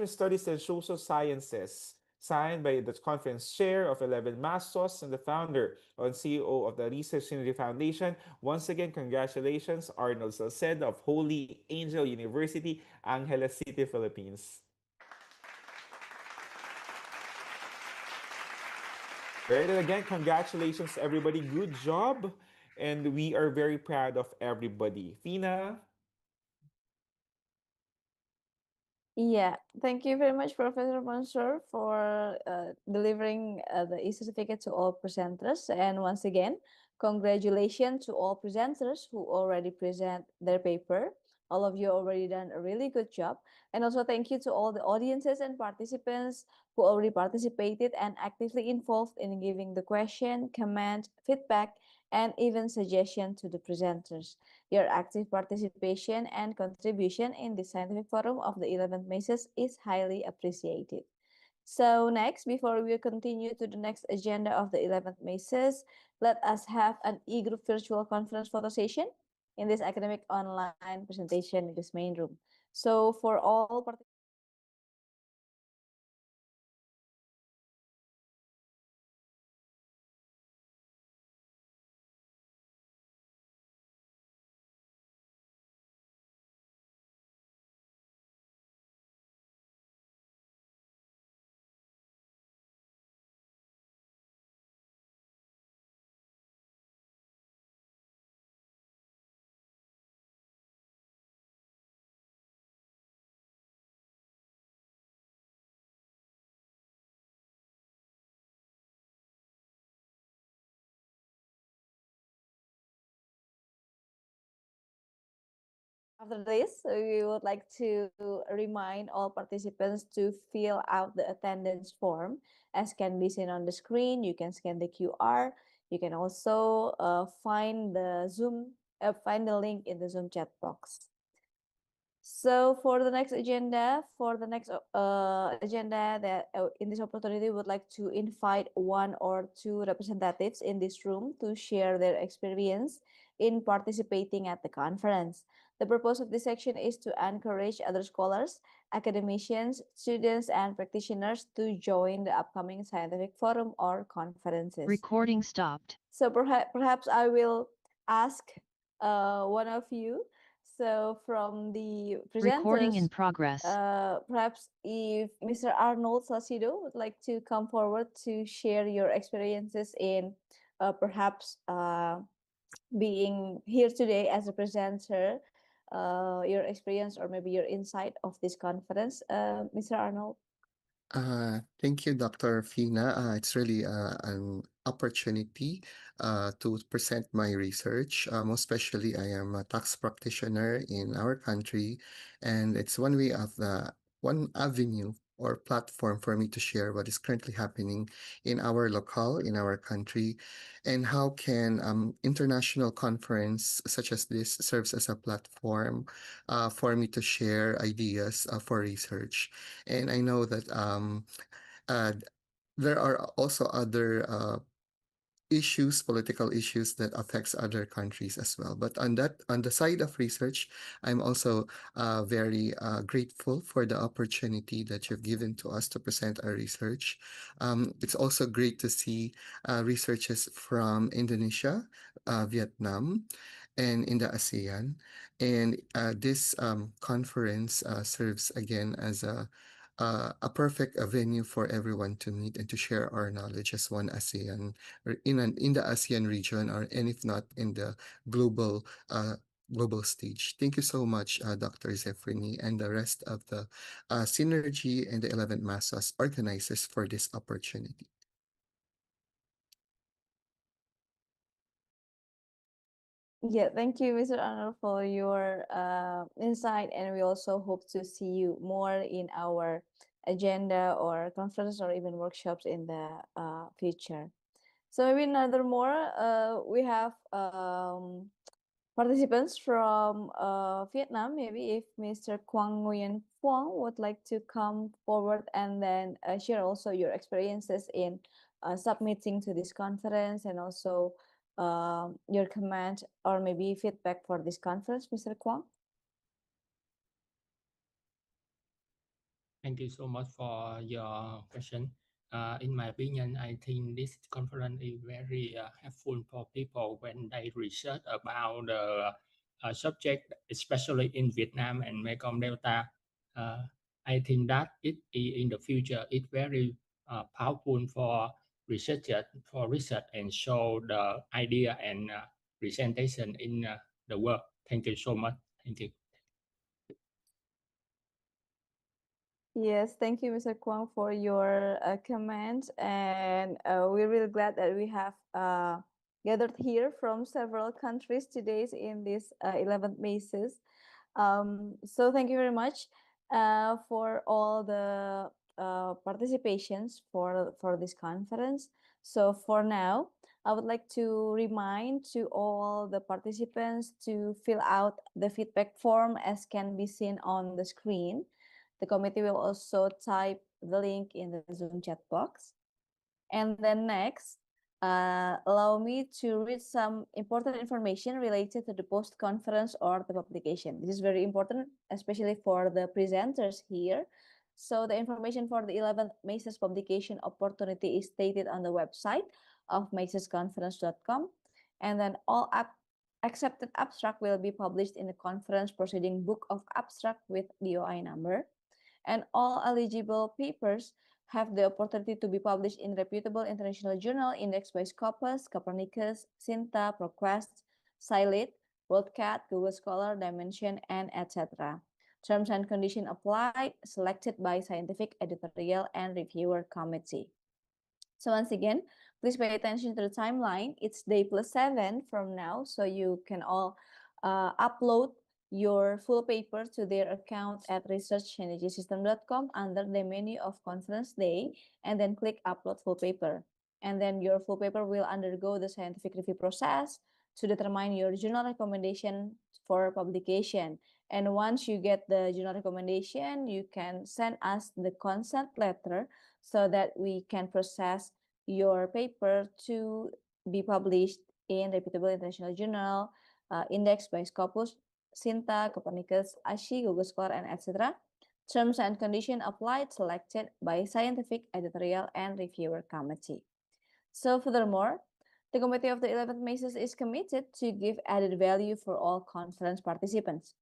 Studies and Social Sciences, signed by the conference chair of 11 MASOS and the founder and CEO of the Research Synergy Foundation. Once again, congratulations, Arnold Salcedo of Holy Angel University, Angeles City, Philippines. Right, and again, congratulations, everybody. Good job. And we are very proud of everybody. Fina? Yeah, thank you very much, Professor Mansur, for delivering the e-certificate to all presenters. And once again, congratulations to all presenters who already present their paper. All of you already done a really good job. And also thank you to all the audiences and participants who already participated and actively involved in giving the question, comment, feedback, and even suggestion to the presenters. Your active participation and contribution in the scientific forum of the 11th MASOS is highly appreciated. So next, before we continue to the next agenda of the 11th MASOS, let us have an e-group virtual conference photo session in this academic online presentation in this main room. So for all participants, after this, we would like to remind all participants to fill out the attendance form as can be seen on the screen. You can scan the QR. You can also find find the link in the Zoom chat box. So for the next agenda, that in this opportunity, we would like to invite one or two representatives in this room to share their experience in participating at the conference. The purpose of this section is to encourage other scholars, academicians, students, and practitioners to join the upcoming scientific forum or conferences. Recording stopped. So perhaps I will ask one of you. So from the Recording in presenters, progress. perhaps if Mr. Arnold Salcido would like to come forward to share your experiences in perhaps being here today as a presenter, your experience or maybe your insight of this conference, Mr. Arnold. Thank you, Dr. Fina. It's really an opportunity to present my research. Most especially, I am a tax practitioner in our country, and it's one way of the one avenue or platform for me to share what is currently happening in our locale, in our country, and how can international conference such as this serves as a platform for me to share ideas for research. And I know that uh, there are also other issues, political issues that affects other countries as well. But on the side of research, I'm also very grateful for the opportunity that you've given to us to present our research. It's also great to see researchers from Indonesia, Vietnam, and in the ASEAN. And this conference serves again as a perfect venue for everyone to meet and to share our knowledge as one ASEAN or in the ASEAN region, or and if not in the global global stage. Thank you so much, Dr. Zeffrini, and the rest of the Synergy and the 11th MASOS organizers for this opportunity. Yeah, thank you, Mr. Arnold, for your insight, and we also hope to see you more in our agenda or conference or even workshops in the future. So maybe another more, we have participants from Vietnam. Maybe if Mr. Quang Nguyen Phuong would like to come forward and then share also your experiences in submitting to this conference and also your comment or maybe feedback for this conference, Mr. Quang. Thank you so much for your question. in my opinion, I think this conference is very helpful for people when they research about the subject, especially in Vietnam and Mekong Delta. I think that in the future it's very powerful for researchers for research and show the idea and presentation in the world. Thank you so much. Thank you. Yes, thank you, Mr. Kwang, for your comment. And we're really glad that we have gathered here from several countries today in this 11th MASOS. So thank you very much for all the participations for this conference. So for now, I would like to remind to all the participants to fill out the feedback form as can be seen on the screen. The committee will also type the link in the Zoom chat box. And then next, allow me to read some important information related to the post-conference or the publication. This is very important, especially for the presenters here. So the information for the 11th MASOS publication opportunity is stated on the website of masosconference.com. And then all accepted abstract will be published in the conference proceeding book of abstract with DOI number. And all eligible papers have the opportunity to be published in reputable international journal indexed by Scopus, Copernicus, Cinta, ProQuest, Scilite, WorldCat, Google Scholar, Dimension, and etc. Terms and conditions apply, selected by scientific, editorial, and reviewer committee. So once again, please pay attention to the timeline. It's day +7 from now, so you can all upload your full paper to their account at researchenergysystem.com under the menu of conference day, and then click upload full paper. And then your full paper will undergo the scientific review process to determine your journal recommendation for publication. And once you get the journal recommendation, you can send us the consent letter so that we can process your paper to be published in reputable international journal, indexed by Scopus, Cinta, Copernicus, ASHI, Google Scholar, and etc. Terms and conditions applied, selected by scientific, editorial, and reviewer committee. So furthermore, the committee of the 11th MASOS is committed to give added value for all conference participants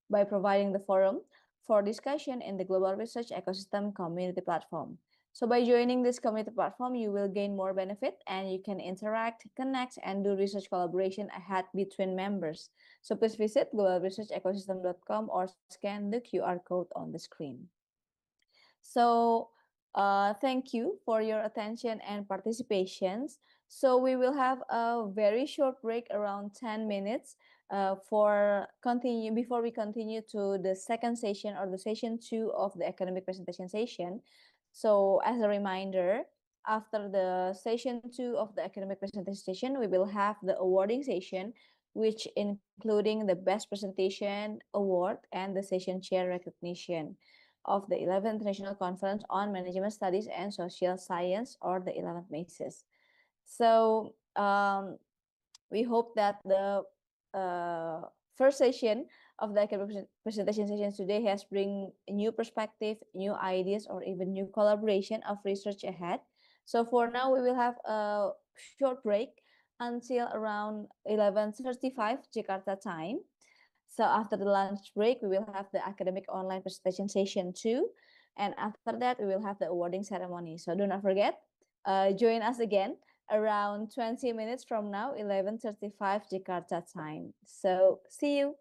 by providing the forum for discussion in the global research ecosystem community platform. So by joining this community platform, you will gain more benefit and you can interact, connect, and do research collaboration ahead between members. So please visit globalresearchecosystem.com or scan the QR code on the screen. So thank you for your attention and participations. So we will have a very short break around 10 minutes before we continue to the second session or the session 2 of the academic presentation session. So as a reminder, after the session 2 of the academic presentation session, we will have the awarding session, which including the best presentation award and the session chair recognition of the 11th International Conference on Management Studies and Social Science, or the 11th MASOS. So we hope that the first session of the academic presentation session today has bring new perspective, new ideas, or even new collaboration of research ahead. So for now, we will have a short break until around 11:35 Jakarta time. So after the lunch break, we will have the academic online presentation session 2. And after that, we will have the awarding ceremony. So do not forget, join us again around 20 minutes from now, 11:35 Jakarta time. So see you.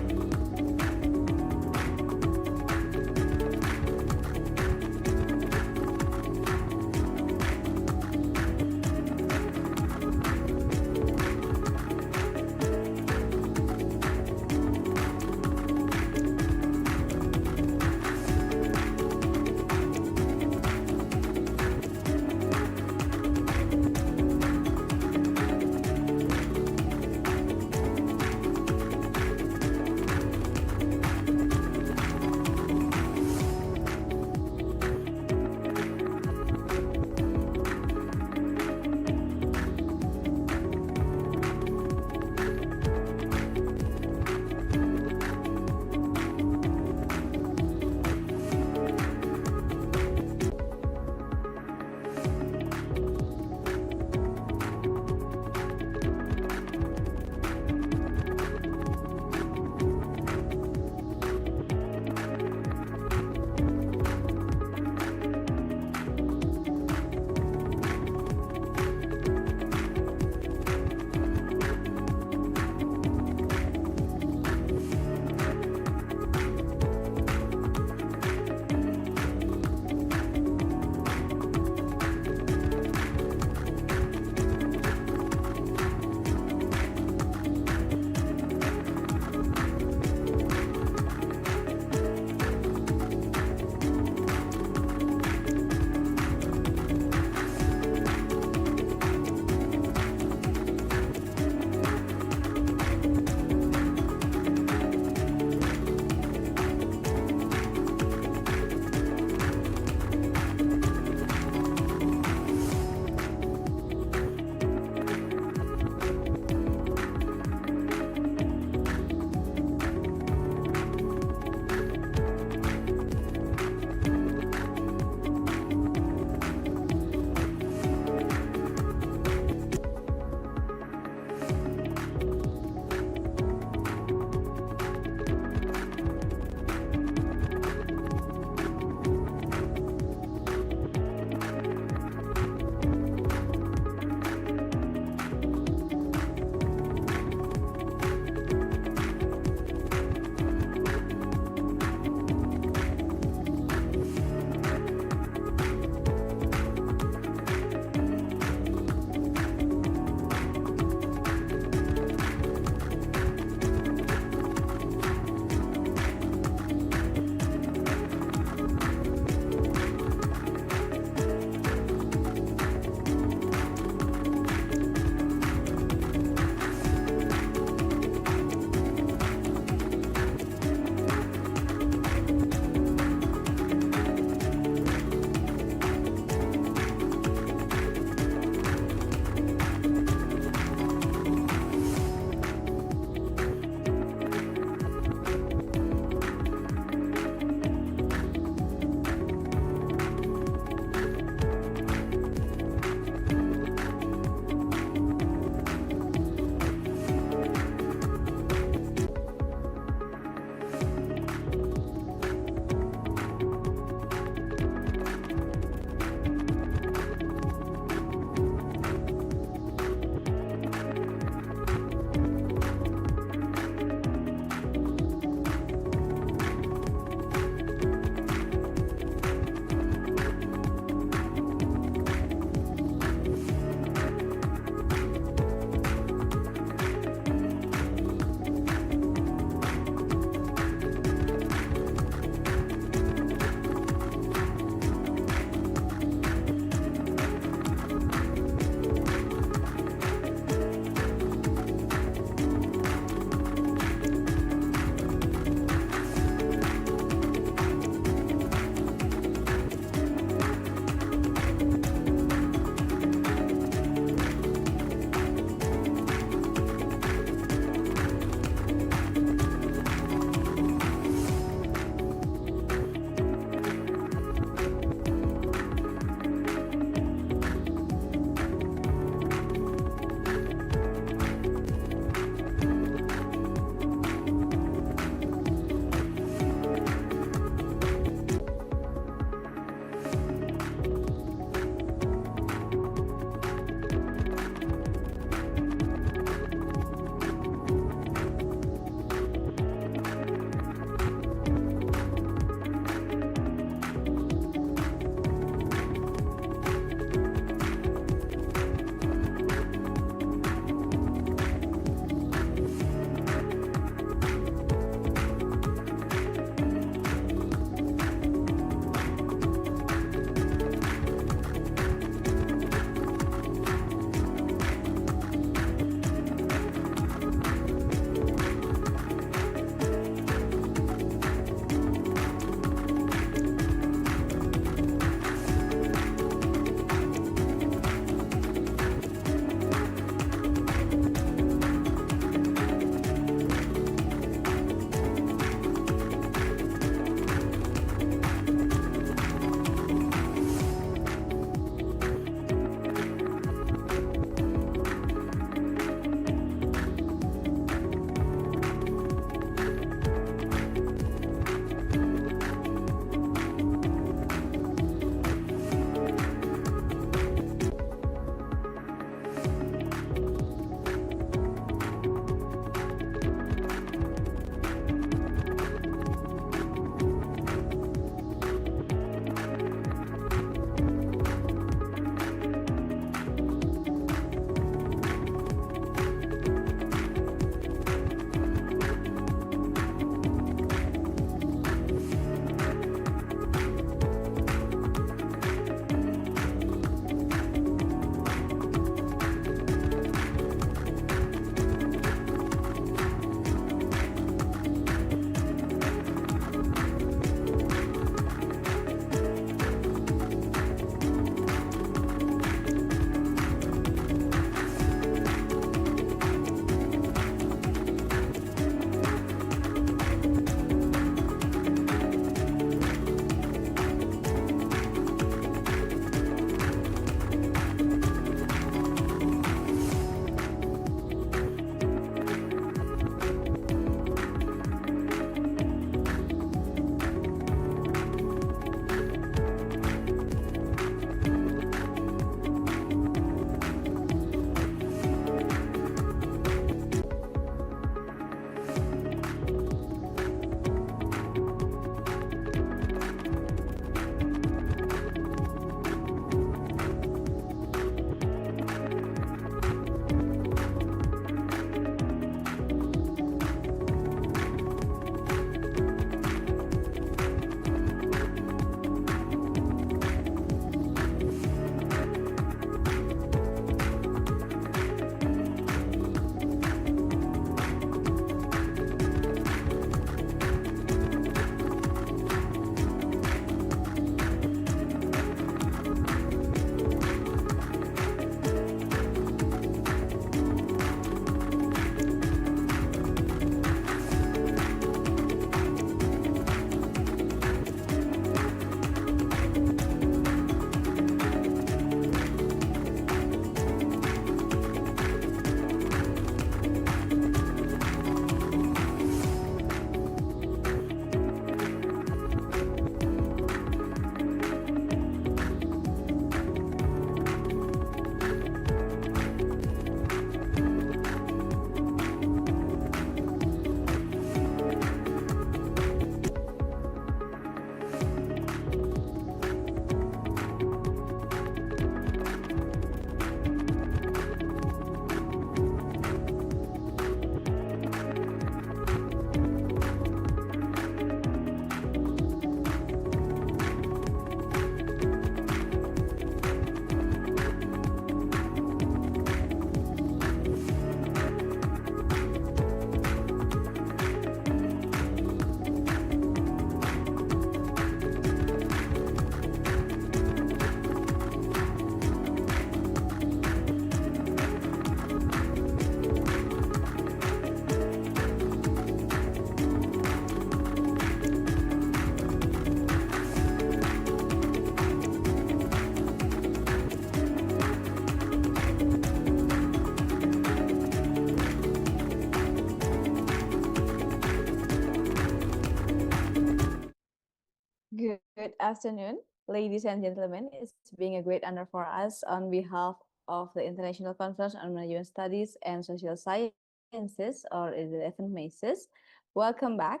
afternoon, ladies and gentlemen. It's being a great honor for us on behalf of the International Conference on Management Studies and Social Sciences, or 11th MASOS. Welcome back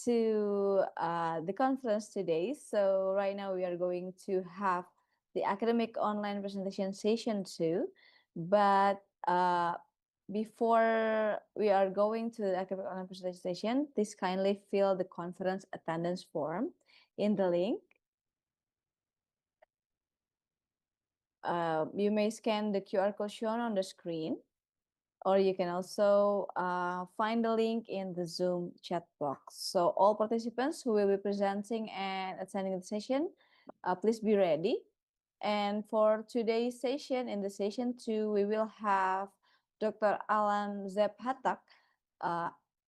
to the conference today. So right now we are going to have the academic online presentation session 2, but before we are going to the academic online presentation session, please kindly fill the conference attendance form in the link. You may scan the QR code shown on the screen, or you can also find the link in the Zoom chat box. So all participants who will be presenting and attending the session, please be ready. And for today's session, in the session 2, we will have Dr. Alam Zeb Hatak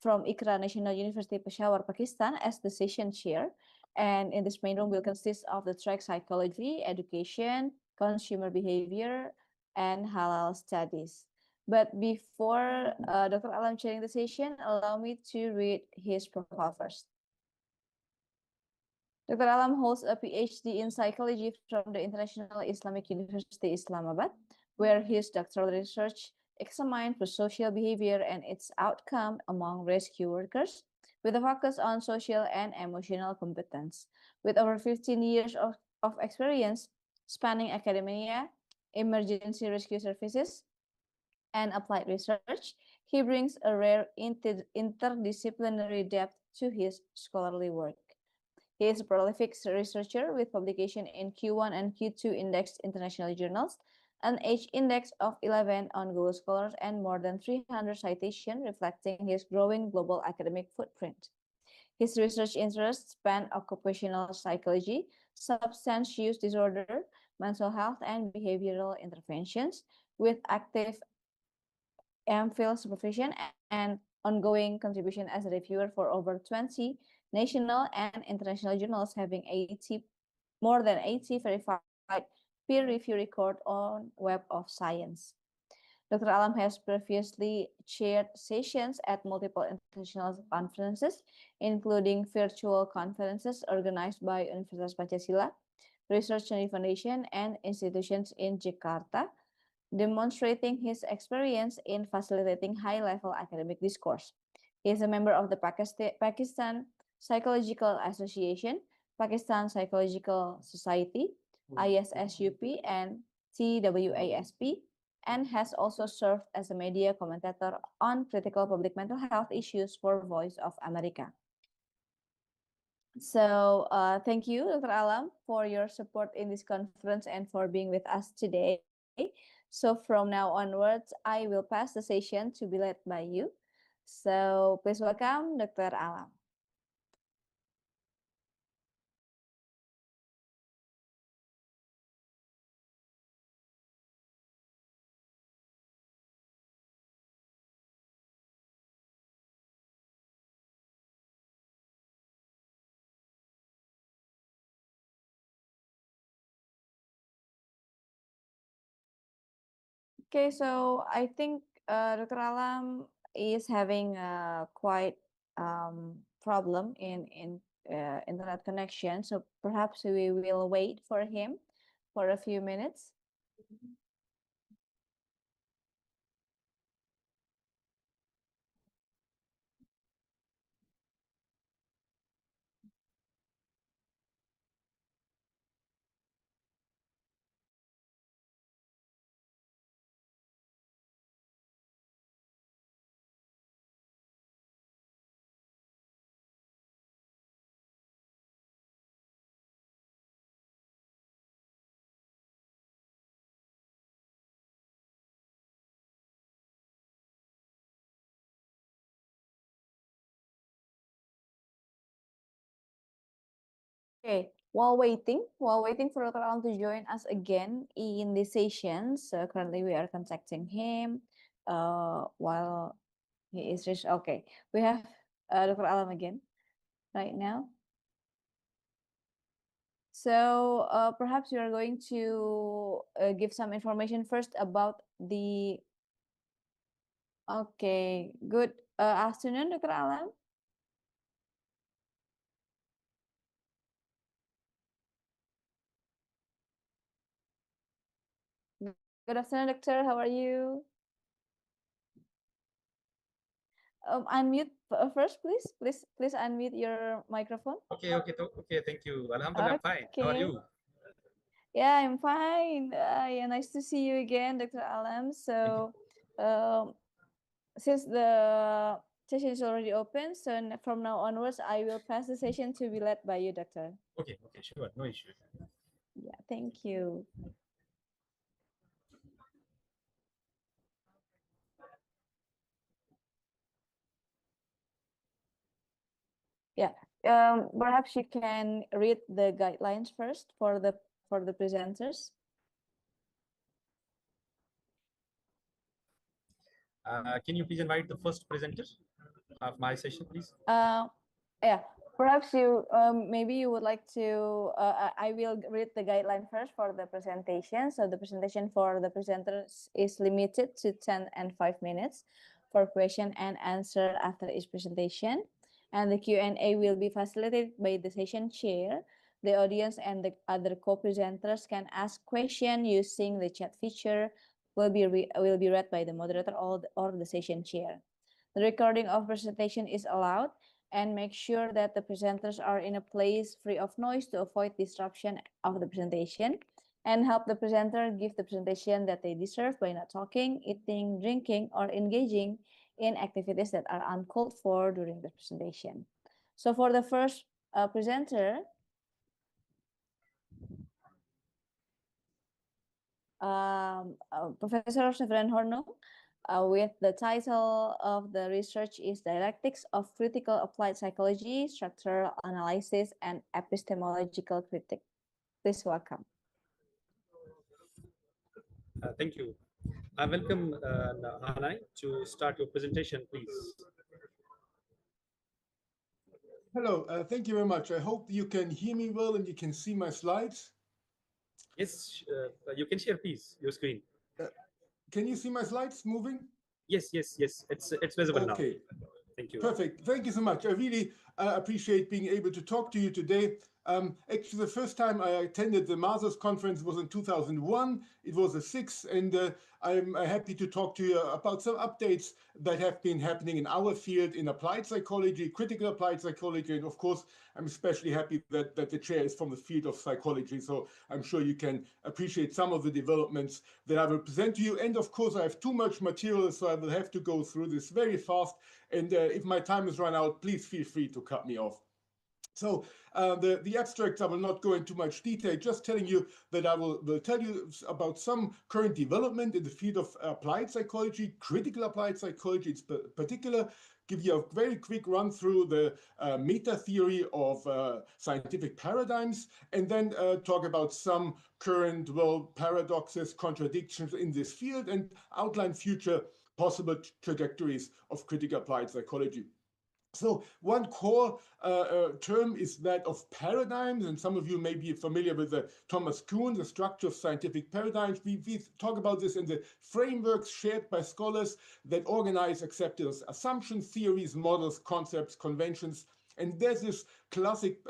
from Ikra National University, Peshawar, Pakistan, as the session chair. And in this main room will consist of the track psychology, education, consumer behavior, and halal studies. But before Dr. Alam chairing the session, allow me to read his profile first. Dr. Alam holds a PhD in psychology from the International Islamic University, Islamabad, where his doctoral research examined the social behavior and its outcome among rescue workers, with a focus on social and emotional competence. With over 15 years of experience spanning academia, emergency rescue services, and applied research, he brings a rare interdisciplinary depth to his scholarly work. He is a prolific researcher with publication in Q1 and Q2 indexed international journals, an age index of 11 on Google Scholars, and more than 300 citations reflecting his growing global academic footprint. His research interests span occupational psychology, substance use disorder, mental health, and behavioral interventions, with active MPhil supervision and ongoing contribution as a reviewer for over 20 national and international journals, having more than 80 verified peer review record on Web of Science. Dr. Alam has previously chaired sessions at multiple international conferences, including virtual conferences organized by Universitas Pancasila, Research Study Foundation, and institutions in Jakarta, demonstrating his experience in facilitating high-level academic discourse. He is a member of the Pakistan Psychological Association, Pakistan Psychological Society, ISSUP, and TWASP, and has also served as a media commentator on critical public mental health issues for Voice of America. So thank you, Dr. Alam, for your support in this conference and for being with us today. So from now onwards, I will pass the session to be led by you. So please welcome Dr. Alam. Okay, so I think Dr. Alam is having a quite problem in internet connection. So perhaps we will wait for him for a few minutes. Okay, while waiting for Dr. Alam to join us again in the sessions, currently we are contacting him while he is just okay. We have Dr. Alam again right now. So perhaps you are going to give some information first about the. Okay, good afternoon, Dr. Alam. Good afternoon, doctor. How are you? Unmute first, please. Please unmute your microphone. Okay, okay, thank you. Alhamdulillah, I'm fine. How are Okay. you? Yeah, I'm fine. Yeah, nice to see you again, Dr. Alam. So, since the session is already open, so from now onwards, I will pass the session to be led by you, doctor. Okay, sure, no issue. Yeah, thank you. Yeah, perhaps you can read the guidelines first for the presenters. Can you please invite the first presenter of my session, please? Yeah, perhaps you maybe you would like to. I will read the guideline first for the presentation. So the presentation for the presenters is limited to 10 and 5 minutes for question and answer after each presentation, and the Q&A will be facilitated by the session chair. The audience and the other co-presenters can ask questions using the chat feature. Will be read by the moderator or the session chair. The recording of presentation is allowed, and make sure that the presenters are in a place free of noise to avoid disruption of the presentation, and help the presenter give the presentation that they deserve by not talking, eating, drinking, or engaging in activities that are uncalled for during the presentation. So for the first presenter, Professor Severin Hornung, with the title of the research is Dialectics of Critical Applied Psychology, Structural Analysis, and Epistemological Critique. Please welcome. Thank you. I welcome Hanai to start your presentation, please. Hello, thank you very much. I hope you can hear me well and you can see my slides. Yes, you can share, please, your screen. Can you see my slides moving? Yes, it's visible now. Okay. Thank you. Perfect. Thank you so much. I really appreciate being able to talk to you today. Actually, the first time I attended the MASOS conference was in 2001. It was the sixth, and I'm happy to talk to you about some updates that have been happening in our field in applied psychology, critical applied psychology, and of course, I'm especially happy that the chair is from the field of psychology, so I'm sure you can appreciate some of the developments that I will present to you. And of course, I have too much material, so I will have to go through this very fast. And if my time is run out, please feel free to cut me off. So the abstracts, I will not go into much detail, just telling you that I will tell you about some current development in the field of applied psychology, critical applied psychology in particular, give you a very quick run through the meta theory of scientific paradigms, and then talk about some current, paradoxes, contradictions in this field, and outline future possible trajectories of critical applied psychology. So one core term is that of paradigms, and some of you may be familiar with the Thomas Kuhn, the structure of scientific paradigms. We talk about this in the frameworks shared by scholars that organize accepted assumptions, theories, models, concepts, conventions. And there's this classic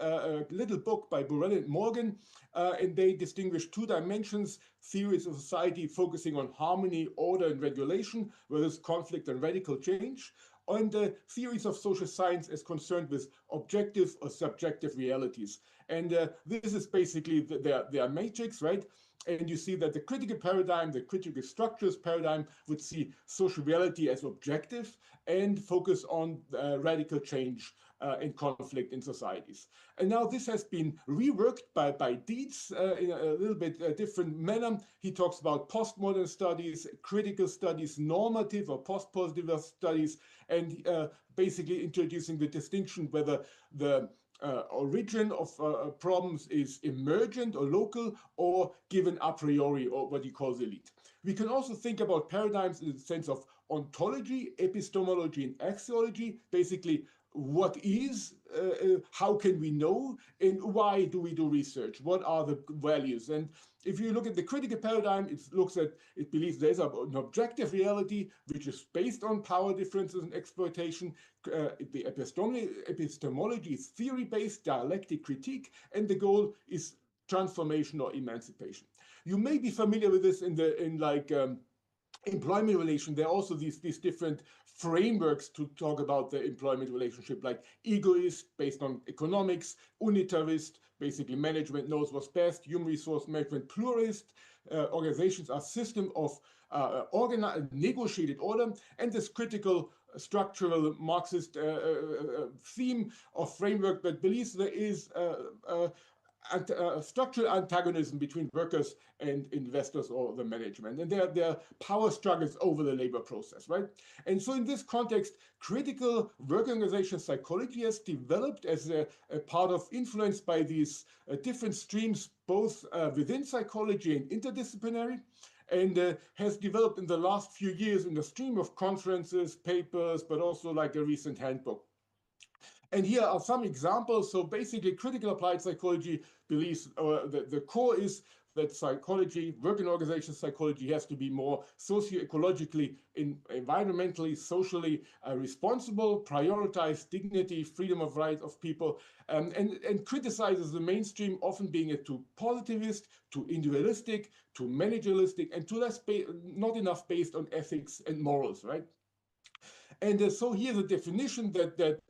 little book by Burrell and Morgan, and they distinguish two dimensions: theories of society focusing on harmony, order, and regulation, versus conflict and radical change, and the theories of social science is concerned with objective or subjective realities. And this is basically their matrix, right? And you see that the critical paradigm, the critical structures paradigm, would see social reality as objective and focus on radical change and conflict in societies. And now this has been reworked by Dietz in a little bit different manner. He talks about postmodern studies, critical studies, normative or post-positive studies, and basically introducing the distinction whether the origin of problems is emergent or local or given a priori, or what he calls elite. We can also think about paradigms in the sense of ontology, epistemology, and axiology, basically what is, how can we know, and why do we do research? What are the values? And if you look at the critical paradigm, it believes there's an objective reality which is based on power differences and exploitation. The epistemology is theory-based, dialectic critique, and the goal is transformation or emancipation. You may be familiar with this in employment relation. There are also these different frameworks to talk about the employment relationship, like egoist, based on economics, unitarist, basically management knows what's best, human resource management, pluralist, organizations are system of negotiated order, and this critical structural Marxist theme or framework that believes there is structural antagonism between workers and investors or the management, and there are power struggles over the labor process, right? And so in this context, critical work organization psychology has developed as a part of influenced by these different streams, both within psychology and interdisciplinary, and has developed in the last few years in a stream of conferences, papers, but also like a recent handbook. And here are some examples. So basically, critical applied psychology believes the core is that psychology, work and organization psychology, has to be more socio-ecologically, environmentally, socially responsible, prioritize dignity, freedom of right of people, and criticizes the mainstream, often being too positivist, too individualistic, too managerialistic, and too not enough based on ethics and morals, right? And so here's a definition that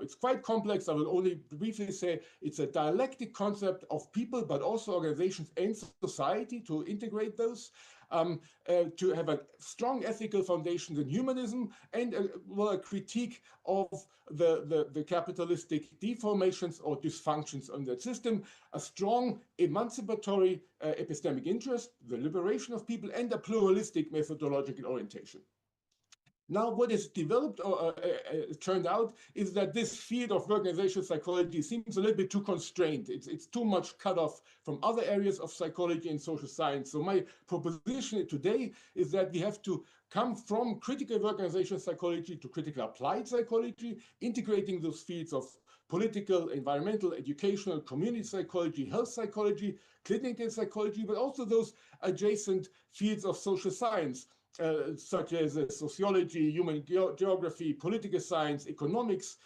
it's quite complex. I will only briefly say it's a dialectic concept of people, but also organizations and society, to integrate those, to have a strong ethical foundation in humanism, and a critique of the capitalistic deformations or dysfunctions on that system, a strong emancipatory epistemic interest, the liberation of people, and a pluralistic methodological orientation. Now, what is developed or turned out is that this field of organizational psychology seems a little bit too constrained. It's too much cut off from other areas of psychology and social science. So my proposition today is that we have to come from critical organizational psychology to critical applied psychology, integrating those fields of political, environmental, educational, community psychology, health psychology, clinical psychology, but also those adjacent fields of social science, such as sociology, human geography, political science, economics,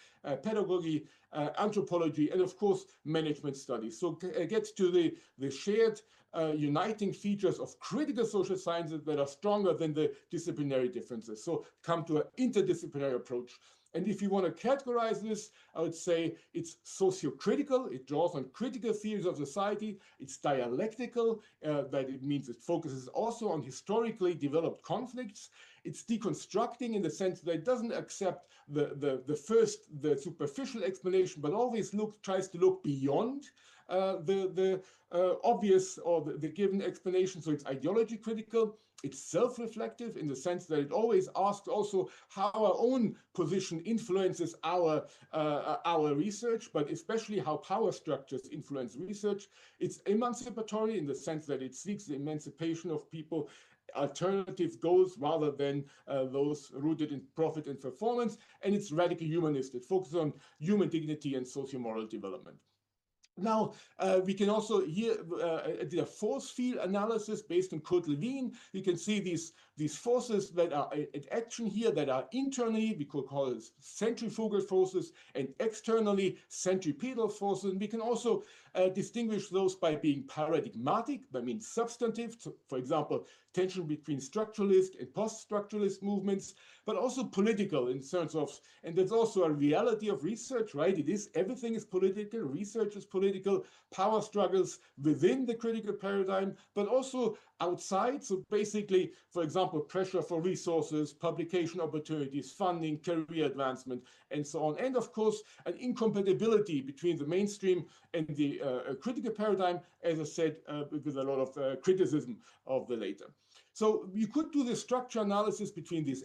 pedagogy, anthropology, and of course, management studies. So get to the shared uniting features of critical social sciences that are stronger than the disciplinary differences. So come to an interdisciplinary approach. And if you want to categorize this, I would say it's socio-critical. It draws on critical theories of society. It's dialectical, that it means it focuses also on historically developed conflicts. It's deconstructing in the sense that it doesn't accept the superficial explanation, but always tries to look beyond the obvious or the given explanation. So it's ideology critical. It's self-reflective in the sense that it always asks also how our own position influences our research, but especially how power structures influence research. It's emancipatory in the sense that it seeks the emancipation of people, alternative goals rather than those rooted in profit and performance. And it's radical humanist. It focuses on human dignity and socio-moral development. Now, we can also here do a force field analysis based on Kurt Lewin. You can see these forces that are at action here that are internally, we could call it centrifugal forces, and externally centripetal forces. And we can also distinguish those by being paradigmatic, that means substantive. So, for example, tension between structuralist and post-structuralist movements, but also political in terms of, and that's also a reality of research, right? Everything is political, research is political, power struggles within the critical paradigm, but also outside. So basically, for example, pressure for resources, publication opportunities, funding, career advancement, and so on. And of course, an incompatibility between the mainstream and the critical paradigm, as I said, with a lot of criticism of the later. So you could do the structure analysis between these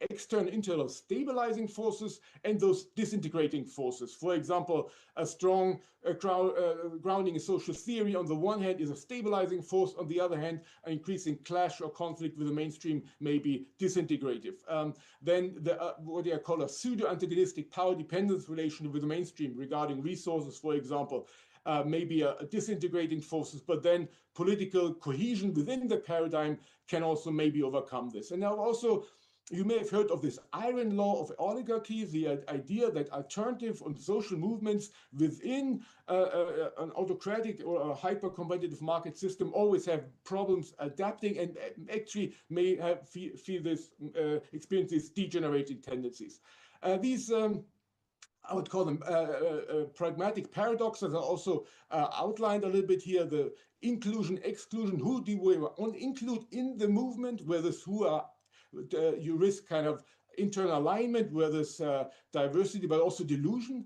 external internal stabilizing forces and those disintegrating forces. For example, a strong grounding in social theory on the one hand is a stabilizing force, on the other hand, an increasing clash or conflict with the mainstream may be disintegrative. Then what they call a pseudo-antagonistic power dependence relation with the mainstream regarding resources, for example, maybe a disintegrating forces, but then political cohesion within the paradigm can also maybe overcome this. And now also You may have heard of this iron law of oligarchy, the idea that alternative and social movements within an autocratic or a hyper-competitive market system always have problems adapting and actually may have experience these degenerating tendencies. These I would call them pragmatic paradoxes are also outlined a little bit here. The inclusion, exclusion, who do we want to include in the movement, whereas who are, you risk kind of internal alignment, where there's diversity, but also delusion,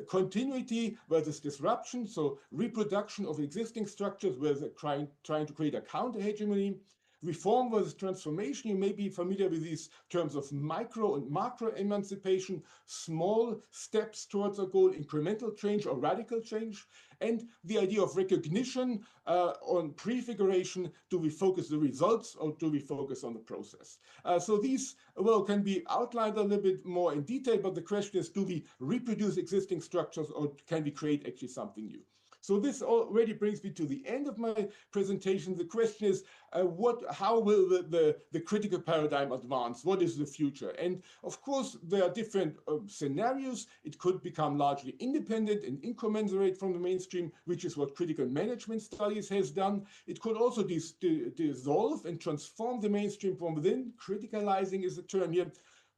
continuity, where there's disruption, so reproduction of existing structures, where they're trying to create a counter-hegemony. Reform versus transformation, you may be familiar with these terms of micro and macro emancipation, small steps towards a goal, incremental change or radical change, and the idea of recognition on prefiguration. Do we focus the results or do we focus on the process? So these, well, can be outlined a little bit more in detail, but the question is, do we reproduce existing structures or can we create actually something new? So this already brings me to the end of my presentation. The question is, how will the critical paradigm advance? What is the future? And of course, there are different scenarios. It could become largely independent and incommensurate from the mainstream, which is what critical management studies has done. It could also dissolve and transform the mainstream from within. Criticalizing is a term here.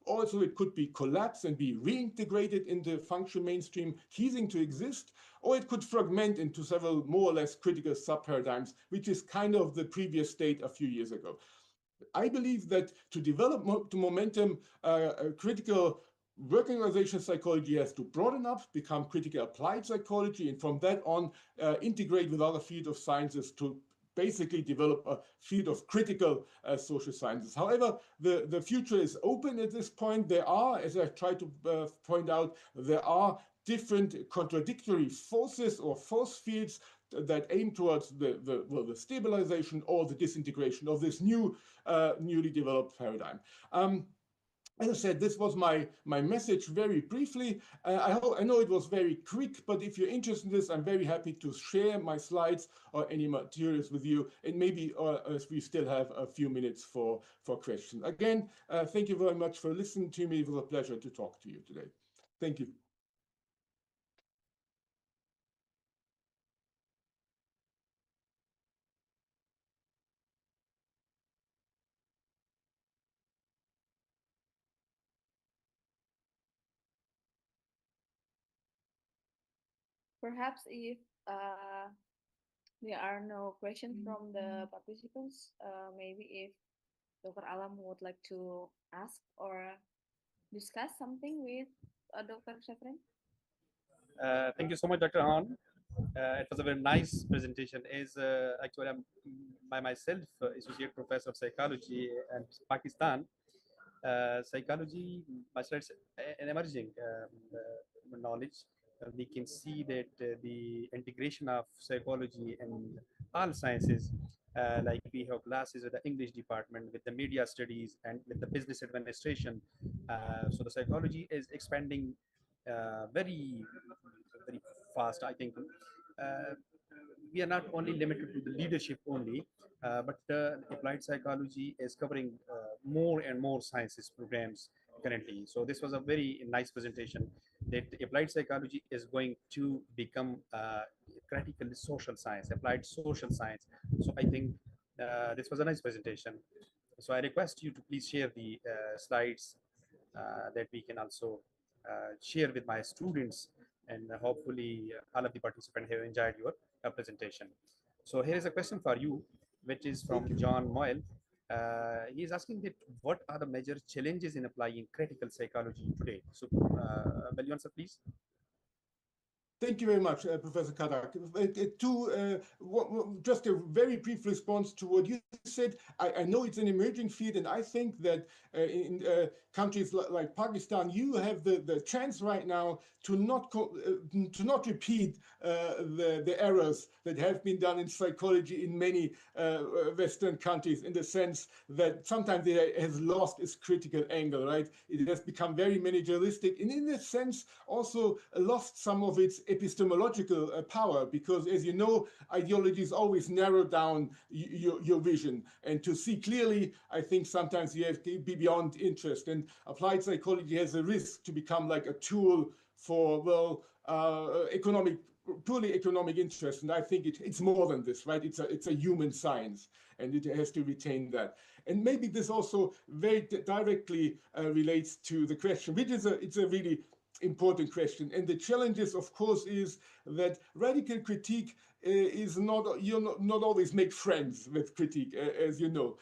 Also, it could be collapse and be reintegrated in the functional mainstream, ceasing to exist, or it could fragment into several more or less critical sub-paradigms, which is kind of the previous state a few years ago. I believe that to develop momentum, critical working organization psychology has to broaden up, become critical applied psychology, and from that on, integrate with other fields of sciences to basically develop a field of critical social sciences. However, the future is open at this point. There are, as I tried to point out, there are different contradictory forces or force fields that aim towards the stabilization or the disintegration of this newly developed paradigm. As I said, this was my message very briefly. I know it was very quick, but if you're interested in this, I'm very happy to share my slides or any materials with you. And maybe as we still have a few minutes for questions. Again, thank you very much for listening to me. It was a pleasure to talk to you today. Thank you. Perhaps if there are no questions from the participants, maybe if Dr. Alam would like to ask or discuss something with Dr. Shafrin. Thank you so much, Dr. Han. It was a very nice presentation. As actually, I'm by myself associate professor of psychology in Pakistan. Psychology, it's an emerging knowledge. We can see that the integration of psychology and all sciences, like we have classes with the English department, with the media studies, and with the business administration. So the psychology is expanding very, very fast, I think. We are not only limited to the leadership only, but applied psychology is covering more and more sciences programs currently. So this was a very nice presentation that applied psychology is going to become critical social science, applied social science. So I think this was a nice presentation. So I request you to please share the slides that we can also share with my students, and hopefully all of the participants have enjoyed your presentation. So here is a question for you, which is from John Moyle. He is asking that what are the major challenges in applying critical psychology today? So will you answer, please? Thank you very much, Professor Kadak. Just a very brief response to what you said. I know it's an emerging field, and I think that in countries like Pakistan, you have the chance right now to not repeat the errors that have been done in psychology in many Western countries, in the sense that sometimes it has lost its critical angle, right? It has become very managerialistic, and in this sense also lost some of its epistemological power, because as you know, ideologies always narrow down your vision. And to see clearly, I think sometimes you have to be beyond interest. And applied psychology has a risk to become like a tool for, well, purely economic interest. And I think it's more than this, right? It's a human science, and it has to retain that. And maybe this also very directly relates to the question, which is it's a really important question. And the challenges, of course, is that radical critique is not, not always make friends with critique, as you know.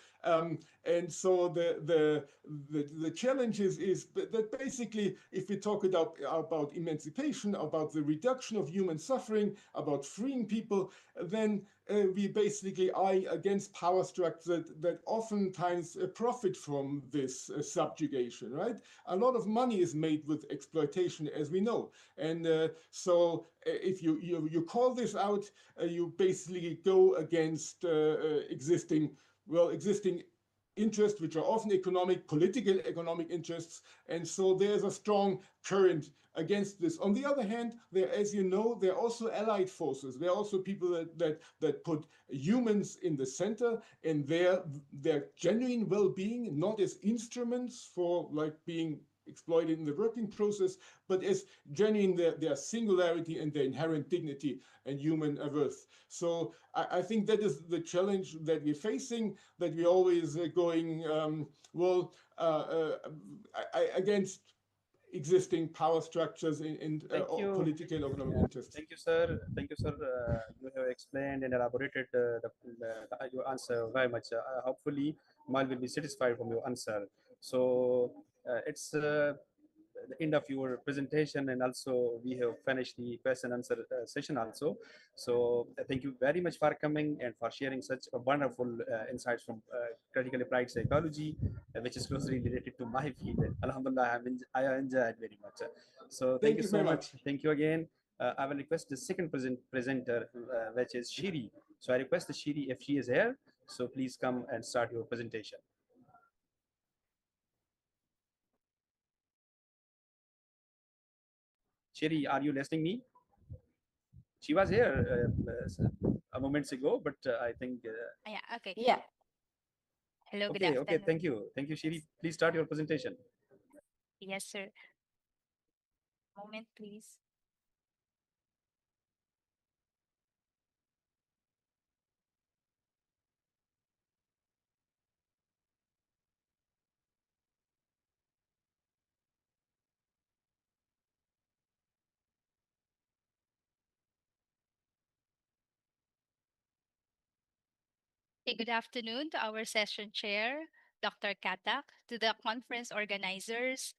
And so the challenge is that basically, if we talk about emancipation, about the reduction of human suffering, about freeing people, then we basically are against power structures that oftentimes profit from this subjugation, right? A lot of money is made with exploitation, as we know. And so if you call this out, you basically go against existing interests, which are often political economic interests. And so there's a strong current against this. On the other hand, there, as you know, there are also allied forces. There are also people that put humans in the center and their genuine well-being, not as instruments for like being exploited in the working process, but as genuine their singularity and their inherent dignity and human worth. So I think that is the challenge that we're facing, that we're always going, against existing power structures in political and economic interests. Thank you, sir. Thank you, sir. You have explained and elaborated your answer very much. Hopefully, Mal will be satisfied from your answer. So it's the end of your presentation, and also we have finished the question answer session also. So thank you very much for coming and for sharing such a wonderful insights from critical applied psychology, which is closely related to my field. Alhamdulillah, I enjoyed very much. So thank you so much. Thank you again. I will request the second presenter, which is Shiri. So I request Shiri, if she is here, so please come and start your presentation. Shiri, are you listening me? She was here a moments ago, but I think. Yeah, okay. Yeah. Hello, good Okay, afternoon. thank you. Thank you, Shiri. Please start your presentation. Yes, sir. Moment, please. Okay, good afternoon to our session chair, Dr. Katak, to the conference organizers,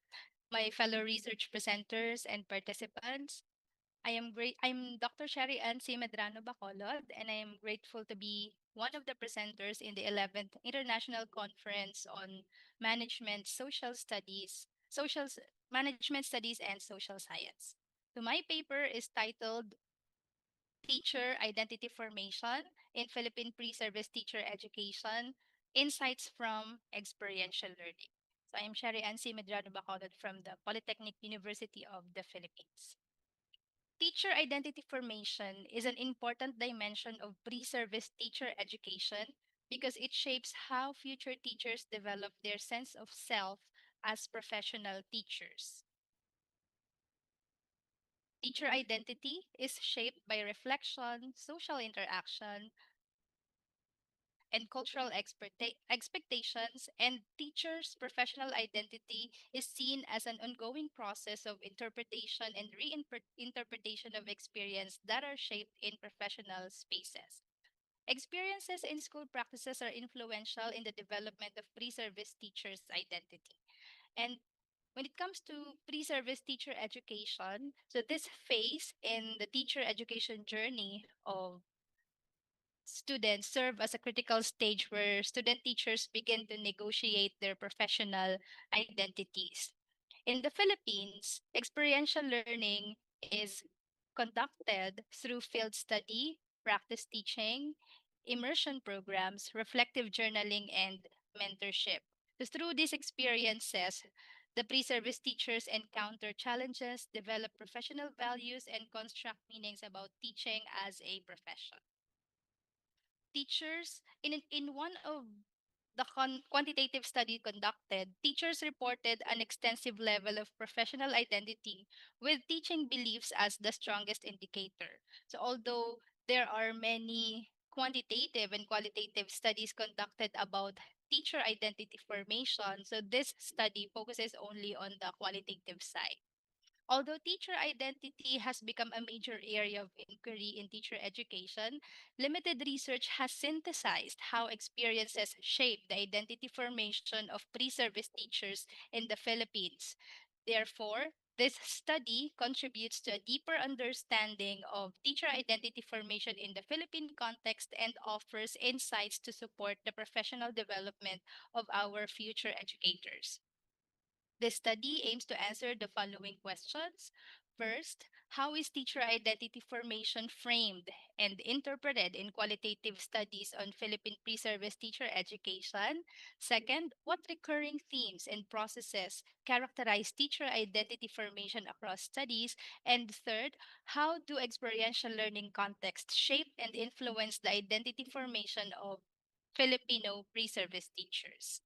my fellow research presenters and participants. I'm Dr. Sherry Ann C. Medrano Bacolod, and I am grateful to be one of the presenters in the 11th International Conference on Management Social Studies, Management Studies and Social Science. So my paper is titled Teacher Identity Formation in Philippine Pre-Service Teacher Education, Insights from Experiential Learning. So I'm Sherry Ann C. Medrano Bacolod from the Polytechnic University of the Philippines. Teacher identity formation is an important dimension of pre-service teacher education because it shapes how future teachers develop their sense of self as professional teachers. Teacher identity is shaped by reflection, social interaction, and cultural expectations, and teachers' professional identity is seen as an ongoing process of interpretation and reinterpretation of experience that are shaped in professional spaces. Experiences in school practices are influential in the development of pre-service teachers' identity. And when it comes to pre-service teacher education, so this phase in the teacher education journey of students serve as a critical stage where student teachers begin to negotiate their professional identities. In the Philippines, experiential learning is conducted through field study, practice teaching, immersion programs, reflective journaling, and mentorship. So through these experiences, The pre-service teachers encounter challenges, develop professional values, and construct meanings about teaching as a profession. Teachers, in one of the quantitative study conducted, teachers reported an extensive level of professional identity, with teaching beliefs as the strongest indicator. So, although there are many quantitative and qualitative studies conducted about teacher identity formation, so this study focuses only on the qualitative side. Although teacher identity has become a major area of inquiry in teacher education, limited research has synthesized how experiences shape the identity formation of pre service teachers in the Philippines. Therefore, this study contributes to a deeper understanding of teacher identity formation in the Philippine context and offers insights to support the professional development of our future educators. This study aims to answer the following questions. First, how is teacher identity formation framed and interpreted in qualitative studies on Philippine pre-service teacher education? Second, what recurring themes and processes characterize teacher identity formation across studies? And third, how do experiential learning contexts shape and influence the identity formation of Filipino pre-service teachers?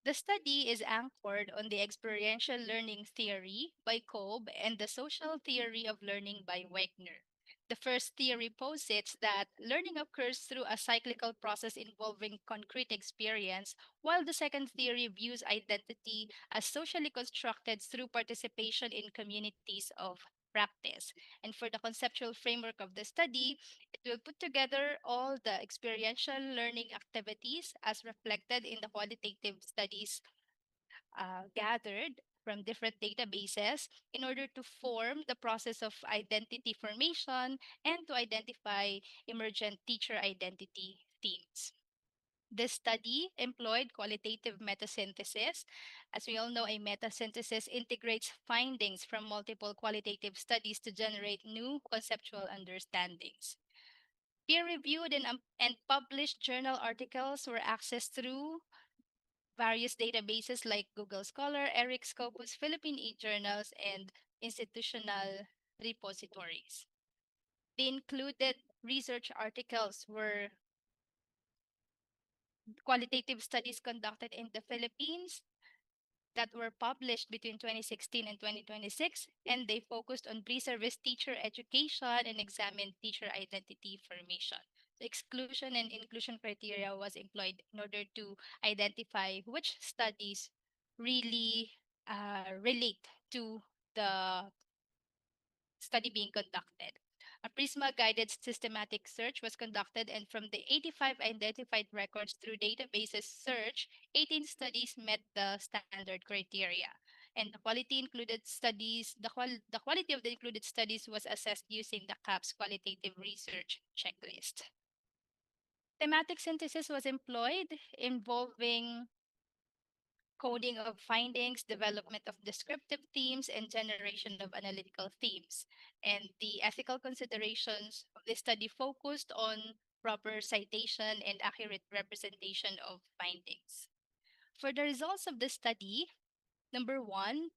The study is anchored on the experiential learning theory by Kolb and the social theory of learning by Wegner. The first theory posits that learning occurs through a cyclical process involving concrete experience, while the second theory views identity as socially constructed through participation in communities of practice. And for the conceptual framework of the study, it will put together all the experiential learning activities as reflected in the qualitative studies gathered from different databases in order to form the process of identity formation and to identify emergent teacher identity themes. This study employed qualitative metasynthesis. As we all know, a metasynthesis integrates findings from multiple qualitative studies to generate new conceptual understandings. Peer-reviewed and published journal articles were accessed through various databases like Google Scholar, ERIC Scopus, Philippine e-journals, and institutional repositories. The included research articles were qualitative studies conducted in the Philippines that were published between 2016 and 2026, and they focused on pre-service teacher education and examined teacher identity formation. The exclusion and inclusion criteria was employed in order to identify which studies really relate to the study being conducted. A Prisma guided systematic search was conducted, and from the 85 identified records through databases search, 18 studies met the standard criteria. And the quality of the included studies was assessed using the CAPS qualitative research checklist. Thematic synthesis was employed involving coding of findings, development of descriptive themes, and generation of analytical themes. And the ethical considerations of this study focused on proper citation and accurate representation of findings. For the results of the study, number one,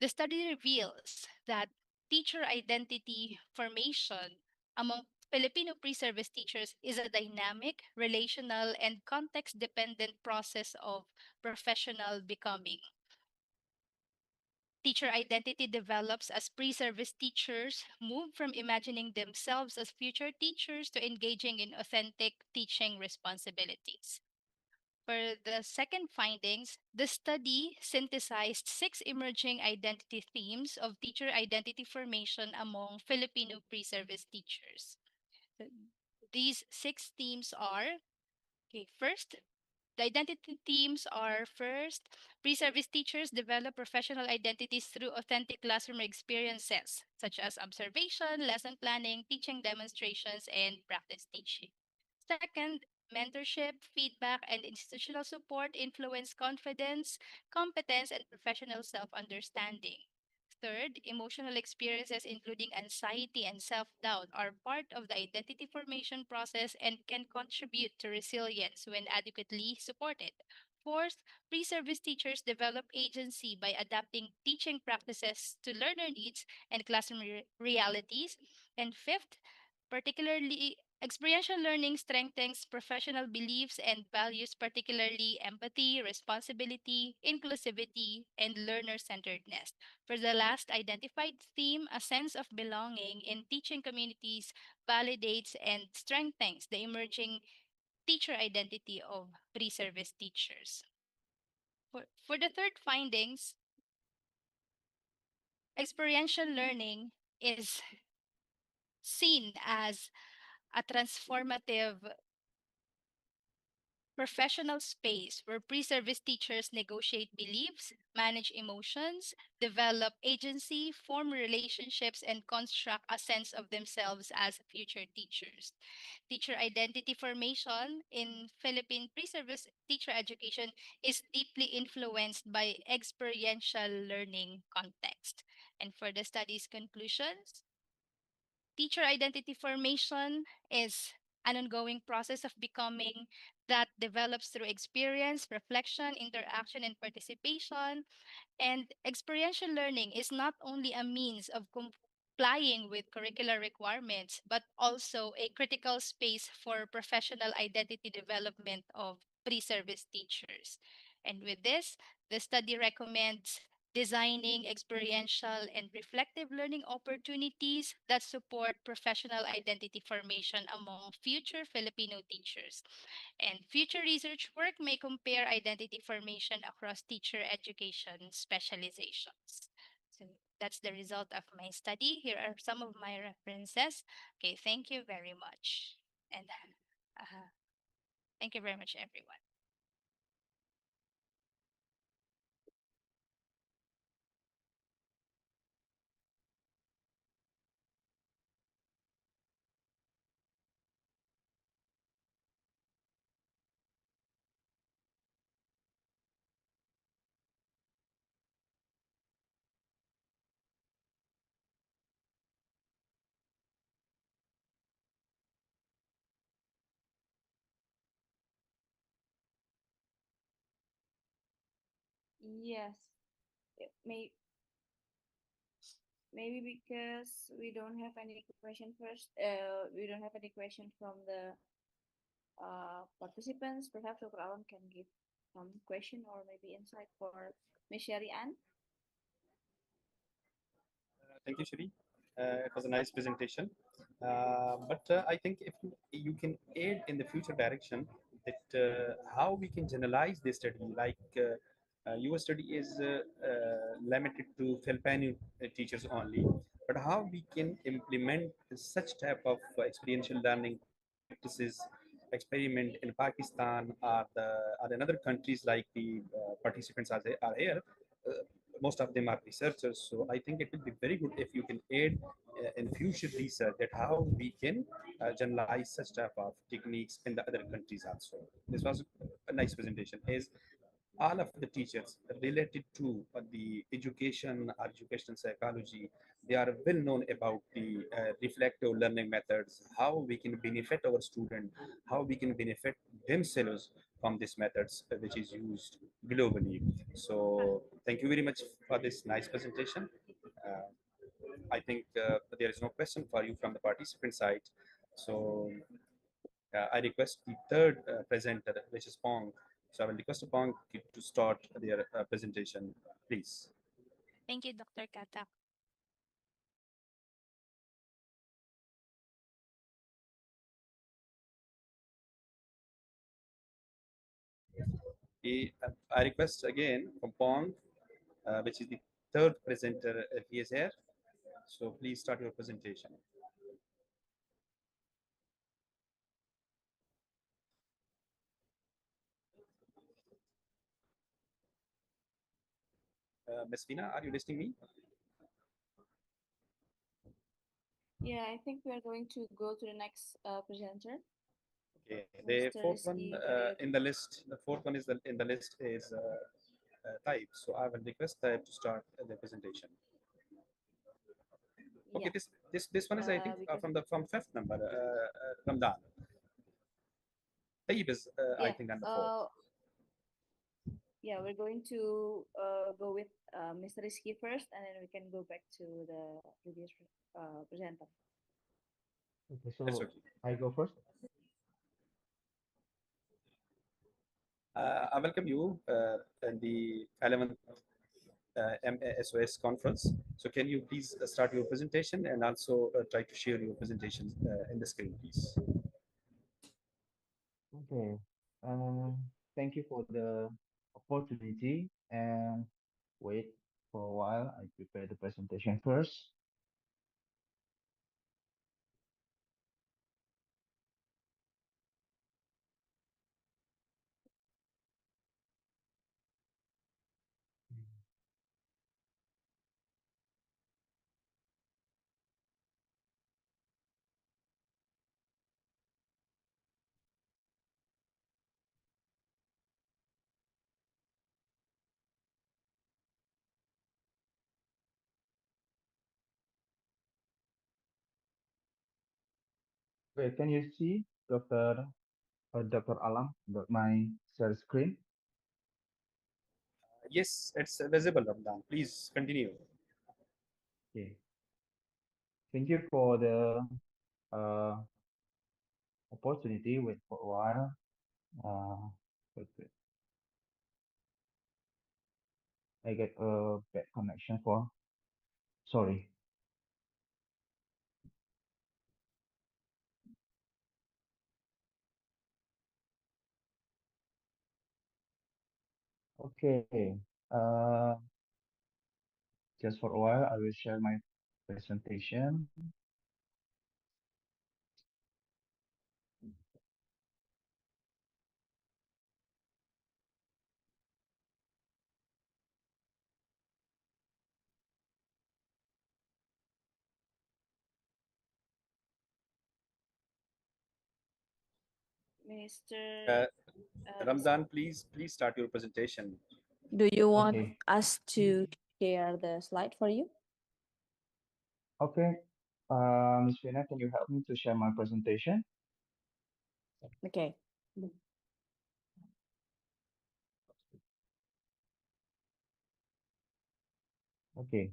the study reveals that teacher identity formation among Filipino pre-service teachers is a dynamic, relational, and context-dependent process of professional becoming. Teacher identity develops as pre-service teachers move from imagining themselves as future teachers to engaging in authentic teaching responsibilities. For the second findings, the study synthesized six emerging identity themes of teacher identity formation among Filipino pre-service teachers. These six themes are, okay, first, the identity themes are first, pre-service teachers develop professional identities through authentic classroom experiences, such as observation, lesson planning, teaching demonstrations, and practice teaching. Second, mentorship, feedback, and institutional support influence confidence, competence, and professional self-understanding. Third, emotional experiences, including anxiety and self doubt, are part of the identity formation process and can contribute to resilience when adequately supported. Fourth, pre-service teachers develop agency by adapting teaching practices to learner needs and classroom realities. And fifth, particularly experiential learning strengthens professional beliefs and values, particularly empathy, responsibility, inclusivity, and learner centeredness. For the last identified theme, a sense of belonging in teaching communities validates and strengthens the emerging teacher identity of pre-service teachers. For the third findings, experiential learning is seen as a transformative professional space where pre-service teachers negotiate beliefs, manage emotions, develop agency, form relationships, and construct a sense of themselves as future teachers. Teacher identity formation in Philippine pre-service teacher education is deeply influenced by experiential learning context. And for the study's conclusions, teacher identity formation is an ongoing process of becoming that develops through experience, reflection, interaction, and participation. And experiential learning is not only a means of complying with curricular requirements, but also a critical space for professional identity development of pre service teachers. And with this, the study recommends designing experiential and reflective learning opportunities that support professional identity formation among future Filipino teachers. And future research work may compare identity formation across teacher education specializations. So that's the result of my study. Here are some of my references. Okay, thank you very much. And thank you very much, everyone. Yes, may maybe because we don't have any question first. We don't have any question from the participants. Perhaps Dr. Alan can give some question or maybe insight for Ms. Sherry Ann. Thank you, Shri. It was a nice presentation. But I think if you can aid in the future direction that how we can generalize this study, like your study is limited to Filipino teachers only, but how we can implement such type of experiential learning practices, experiment in Pakistan or in other countries like the participants are here. Uh, Most of them are researchers, so I think it will be very good if you can aid in future research that how we can generalize such type of techniques in the other countries also. This was a nice presentation. Is all of the teachers related to the education or educational psychology, they are well known about the reflective learning methods, how we can benefit our student, how we can benefit themselves from these methods which is used globally. So thank you very much for this nice presentation. uh, I think there is no question for you from the participant side. So I request the third presenter, which is Pong. So I will request Pong to start their presentation, please. Thank you, Dr. Katak. I request again from Pong, which is the third presenter. He is here. So please start your presentation. Ms. Fina, are you listening me? Yeah, I think we are going to go to the next presenter. Okay. The Mr. fourth one Rizky Hidayat. in the list. The fourth one is in the list is Type. So I will request Type to start the presentation. Okay, Yeah, this one is I think because from fifth number Ramadan. Tayyib is I yeah, think on the fourth. Yeah, we're going to go with Mr. Rizky first, and then we can go back to the previous presenter. Okay, That's so okay. I go first. I welcome you in the 11th MASOS conference. So can you please start your presentation and also try to share your presentation in the screen, please. Okay. Um, Thank you for the opportunity and wait for a while. I prepare the presentation first. Okay, can you see Dr. Alam, my share screen? Yes, it's visible, Ramdan. Please continue. Okay. Thank you for the uh, opportunity. Wait for a while. Wait, wait. I get a bad connection for. Sorry. Okay. Uh, just for a while, I will share my presentation. Mr. Uh, Rizky, Ramdan, please start your presentation. do you want Okay. us to share the slide for you? Okay. Ms. Vina, can you help me to share my presentation? Okay. Okay.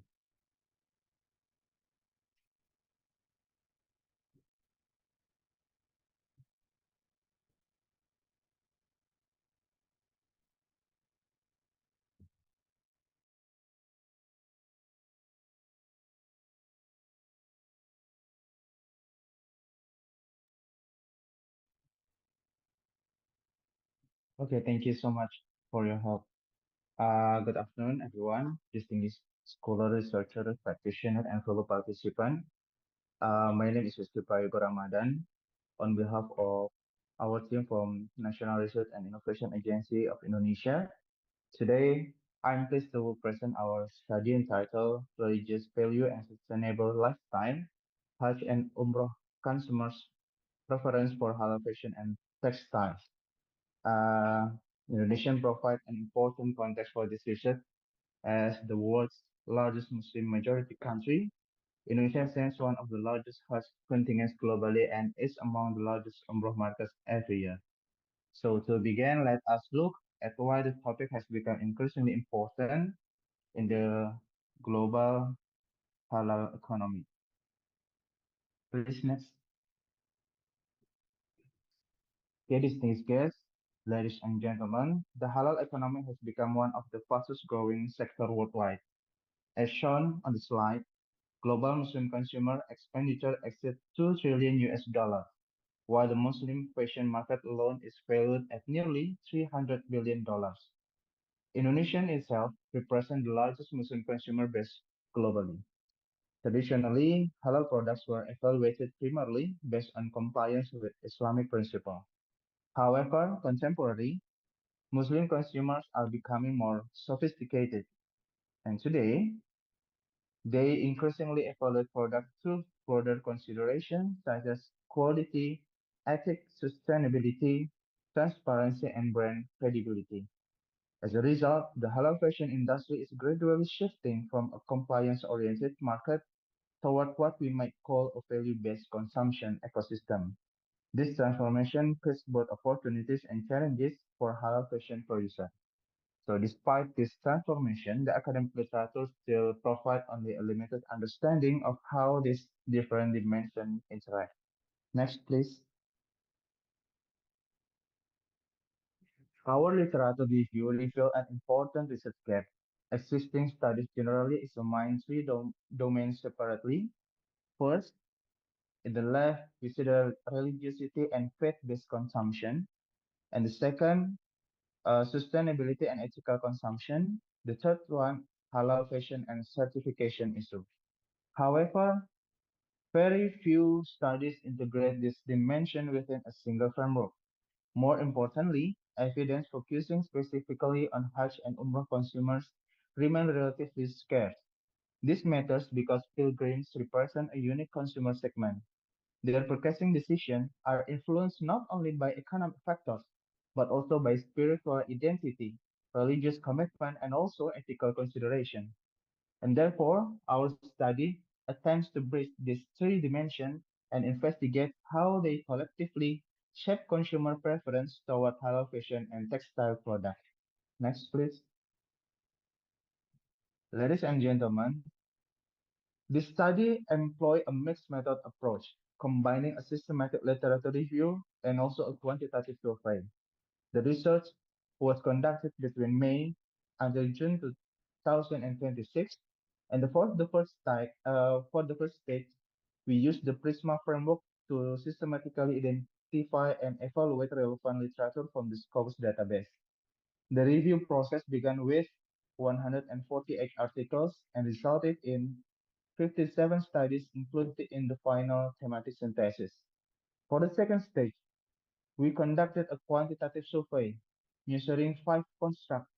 Okay. Thank you so much for your help. Good afternoon, everyone. Distinguished scholar, researcher, practitioner, and fellow participant. My name is Rizky Prayogo Ramadan. On behalf of our team from National Research and Innovation Agency of Indonesia, today I'm pleased to present our study entitled Religious Value and Sustainable Lifestyle, Hajj and Umrah Consumers' Preference for Halal Fashion and Textiles. Uh, Indonesia provides an important context for this research as the world's largest Muslim majority country. Indonesia sends one of the largest Hajj contingents globally and is among the largest Umrah markets every year. So to begin, let us look at why the topic has become increasingly important in the global halal economy. Please next. Okay, distinguished guests, ladies and gentlemen, the halal economy has become one of the fastest growing sector worldwide. As shown on the slide, global Muslim consumer expenditure exceeds 2 trillion US dollars, while the Muslim fashion market alone is valued at nearly $300 billion. Indonesia itself represents the largest Muslim consumer base globally. Traditionally, halal products were evaluated primarily based on compliance with Islamic principles. However, contemporary Muslim consumers are becoming more sophisticated, and today they increasingly evaluate products through broader considerations such as quality, ethics, sustainability, transparency, and brand credibility. As a result, the halal fashion industry is gradually shifting from a compliance-oriented market toward what we might call a value-based consumption ecosystem. This transformation creates both opportunities and challenges for halal fashion producers. So despite this transformation, the academic literature still provide only a limited understanding of how these different dimensions interact. Next, please. Our literature review revealed an important research gap. Existing studies generally examine three domains separately. First, in the left, we see the religiosity and faith-based consumption. And the second, sustainability and ethical consumption. The third one, halal fashion and certification issue. However, very few studies integrate this dimension within a single framework. More importantly, evidence focusing specifically on Hajj and Umrah consumers remain relatively scarce. This matters because pilgrims represent a unique consumer segment. Their purchasing decisions are influenced not only by economic factors, but also by spiritual identity, religious commitment, and also ethical consideration. And therefore, our study attempts to bridge these three dimensions and investigate how they collectively shape consumer preference toward halal fashion and textile products. Next, please. Ladies and gentlemen, this study employ a mixed method approach, combining a systematic literature review and also a quantitative survey. The research was conducted between May until June 2026, and for the first stage, we used the Prisma framework to systematically identify and evaluate relevant literature from the Scopus database. The review process began with 148 articles and resulted in 57 studies included in the final thematic synthesis. For the second stage, we conducted a quantitative survey measuring five constructs: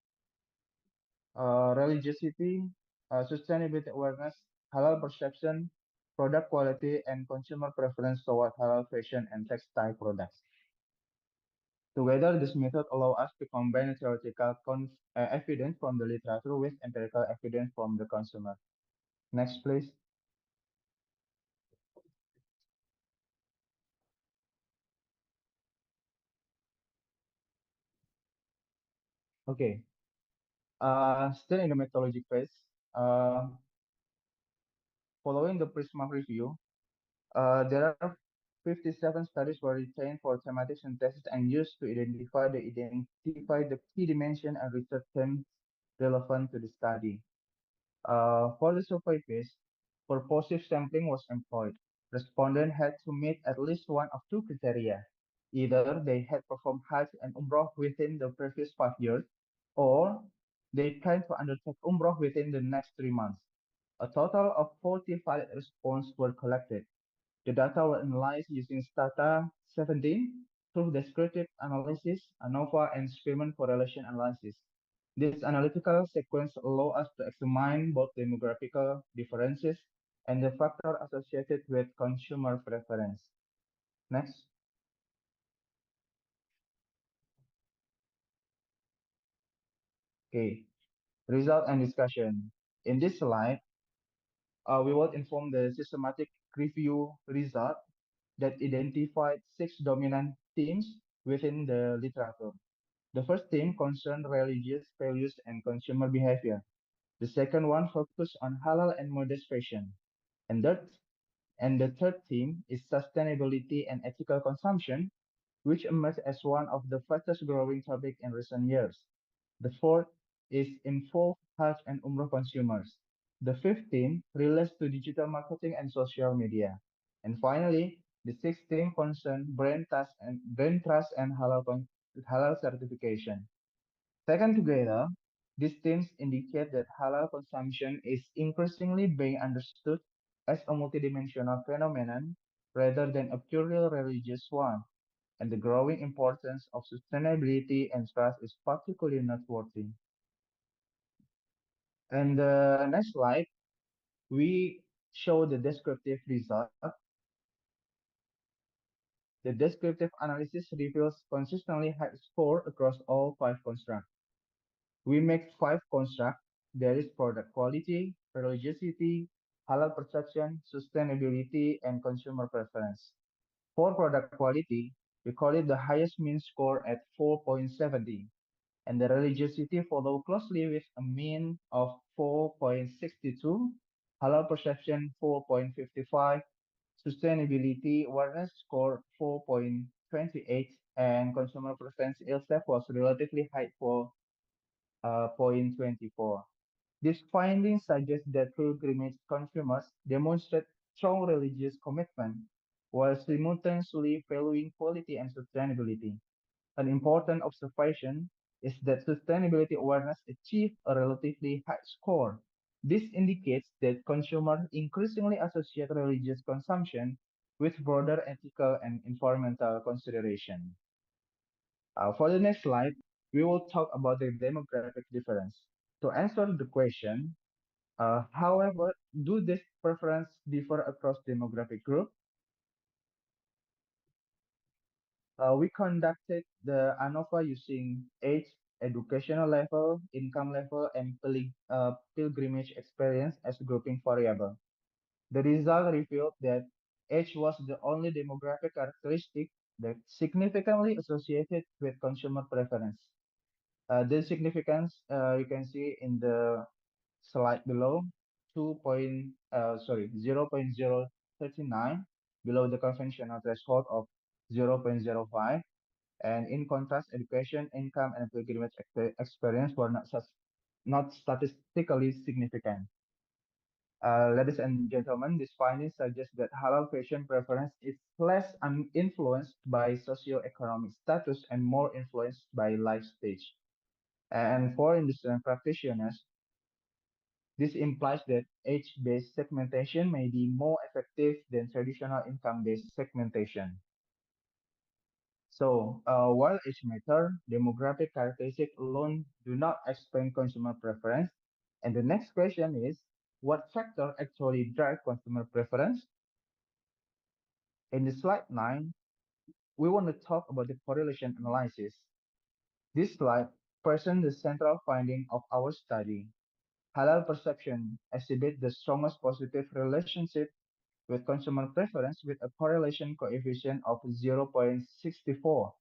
religiosity, sustainability awareness, halal perception, product quality, and consumer preference toward halal fashion and textile products. Together, this method allows us to combine theoretical evidence from the literature with empirical evidence from the consumer. Next, please. Okay. Still in the methodology phase, uh, following the Prisma review, there are 57 studies were retained for thematic synthesis and used to identify the key dimension and research themes relevant to the study. For the survey phase, purposive sampling was employed. Respondents had to meet at least one of two criteria. Either they had performed Hajj and Umrah within the previous 5 years, or they planned to undertake Umrah within the next 3 months. A total of 40 valid responses were collected. The data were analyzed using Stata 17 through descriptive analysis, ANOVA, and Spearman correlation analysis. This analytical sequence allows us to examine both demographical differences and the factor associated with consumer preference. Next. Okay, result and discussion. In this slide, we will inform the systematic review result that identified six dominant themes within the literature. The first theme concerned religious values and consumer behavior. The second one focused on halal and modest fashion. And the third theme is sustainability and ethical consumption, which emerged as one of the fastest growing topics in recent years. The fourth is involved Hajj and Umrah consumers. The fifth theme relates to digital marketing and social media. And finally, the sixth theme concerns brand trust and halal certification. Taken together, these themes indicate that halal consumption is increasingly being understood as a multidimensional phenomenon rather than a purely religious one, and the growing importance of sustainability and trust is particularly noteworthy. And the next slide, we show the descriptive result. The descriptive analysis reveals consistently high score across all five constructs. We make five constructs. There is product quality, religiosity, halal perception, sustainability, and consumer preference. For product quality, we call it the highest mean score at 4.70. and the religiosity follow closely with a mean of 4.62, halal perception 4.55, sustainability awareness score 4.28, and consumer preference ILSEF was relatively high for 0.24. These findings suggest that pilgrimage consumers demonstrate strong religious commitment while simultaneously valuing quality and sustainability. An important observation is that sustainability awareness achieved a relatively high score. This indicates that consumers increasingly associate religious consumption with broader ethical and environmental consideration. For the next slide, we will talk about the demographic difference. To answer the question, however, do these preferences differ across demographic groups? We conducted the ANOVA using age, educational level, income level, and pilgrimage experience as grouping variable. The result revealed that age was the only demographic characteristic that significantly associated with consumer preference. The significance you can see in the slide below, 0.039 below the conventional threshold of 0.05. And in contrast, education, income, and pilgrimage experience were not statistically significant. Ladies and gentlemen, this finding suggests that halal fashion preference is less influenced by socioeconomic status and more influenced by life stage. And for industry practitioners, this implies that age-based segmentation may be more effective than traditional income-based segmentation. So, while age matter, demographic characteristics alone do not explain consumer preference. And the next question is, what factor actually drive consumer preference? In the slide 9, we want to talk about the correlation analysis. This slide presents the central finding of our study. Halal perception exhibit the strongest positive relationship with consumer preference with a correlation coefficient of 0.64.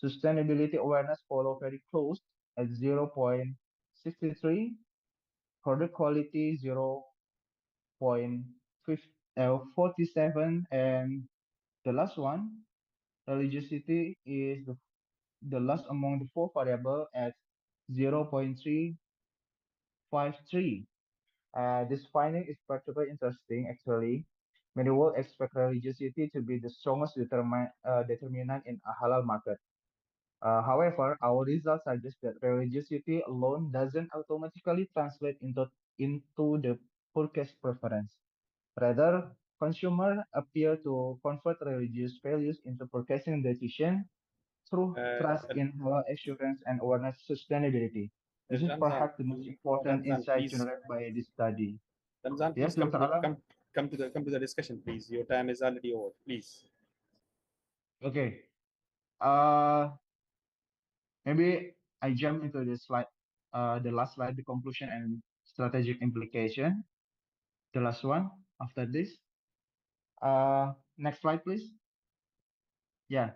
Sustainability awareness follow very close at 0.63, product quality 0.47, and the last one, religiosity, is the last among the four variable at 0.353. This finding is particularly interesting actually. Many will expect religiosity to be the strongest determinant in a halal market. However, our results suggest that religiosity alone doesn't automatically translate into the purchase preference. Rather, consumers appear to convert religious values into purchasing decision through trust in halal assurance and awareness sustainability. This is Ramzan, perhaps the most important Ramzan, insight please. generated by this study. Ramzan, Yes, please come Dr. to the Alam? come to the discussion, please. Your time is already over. Please. Okay. Uh, Maybe I jump into the last slide, the conclusion and strategic implication. The last one after this. Next slide, please. Yeah.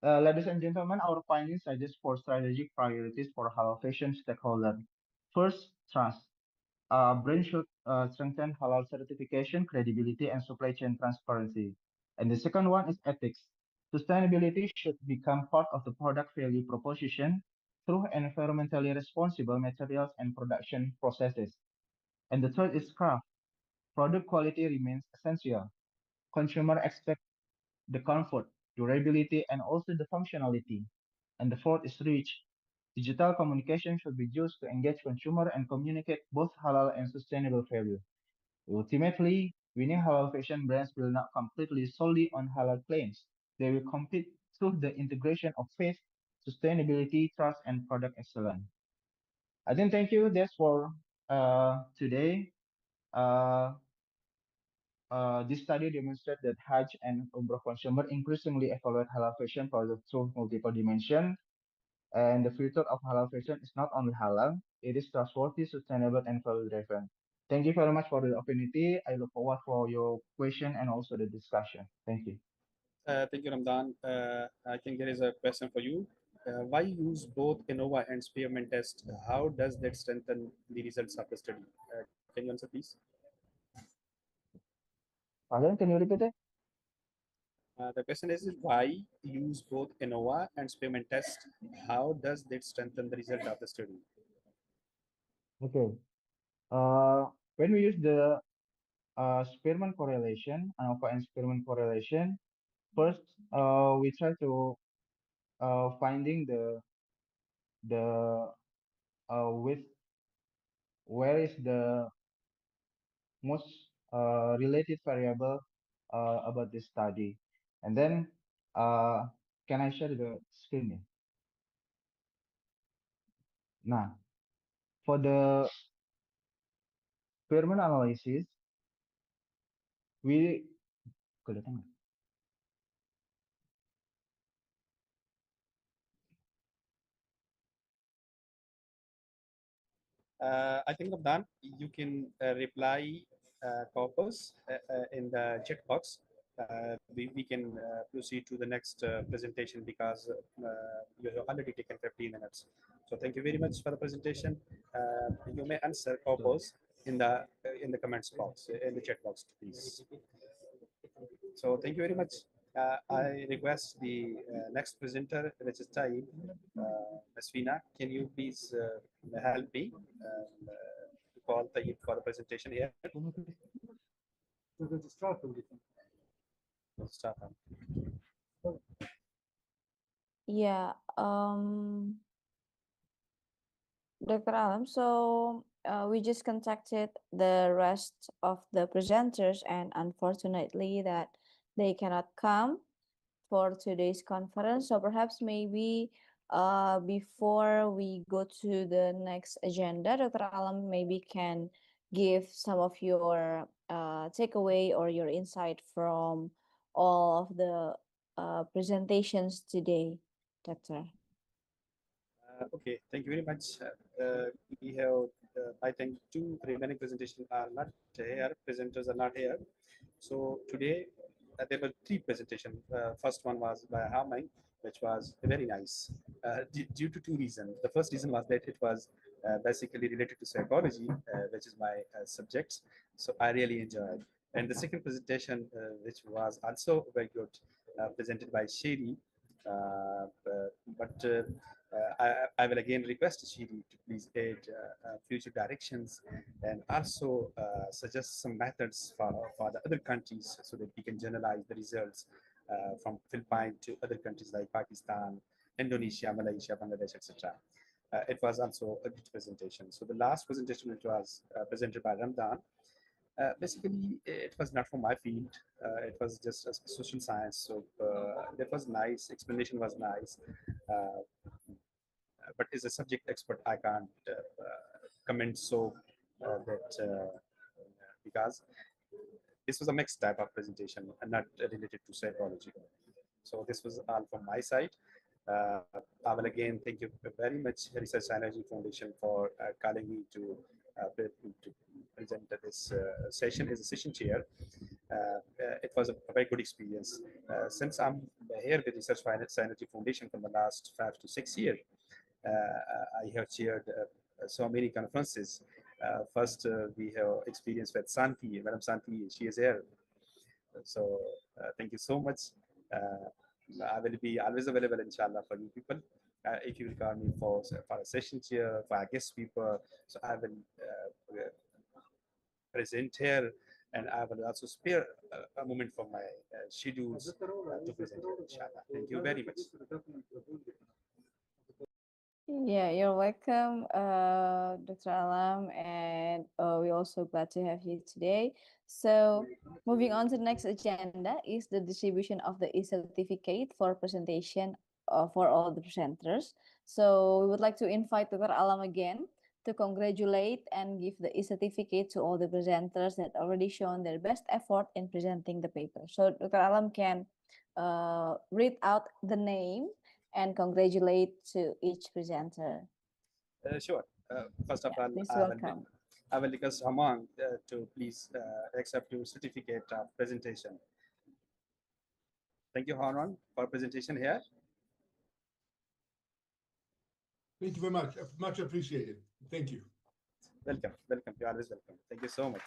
Ladies and gentlemen, our findings suggest four strategic priorities for halal fashion stakeholder. First, trust. Brand should strengthen halal certification, credibility, and supply chain transparency. And the second one is ethics. Sustainability should become part of the product value proposition through environmentally responsible materials and production processes. And the third is craft. Product quality remains essential. Consumer expect the comfort, durability, and also the functionality. And the fourth is reach. Digital communication should be used to engage consumer and communicate both halal and sustainable value. Ultimately, winning halal fashion brands will not completely solely on halal claims. They will compete through the integration of faith, sustainability, trust, and product excellence. I think thank you. That's for today. Uh, this study demonstrates that Hajj and Umrah consumer increasingly evaluate halal fashion products through multiple dimensions. And the future of halal fashion is not only halal, it is trustworthy, sustainable, and value-driven. Thank you very much for the opportunity. I look forward for your question and also the discussion. Thank you. Thank you, Ramzan. I think there is a question for you. why use both ANOVA and spearmint test? How does that strengthen the results of the study? Can you answer, please? Again, can you repeat it? The question is why use both ANOVA and spearmint test? How does that strengthen the result of the study? Okay. When we use the Spearman correlation, ANOVA and Spearman correlation, first we try to finding the with where is the most related variable about this study, and then uh, can I share the screen here? Nah, for the Spearman analysis, we kelihatan nggak? I think of that. You can reply corpus in the chat box. We can proceed to the next presentation because you have already taken 15 minutes. So thank you very much for the presentation. You may answer corpus in the comments box, in the chat box, please. So thank you very much. I request the next presenter, which is Taib, Ms. Veena. Can you please help me to call Taib for the presentation here? Start now. Yeah, Dr. Alam, so we just contacted the rest of the presenters, and unfortunately that they cannot come for today's conference. So perhaps maybe before we go to the next agenda, Dr. Alam maybe can give some of your takeaway or your insight from all of the presentations today, Doctor. Okay, thank you very much. We have, I think, two remaining presentations are not here. Presenters are not here. So today there were three presentations. First one was by Harming, which was very nice due to two reasons. The first reason was that it was basically related to psychology, which is my subject. So I really enjoyed. And the second presentation, which was also very good, presented by Shiri. But I will again request Shiri to please aid future directions and also suggest some methods for the other countries so that we can generalize the results from Philippines to other countries like Pakistan, Indonesia, Malaysia, Bangladesh, etc. It was also a good presentation. So the last presentation, which was presented by Ramdan, basically it was not from my field. It was just a social science. So that was nice. Explanation was nice. But as a subject expert, I can't comment so that because this was a mixed type of presentation and not related to psychology. So this was all from my side. I will again thank you very much, Research Energy Foundation, for calling me to present this session as a session chair. It was a very good experience. Since I'm here with Research Energy Foundation from the last 5 to 6 years, I have chaired so many conferences. First, we have experience with Santi, Madam Santi, she is here. So thank you so much. I will be always available, inshallah, for you people. If you will call me for a session chair, for a guest speaker, so I will present here, and I will also spare a moment from my schedules to present here, inshallah. Thank you very much. Yeah, you're welcome, Dr. Alam, and we're also glad to have you today. So moving on to the next agenda is the distribution of the e-certificate for presentation for all the presenters. So we would like to invite Dr. Alam again to congratulate and give the e-certificate to all the presenters that already shown their best effort in presenting the paper. So Dr. Alam can read out the name and congratulate to each presenter. Sure. First of all, Please welcome. I will request Amang to please accept your certificate of presentation. Thank you, Harman, for presentation here. Thank you very much. Much appreciated. Thank you. Welcome, welcome. You're always welcome. Thank you so much.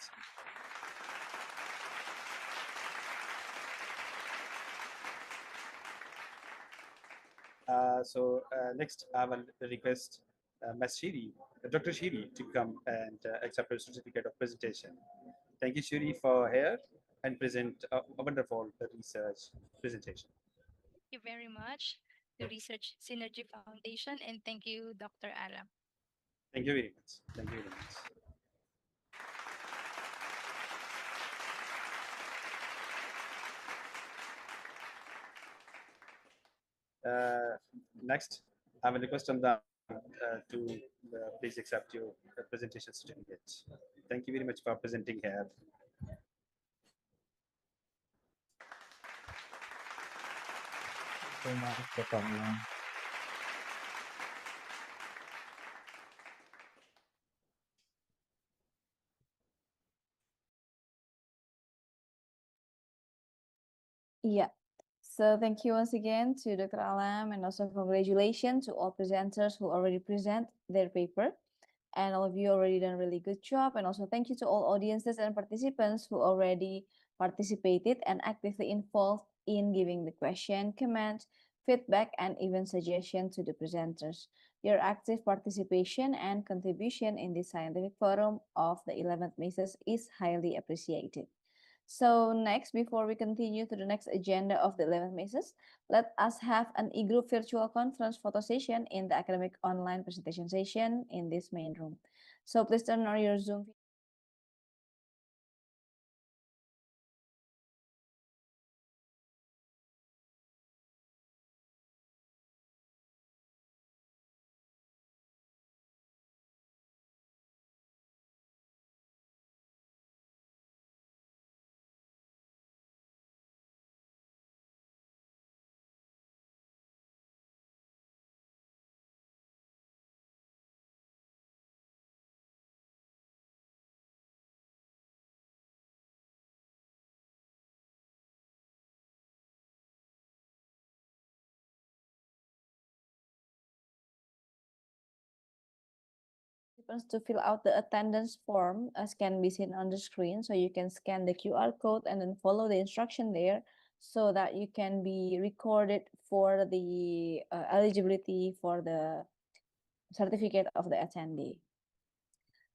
Next, I will request Ms. Shiri, Dr. Shiri, to come and accept her certificate of presentation. Thank you, Shiri, for here and present a wonderful research presentation. Thank you very much to Research Synergy Foundation, and thank you, Dr. Aram. Thank you very much. Thank you very much. Next, I will request Ramdan to please accept your presentation certificate. Thank you very much for presenting here. So much, Dr. Alam. Yeah. So thank you once again to Dr. Alam, and also congratulations to all presenters who already present their paper. And all of you already done a really good job. And also thank you to all audiences and participants who already participated and actively involved in giving the question, comment, feedback, and even suggestion to the presenters. Your active participation and contribution in this scientific forum of the 11th MASOS is highly appreciated. So next, before we continue to the next agenda of the 11th MASOS, let us have an e-group virtual conference photo session in the academic online presentation session in this main room. So please turn on your Zoom. To fill out the attendance form as can be seen on the screen. So you can scan the QR code and then follow the instruction there so that you can be recorded for the eligibility for the certificate of the attendee.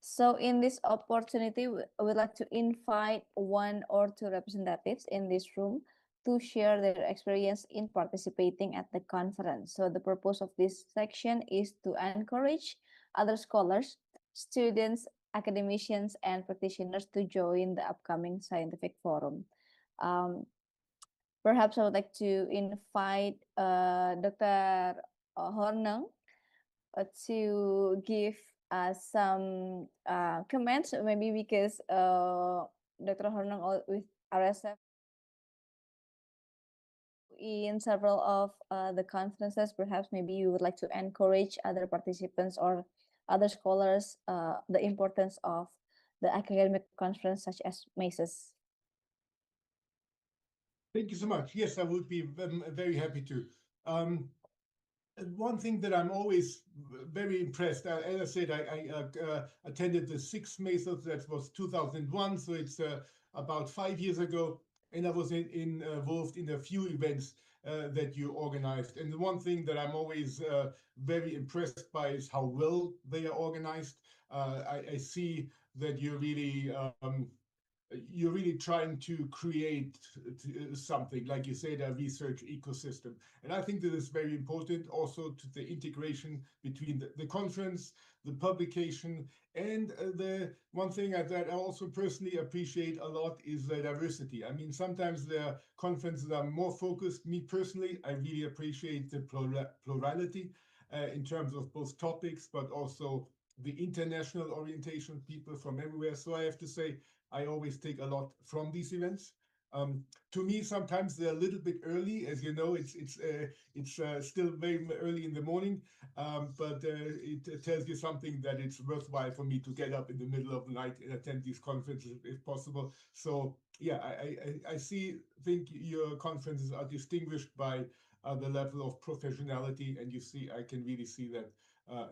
So in this opportunity, we'd like to invite one or two representatives in this room to share their experience in participating at the conference. So the purpose of this section is to encourage other scholars, students, academicians, and practitioners to join the upcoming scientific forum. Perhaps I would like to invite Dr. Hornung to give some comments, maybe because Dr. Hornung with RSF in several of the conferences. Perhaps maybe you would like to encourage other participants or other scholars the importance of the academic conference such as MASOS. Thank you so much. Yes, I would be very happy to. One thing that I'm always very impressed, as I said, I attended the 6th MASOS, that was 2001, so it's about 5 years ago, and I was involved in a few events that you organized. And the one thing that I'm always very impressed by is how well they are organized. I see that you're really trying to create something, like you said, a research ecosystem. And I think that is very important also to the integration between the conference, the publication, and the one thing that I also personally appreciate a lot is the diversity. I mean, sometimes the conferences are more focused. Me personally, I really appreciate the plurality in terms of both topics, but also the international orientation of people from everywhere. So I have to say, I always take a lot from these events. To me, sometimes they're a little bit early, as you know. It's still very early in the morning, but it tells you something that it's worthwhile for me to get up in the middle of the night and attend these conferences if possible. So yeah, I think your conferences are distinguished by the level of professionality, and I can really see that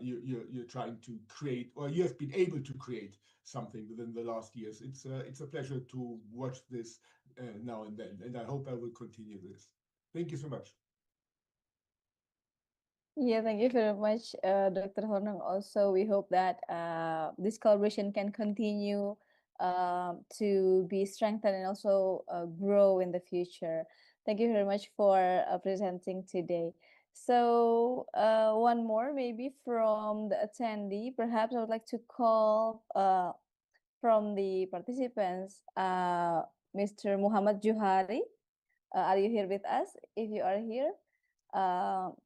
you're trying to create, or you have been able to create something within the last years. It's a pleasure to watch this now and then, and I hope I will continue this. Thank you so much. Yeah, thank you very much, Dr. Hornung. Also, we hope that this collaboration can continue to be strengthened and also grow in the future. Thank you very much for presenting today. So, one more maybe from the attendee. Perhaps I would like to call from the participants, Mr. Muhammad Juhari. Are you here with us? If you are here,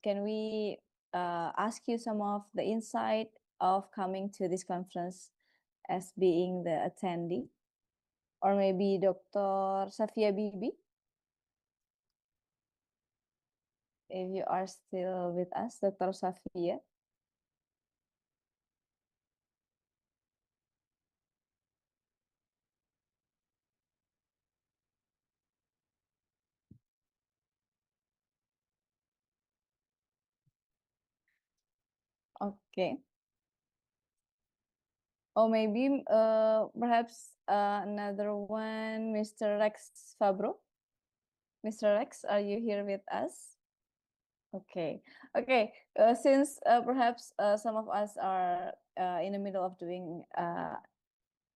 can we ask you some of the insight of coming to this conference as being the attendee? Or maybe Dr. Safia Bibi, if you are still with us, Dr. Safia. Okay. Or maybe perhaps another one, Mr. Rex Fabro. Mr. Rex, are you here with us? Okay. Okay. Since perhaps some of us are in the middle of doing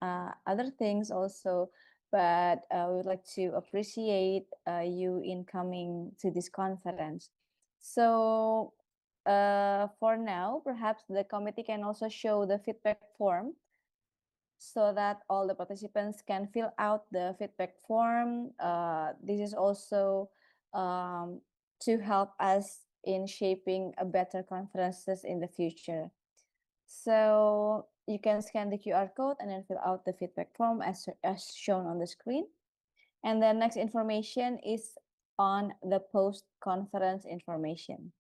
other things also, but we would like to appreciate you in coming to this conference. So for now, perhaps the committee can also show the feedback form so that all the participants can fill out the feedback form. This is also to help us in shaping a better conferences in the future. So you can scan the QR code and then fill out the feedback form as shown on the screen. And the next information is on the post-conference information.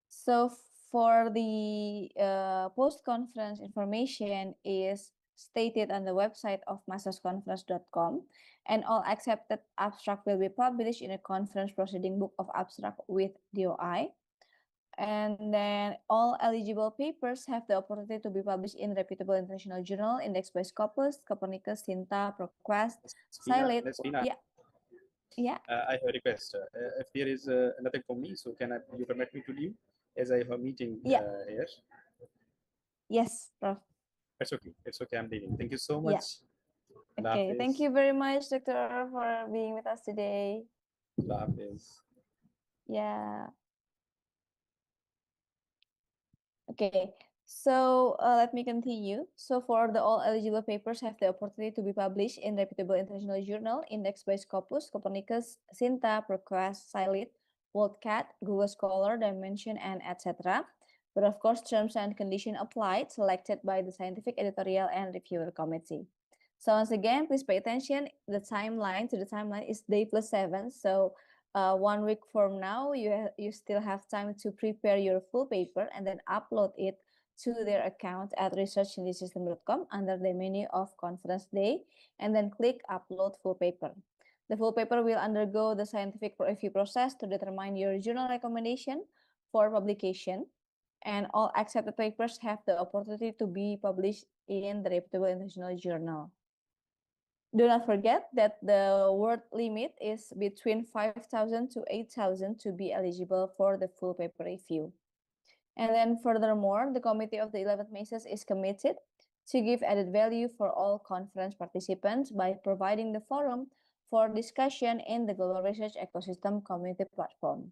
So for the post-conference information is stated on the website of masosconference.com, and all accepted abstract will be published in a conference proceeding book of abstract with DOI. And then all eligible papers have the opportunity to be published in reputable international journal indexed by Scopus, Copernicus, Sinta, ProQuest, Scilate. Yeah. Yeah. I have a request. If there is nothing for me, so can you permit me to leave as I have a meeting here? Yes, Prof. It's okay. It's okay. I'm leaving. Thank you so much. Yeah. Okay. Thank you very much, Doctor, for being with us today. Yeah. Okay. So let me continue. So for the all eligible papers have the opportunity to be published in reputable international journal indexed by Scopus, Copernicus, Sinta, ProQuest, Scilate, WorldCat, Google Scholar, Dimension, and etc. But of course, terms and conditions applied, selected by the scientific editorial and reviewer committee. So once again, please pay attention. The timeline is day plus 7. So 1 week from now, you still have time to prepare your full paper and then upload it to their account at researchinthesystem.com under the menu of conference day, and then click upload full paper. The full paper will undergo the scientific review process to determine your journal recommendation for publication, and all accepted papers have the opportunity to be published in the reputable international journal. Do not forget that the word limit is between 5,000 to 8,000 to be eligible for the full paper review. And then furthermore, the committee of the 11th MASOS is committed to give added value for all conference participants by providing the forum for discussion in the Global Research Ecosystem Community Platform.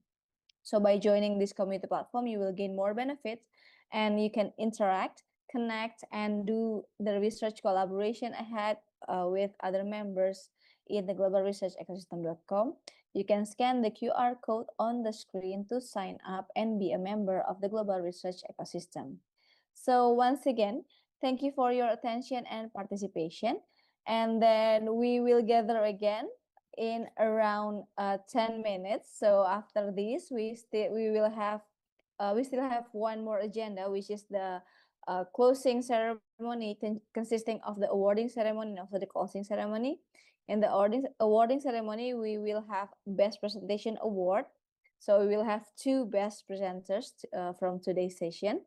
So by joining this community platform, you will gain more benefits and you can interact, connect, and do the research collaboration ahead with other members in the Global Research Ecosystem.com. You can scan the QR code on the screen to sign up and be a member of the Global Research Ecosystem. So once again, thank you for your attention and participation. And then we will gather again in around 10 minutes. So after this, we still have one more agenda, which is the closing ceremony consisting of the awarding ceremony and also the closing ceremony. In the awarding ceremony, we will have Best Presentation Award So we will have two best presenters from today's session.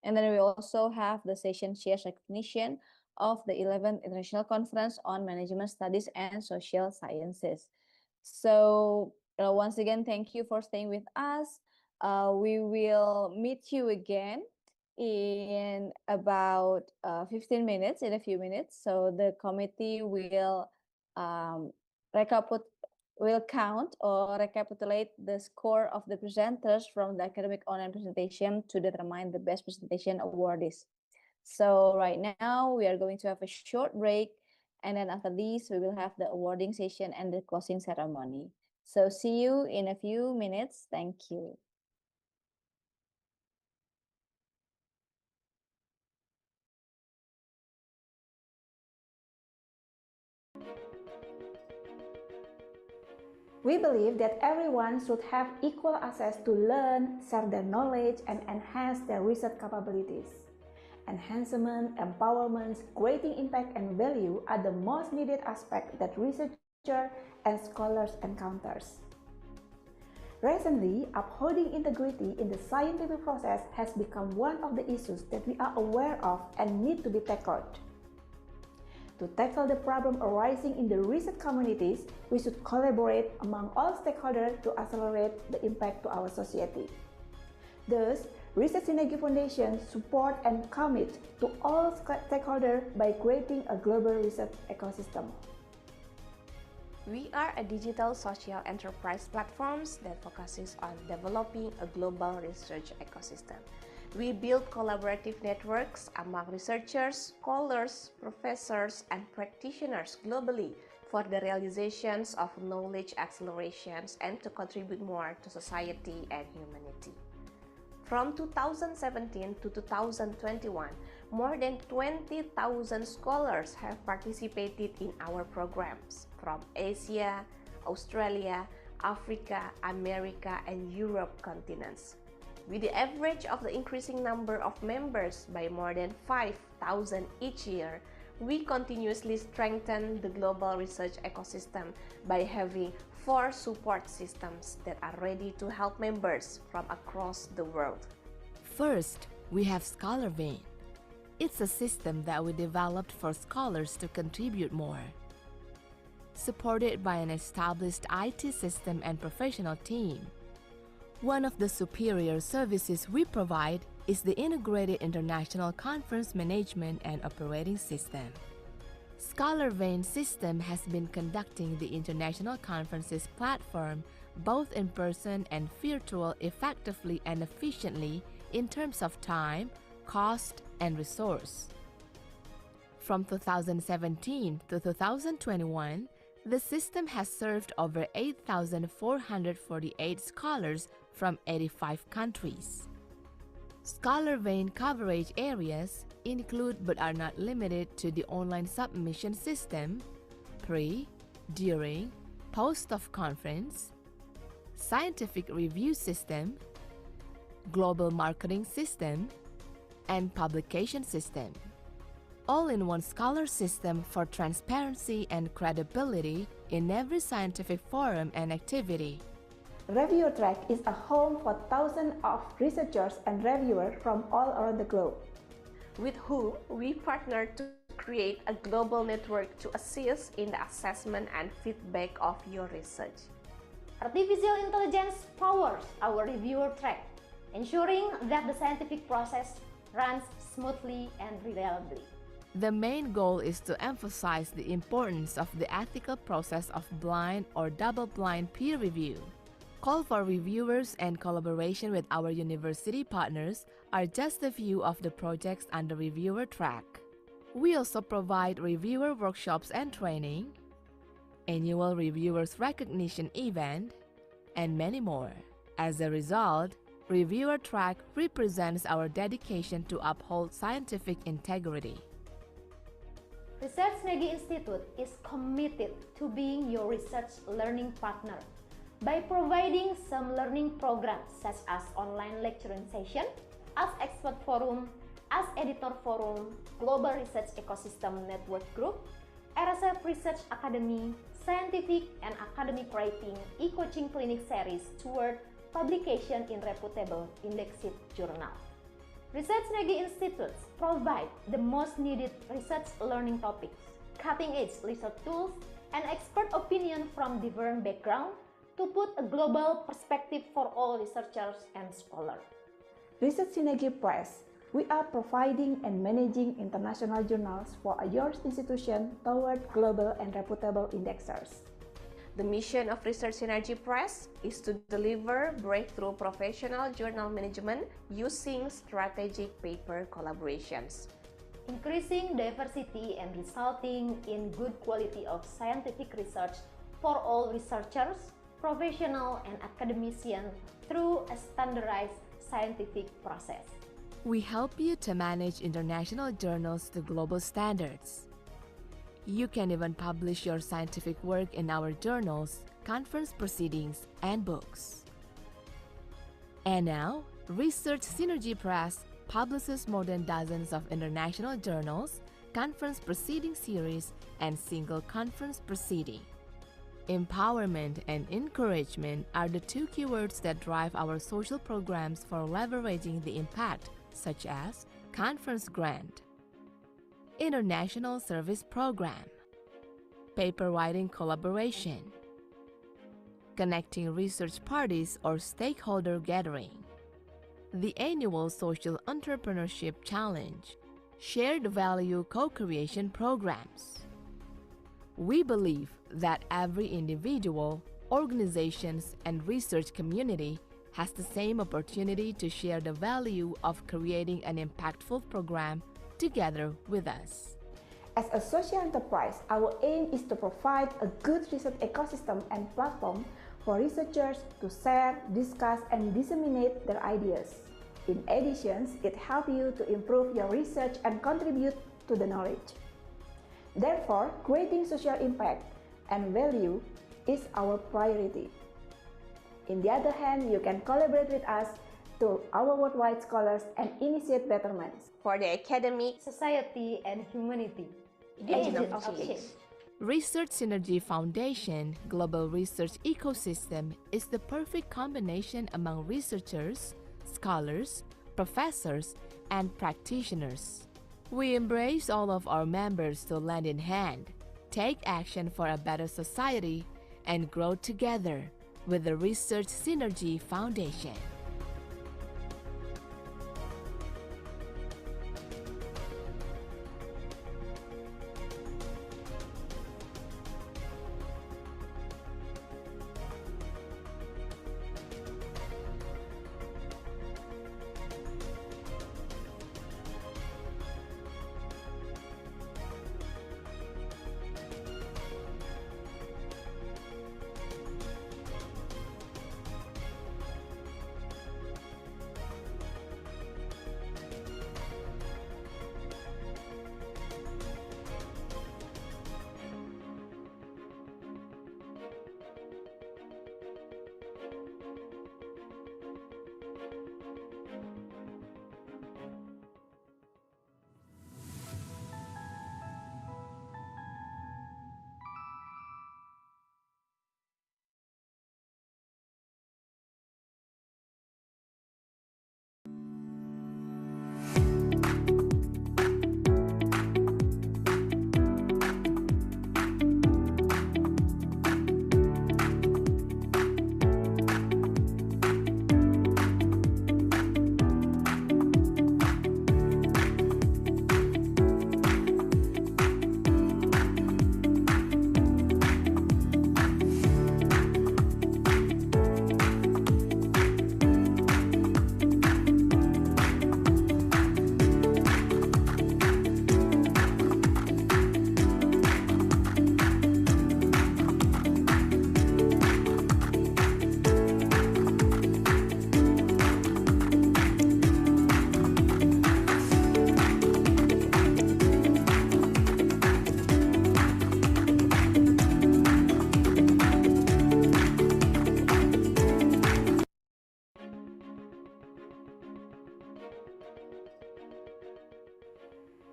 And then we also have the session shares recognition of the 11th International Conference on Management Studies and Social Sciences. So once again, thank you for staying with us. We will meet you again in about 15 minutes, in a few minutes. So the committee will um, will count or recapitulate the score of the presenters from the academic online presentation to determine the best presentation awardees. So right now we are going to have a short break, and then after this we will have the awarding session and the closing ceremony. So see you in a few minutes. Thank you. We believe that everyone should have equal access to learn, share their knowledge, and enhance their research capabilities. Enhancement, empowerment, creating impact and value are the most needed aspects that researchers and scholars encounters. Recently, upholding integrity in the scientific process has become one of the issues that we are aware of and need to be tackled. To tackle the problem arising in the research communities, we should collaborate among all stakeholders to accelerate the impact to our society. Thus, Research Synergy Foundation support and commit to all stakeholders by creating a global research ecosystem. We are a digital social enterprise platform that focuses on developing a global research ecosystem. We build collaborative networks among researchers, scholars, professors, and practitioners globally for the realizations of knowledge accelerations and to contribute more to society and humanity. From 2017 to 2021, more than 20,000 scholars have participated in our programs from Asia, Australia, Africa, America, and Europe continents. With the average of the increasing number of members by more than 5,000 each year, we continuously strengthen the global research ecosystem by having 4 support systems that are ready to help members from across the world. First, we have Scholarvein. It's a system that we developed for scholars to contribute more. Supported by an established IT system and professional team, one of the superior services we provide is the Integrated International Conference Management and Operating System. Scholarvein system has been conducting the international conferences platform both in person and virtual effectively and efficiently in terms of time, cost, and resource. From 2017 to 2021, the system has served over 8,448 scholars from 85 countries. Scholarvein coverage areas include but are not limited to the online submission system, pre, during, post of conference, scientific review system, global marketing system, and publication system. All-in-one scholar system for transparency and credibility in every scientific forum and activity. Reviewer Track is a home for thousands of researchers and reviewers from all around the globe, with whom we partner to create a global network to assist in the assessment and feedback of your research. Artificial intelligence powers our reviewer track, ensuring that the scientific process runs smoothly and reliably. The main goal is to emphasize the importance of the ethical process of blind or double-blind peer review. Call for reviewers and collaboration with our university partners are just a few of the projects under Reviewer Track. We also provide reviewer workshops and training, annual Reviewers Recognition event, and many more. As a result, Reviewer Track represents our dedication to uphold scientific integrity. Research Synergy Institute is committed to being your research learning partner by providing some learning programs such as online lecturing session, as expert forum, as editor forum, global research ecosystem network group, RSF Research Academy, scientific and academic writing e-coaching clinic series toward publication in reputable indexed journal. Research Negi institutes provide the most needed research learning topics, cutting-edge research tools, and expert opinion from different backgrounds to put a global perspective for all researchers and scholars. Research Synergy Press, we are providing and managing international journals for your institution toward global and reputable indexers. The mission of Research Synergy Press is to deliver breakthrough professional journal management using strategic paper collaborations, increasing diversity and resulting in good quality of scientific research for all researchers, professionals, and academicians through a standardized scientific process. We help you to manage international journals to global standards. You can even publish your scientific work in our journals, conference proceedings, and books. And now, Research Synergy Press publishes more than dozens of international journals, conference proceeding series, and single conference proceeding. Empowerment and encouragement are the two keywords that drive our social programs for leveraging the impact, such as Conference Grant, International Service Program, Paper Writing Collaboration, Connecting Research Parties or Stakeholder Gathering, the Annual Social Entrepreneurship Challenge, Shared Value Co-Creation Programs. We believe that every individual, organizations, and research community has the same opportunity to share the value of creating an impactful program together with us. As a social enterprise, our aim is to provide a good research ecosystem and platform for researchers to share, discuss, and disseminate their ideas. In addition, it helps you to improve your research and contribute to the knowledge. Therefore, creating social impact and value is our priority. On the other hand, you can collaborate with us to our worldwide scholars and initiate betterments for the academic, society, and humanity. Agent of change. Research Synergy Foundation Global Research Ecosystem is the perfect combination among researchers, scholars, professors, and practitioners. We embrace all of our members to lend in hand, take action for a better society, and grow together with the Research Synergy Foundation.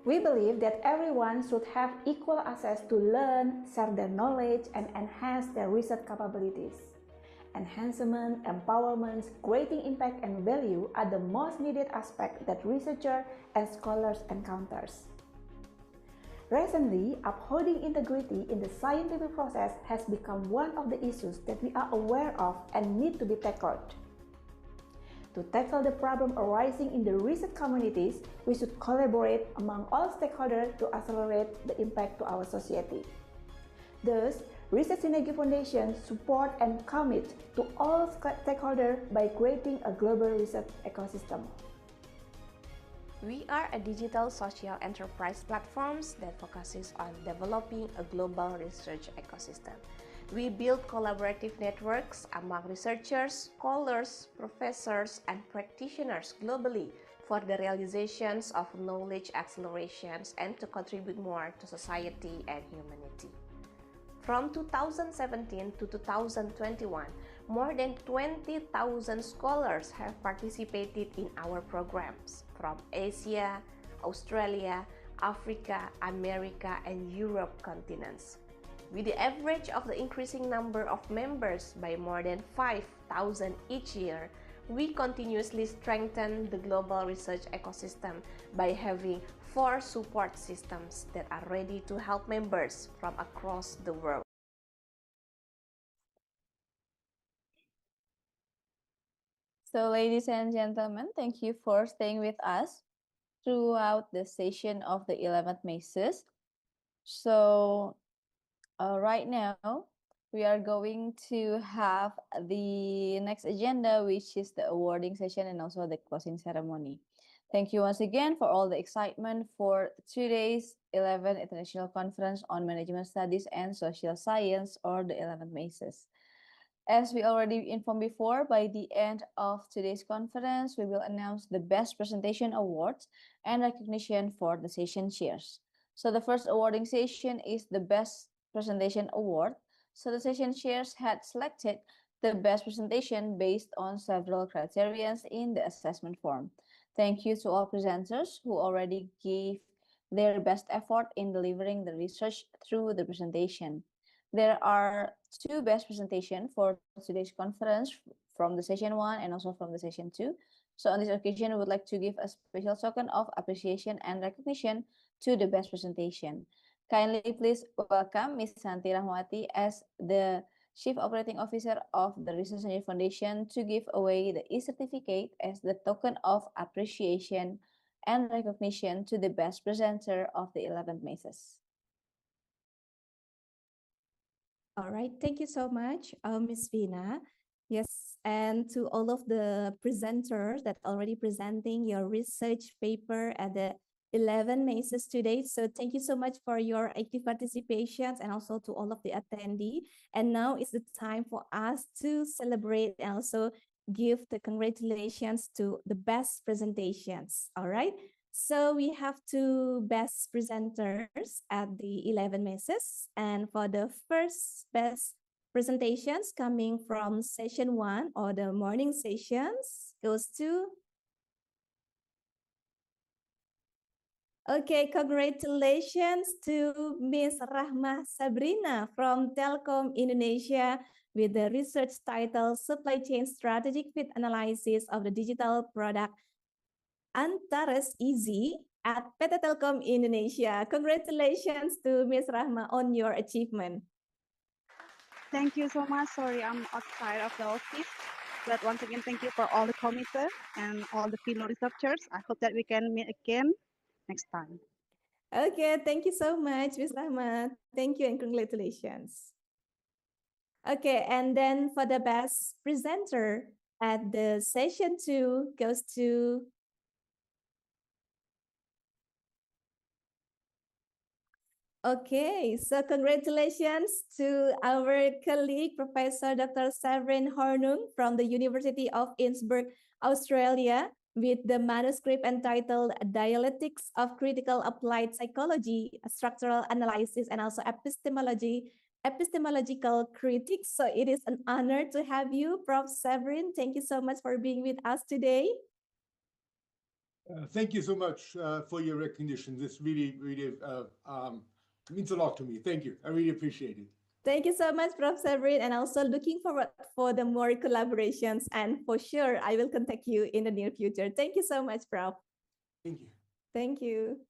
We believe that everyone should have equal access to learn, share their knowledge, and enhance their research capabilities. enhancement, empowerment, creating impact and value are the most needed aspects that researchers and scholars encounters. Recently, upholding integrity in the scientific process has become one of the issues that we are aware of and need to be tackled. To tackle the problem arising in the research communities, we should collaborate among all stakeholders to accelerate the impact to our society. Thus, Research Synergy Foundation support and commit to all stakeholders by creating a global research ecosystem. We are a digital social enterprise platform that focuses on developing a global research ecosystem. We build collaborative networks among researchers, scholars, professors, and practitioners globally for the realizations of knowledge accelerations and to contribute more to society and humanity. From 2017 to 2021, more than 20,000 scholars have participated in our programs from Asia, Australia, Africa, America, and Europe continents. With the average of the increasing number of members by more than 5,000 each year, we continuously strengthen the global research ecosystem by having 4 support systems that are ready to help members from across the world. So, ladies and gentlemen, thank you for staying with us throughout the session of the 11th MASOS. So, right now, we are going to have the next agenda, which is the awarding session and also the closing ceremony. Thank you once again for all the excitement for today's 11th International Conference on Management Studies and Social Science, or the 11th MASOS. As we already informed before, by the end of today's conference, we will announce the Best Presentation Awards and recognition for the session chairs. So the first awarding session is the Best Presentation Award. So the session chairs had selected the best presentation based on several criteria in the assessment form. Thank you to all presenters who already gave their best effort in delivering the research through the presentation. There are 2 best presentations for today's conference from the session 1 and also from the session 2. So on this occasion, we would like to give a special token of appreciation and recognition to the best presentation. Kindly please welcome Ms. Santi Rahmawati as the Chief Operating Officer of the Research Synergy Foundation to give away the e-certificate as the token of appreciation and recognition to the best presenter of the 11th MASOS. All right, thank you so much, Ms. Vina. Yes, and to all of the presenters that already presenting your research paper at the 11 MASOS today. So thank you so much for your active participations and also to all of the attendees. And now is the time for us to celebrate and also give the congratulations to the best presentations. All right. So we have 2 best presenters at the 11 MASOS. And for the first best presentations coming from session 1 or the morning sessions goes to... Okay, congratulations to Ms. Rahmah Sabrina from Telkom Indonesia with the research title Supply Chain Strategic Fit Analysis of the Digital Product Antares Easy at PT Telkom Indonesia. Congratulations to Ms. Rahma on your achievement. Thank you so much. Sorry, I'm outside of the office. But once again, thank you for all the committee and all the fellow researchers. I hope that we can meet again next time. Okay, thank you so much, Ms. Rahma. Thank you and congratulations. Okay, and then for the best presenter at the session 2 goes to... Okay, so congratulations to our colleague, Professor Dr. Severin Hornung from the University of Innsbruck, Australia, with the manuscript entitled Dialectics of Critical Applied Psychology, Structural Analysis, and also Epistemological Critics. So it is an honor to have you, Prof. Severin. Thank you so much for being with us today. Thank you so much for your recognition. This really means a lot to me. Thank you. I really appreciate it. Thank you so much, Prof. Sabrin, and also looking forward for the more collaborations. And for sure, I will contact you in the near future. Thank you so much, Prof. Thank you. Thank you.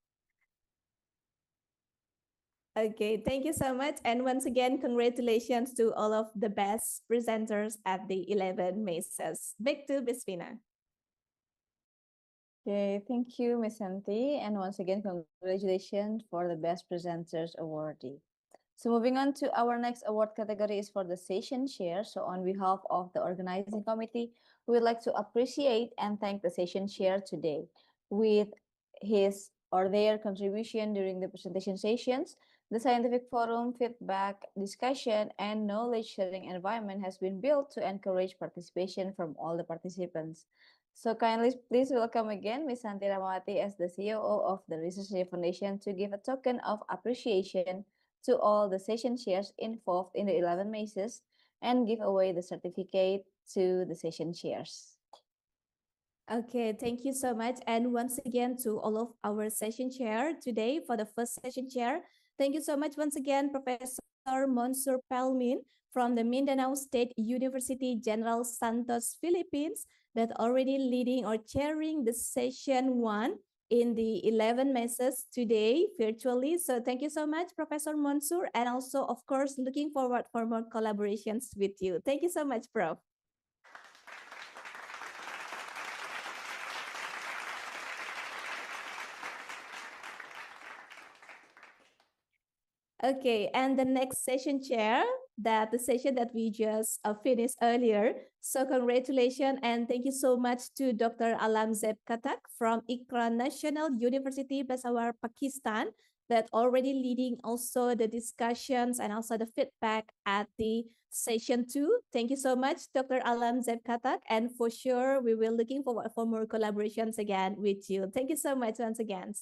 Okay, thank you so much. And once again, congratulations to all of the best presenters at the 11 Mesas. Back to Bisfina. Okay, thank you, Ms. Santi. And once again, congratulations for the Best Presenters awardee. So moving on to our next award category is for the session chair. So on behalf of the organizing committee, we would like to appreciate and thank the session chair today. With his or their contribution during the presentation sessions, the scientific forum, feedback, discussion, and knowledge sharing environment has been built to encourage participation from all the participants. So kindly please welcome again Ms. Santi Ramawati as the CEO of the Research Foundation to give a token of appreciation to all the session chairs involved in the 11 mazes and give away the certificate to the session chairs. Okay, thank you so much. And once again to all of our session chair today for the first session chair. Thank you so much once again, Professor Monsur Pelmin from the Mindanao State University General Santos, Philippines, that already leading or chairing the session 1 in the 11 messes today virtually. So thank you so much, Professor Monsur, and also, of course, looking forward for more collaborations with you. Thank you so much, Prof. Okay, and the next session chair, that the session that we just finished earlier. So congratulations and thank you so much to Dr. Alam Zeb Katak from Iqra National University, Peshawar, Pakistan, that already leading also the discussions and also the feedback at the session 2. Thank you so much, Dr. Alam Zeb Katak, and for sure we will looking forward for more collaborations again with you. Thank you so much once again.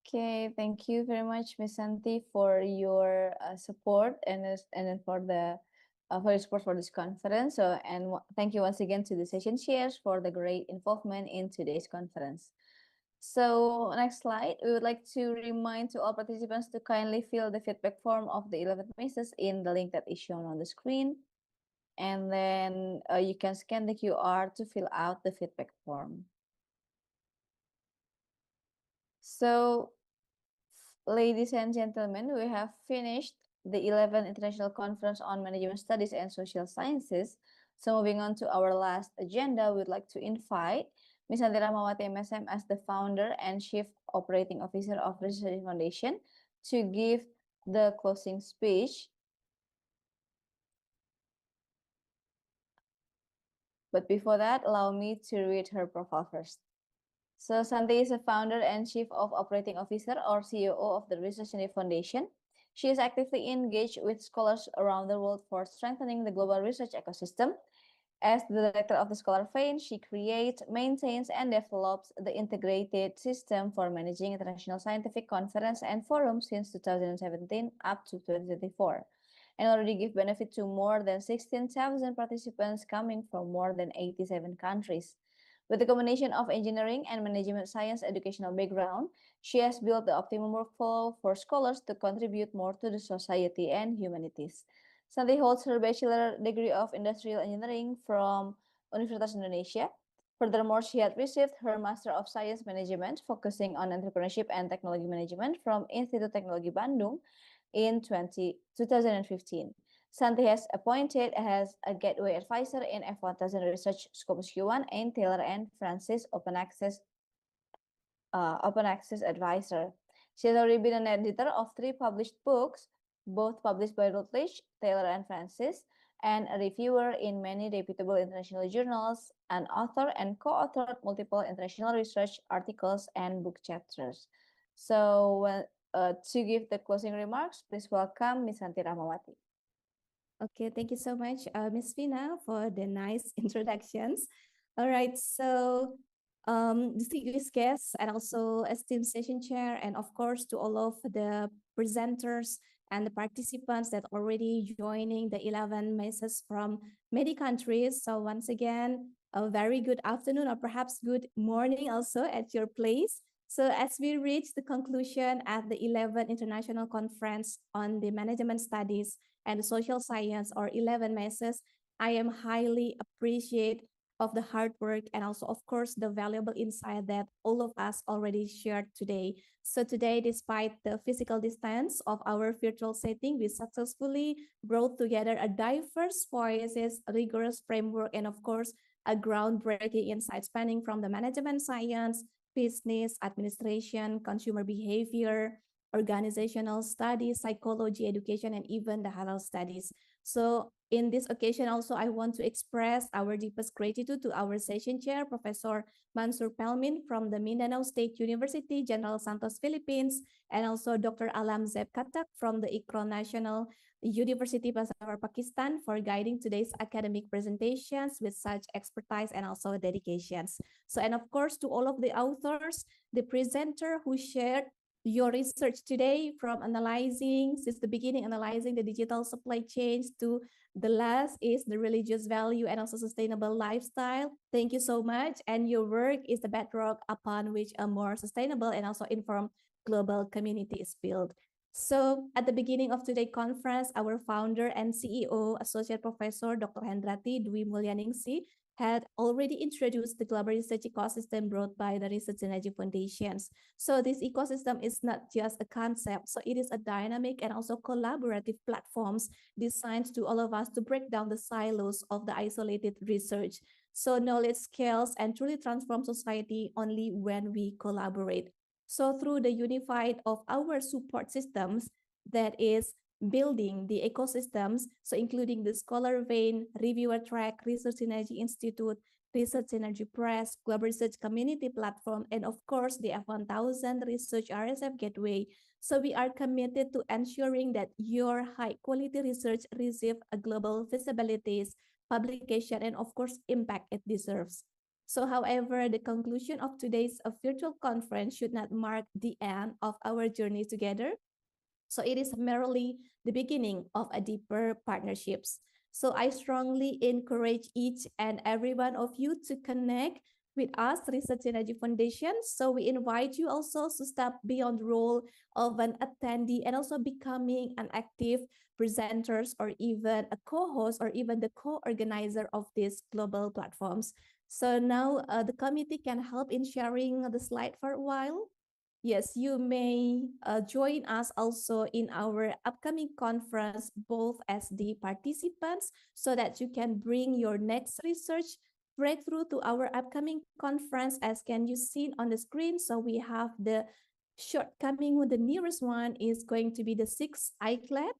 Okay, thank you very much, Ms. Santi, for your support and then for the for your support for this conference. So thank you once again to the session chairs for the great involvement in today's conference. So next slide, we would like to remind to all participants to kindly fill the feedback form of the 11th Masons in the link that is shown on the screen. And then you can scan the QR to fill out the feedback form. So, ladies and gentlemen, we have finished the 11th International Conference on Management Studies and Social Sciences. So moving on to our last agenda, we'd like to invite Ms. Santi Ramawati MSM as the founder and chief operating officer of Research Foundation to give the closing speech. But before that, allow me to read her profile first. So Santi is a founder and chief of operating officer or CEO of the Research Foundation. She is actively engaged with scholars around the world for strengthening the global research ecosystem. As the director of the Scholarvein, she creates, maintains, and develops the integrated system for managing international scientific conference and forums since 2017 up to 2024, and already give benefit to more than 16,000 participants coming from more than 87 countries. With the combination of engineering and management science educational background, she has built the optimum workflow for scholars to contribute more to the society and humanities. Santi holds her bachelor degree of industrial engineering from Universitas Indonesia. Furthermore, she had received her Master of Science Management, focusing on entrepreneurship and technology management from Institut Teknologi Bandung in 2015. Santi has appointed as a gateway advisor in F1000 Research Scopus Q1 and Taylor and Francis Open Access Advisor. She has already been an editor of 3 published books, both published by Routledge, Taylor and Francis, and a reviewer in many reputable international journals, an author and co-authored multiple international research articles and book chapters. So to give the closing remarks, please welcome Ms. Santi Ramawati. Okay, thank you so much, Ms. Vina, for the nice introductions. All right, so distinguished guests and also esteemed session chair, and of course to all of the presenters and the participants that already joining the 11 messes from many countries. So once again, a very good afternoon or perhaps good morning also at your place. So as we reach the conclusion at the 11th International Conference on the Management Studies and Social Science, or 11 messes, I am highly appreciate of the hard work and also of course the valuable insight that all of us already shared today. So today, despite the physical distance of our virtual setting, we successfully brought together a diverse voices, rigorous framework, and of course a groundbreaking insight spanning from the management science, business, administration, consumer behavior, organizational studies, psychology, education, and even the halal studies. So in this occasion also, I want to express our deepest gratitude to our session chair, Professor Mansur Pelmin from the Mindanao State University, General Santos, Philippines, and also Dr. Alam Zeb Katak from the Ikro National University, Peshawar, Pakistan, for guiding today's academic presentations with such expertise and also dedications. So, and of course, to all of the authors, the presenter who shared your research today, from analyzing since the beginning, analyzing the digital supply chains, to the last is the religious value and also sustainable lifestyle. Thank you so much. And your work is the bedrock upon which a more sustainable and also informed global community is built. So at the beginning of today's conference, our founder and CEO, Associate Professor Dr. Hendrati Dwi Mulyaningsi, had already introduced the global research ecosystem brought by the Research Synergy Foundations. So this ecosystem is not just a concept, so it is a dynamic and also collaborative platforms designed to all of us to break down the silos of the isolated research. So knowledge scales and truly transform society only when we collaborate. So through the unified of our support systems, that is building the ecosystems, so including the Scholarvein, Reviewer Track, Research Synergy Institute, Research Synergy Press, Global Research Community Platform, and of course the F1000 Research RSF Gateway. So we are committed to ensuring that your high quality research receive a global visibilities, publication, and of course impact it deserves. So however, the conclusion of today's virtual conference should not mark the end of our journey together. So it is merely the beginning of a deeper partnerships. So I strongly encourage each and every one of you to connect with us, Research Synergy Foundation. So we invite you also to step beyond the role of an attendee and also becoming an active presenters or even a co-host or even the co-organizer of these global platforms. So now the committee can help in sharing the slide for a while. Yes, you may join us also in our upcoming conference, both as the participants, so that you can bring your next research breakthrough to our upcoming conference, as can you see on the screen. So we have the shortcoming, the nearest one is going to be the 6th ICLED,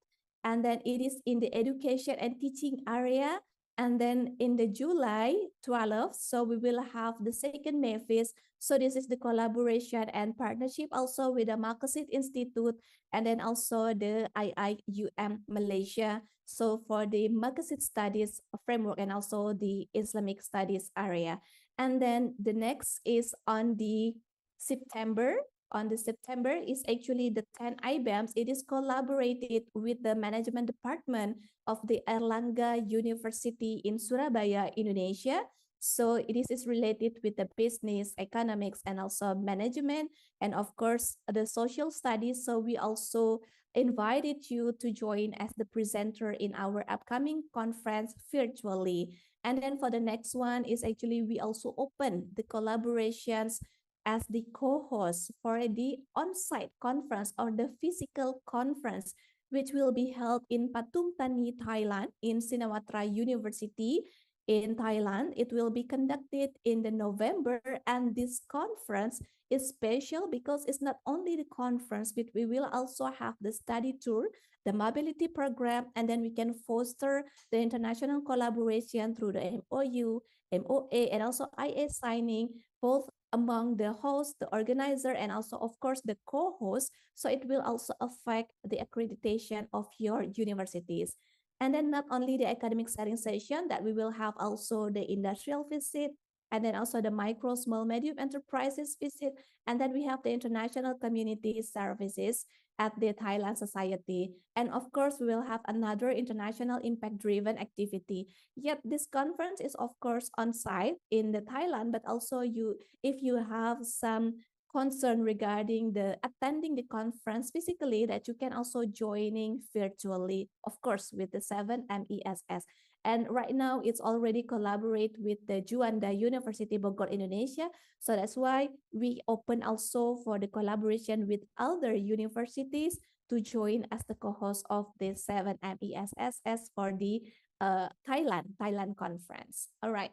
and then it is in the education and teaching area. And then in the July 12th, so we will have the 2nd MEFIS. So this is the collaboration and partnership also with the Makasit Institute and then also the IIUM Malaysia. So for the Makasit Studies framework and also the Islamic Studies area. And then the next is on the September. On the September is actually the 10 IBAMs. It is collaborated with the management department of the Erlangga University in Surabaya, Indonesia. So this is related with the business, economics, and also management, and of course the social studies. So we also invited you to join as the presenter in our upcoming conference virtually. And then for the next one is actually we also open the collaborations as the co-host for the on-site conference or the physical conference, which will be held in Pathum Thani, Thailand, in Shinawatra University in Thailand. It will be conducted in the November, and this conference is special because it's not only the conference, but we will also have the study tour, the mobility program, and then we can foster the international collaboration through the MOU, MOA, and also IA signing, both among the host, the organizer, and also, of course, the co-host. So it will also affect the accreditation of your universities. And then not only the academic setting session, that we will have also the industrial visit, and then also the micro, small, medium enterprises visit, and then we have the international community services at the Thailand Society. And of course, we will have another international impact-driven activity. Yet this conference is of course on site in the Thailand, but also if you have some concern regarding the attending the conference physically, that you can also joining virtually, of course, with the 7 MESS. And right now it's already collaborate with the Juanda University Bogor, Indonesia. So that's why we open also for the collaboration with other universities to join as the co-host of the 7 MESS for the Thailand conference. All right.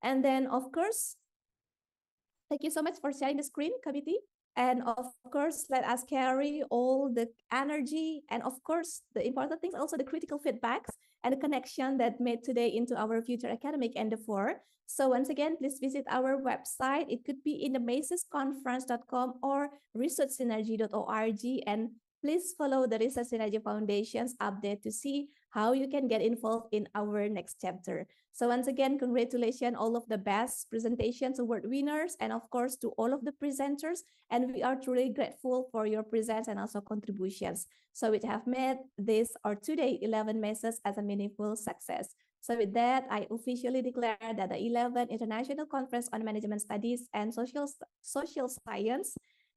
And then of course, thank you so much for sharing the screen, committee. And of course, let us carry all the energy and of course, the important things, also the critical feedbacks and the connection that made today into our future academic endeavor. So once again, please visit our website. It could be in the masesconference.com or researchsynergy.org, and please follow the Research Synergy Foundation's update to see how you can get involved in our next chapter. So once again, congratulations, all of the best presentations, award winners, and of course to all of the presenters. And we are truly grateful for your presence and also contributions. So we have made this or today 11 Mesos as a meaningful success. So with that, I officially declare that the 11th International Conference on Management Studies and Social Science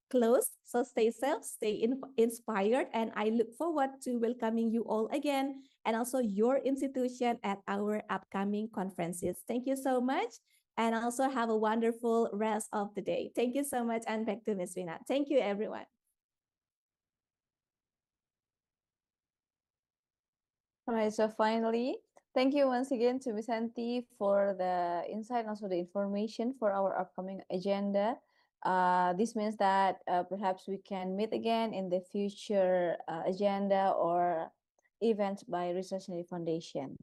closed. So stay safe, stay inspired, and I look forward to welcoming you all again and also your institution at our upcoming conferences. Thank you so much, and also have a wonderful rest of the day. Thank you so much, and back to Ms. Vina. Thank you, everyone. All right, so finally, thank you once again to Ms. Santi for the insight and also the information for our upcoming agenda. This means that perhaps we can meet again in the future agenda or events by Research Synergy Foundation.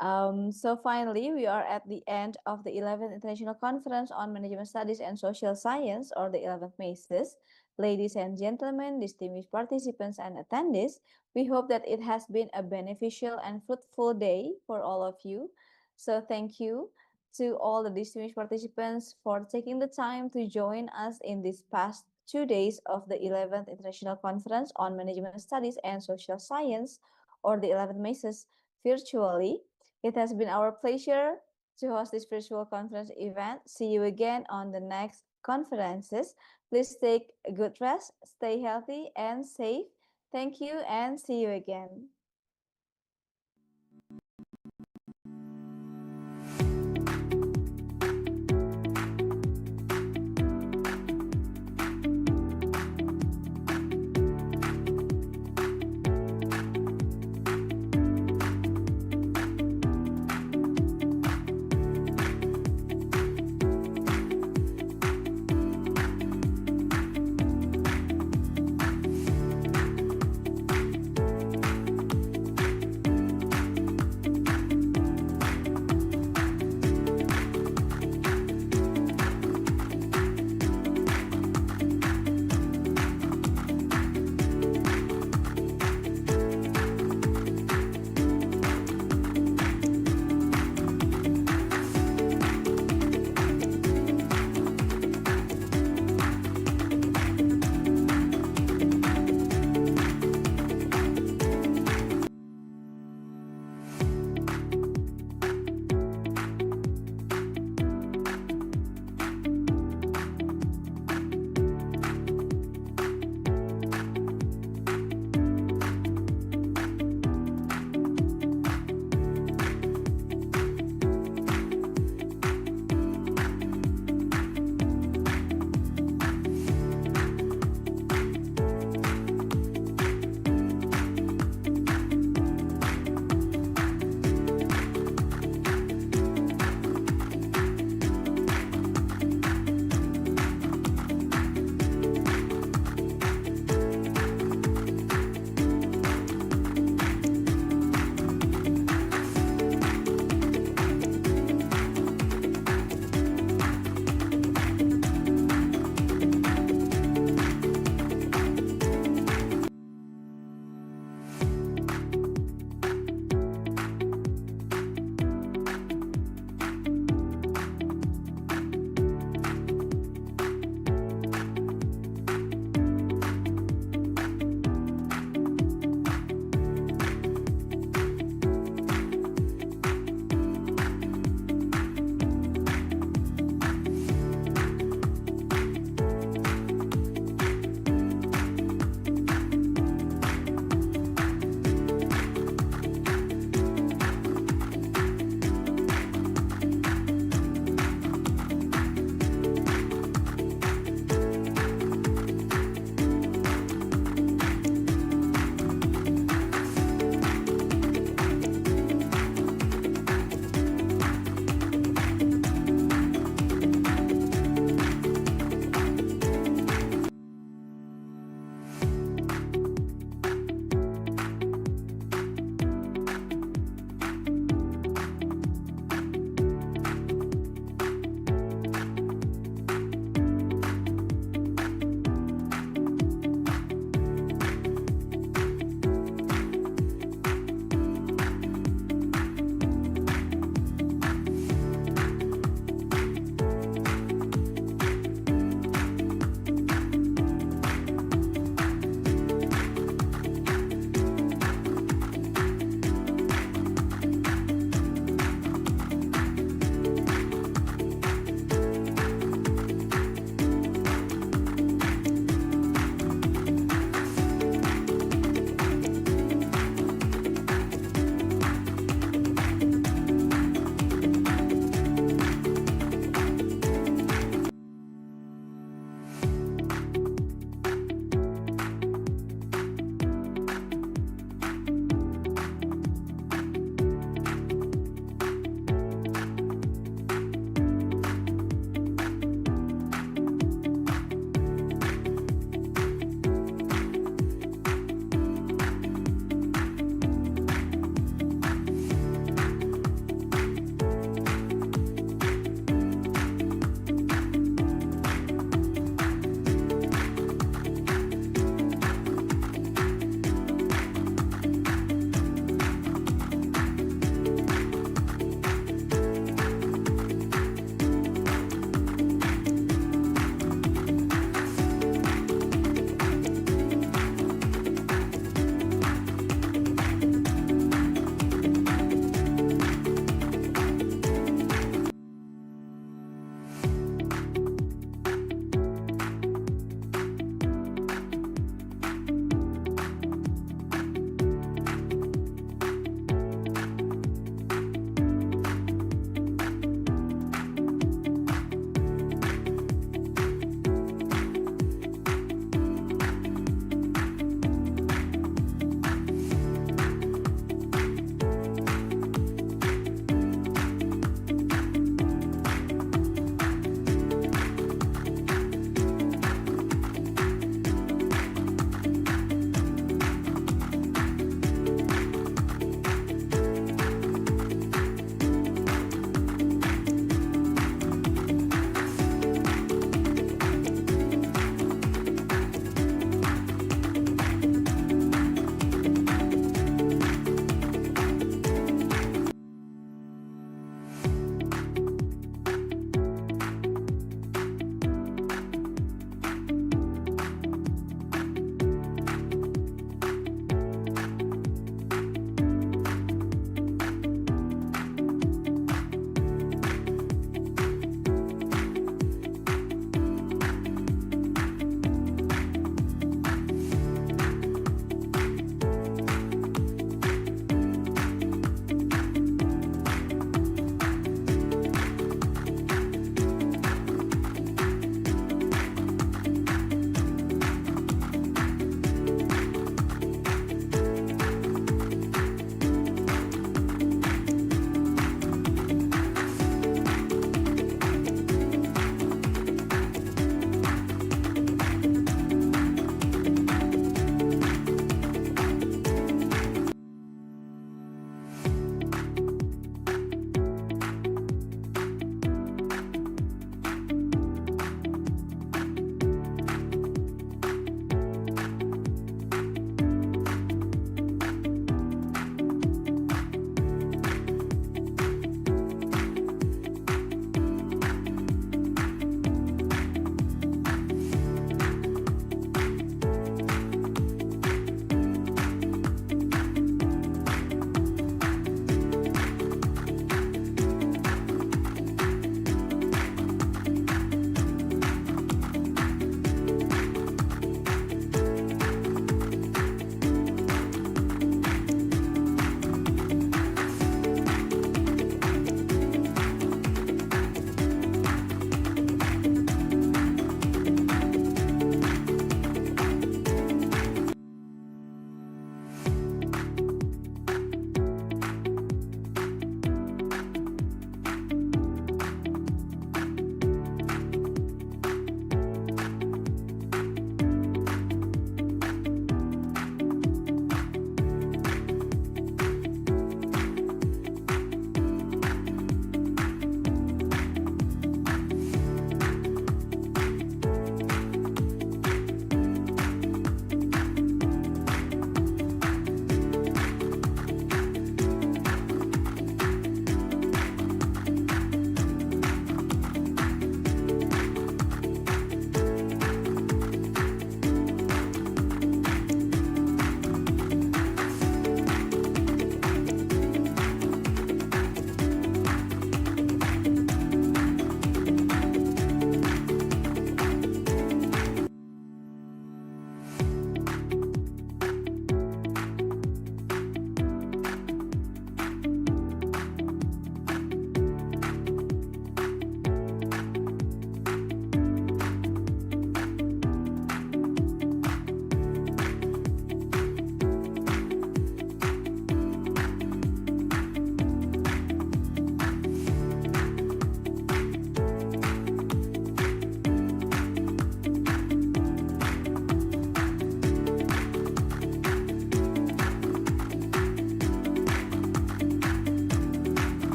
So finally, we are at the end of the 11th International Conference on Management Studies and Social Science, or the 11th MASOS. Ladies and gentlemen, distinguished participants and attendees, we hope that it has been a beneficial and fruitful day for all of you. So thank you to all the distinguished participants for taking the time to join us in these past 2 days of the 11th International Conference on Management Studies and Social Science, or the 11th MASOS, virtually. It has been our pleasure to host this virtual conference event. See you again on the next conferences. Please take a good rest, stay healthy and safe. Thank you and see you again.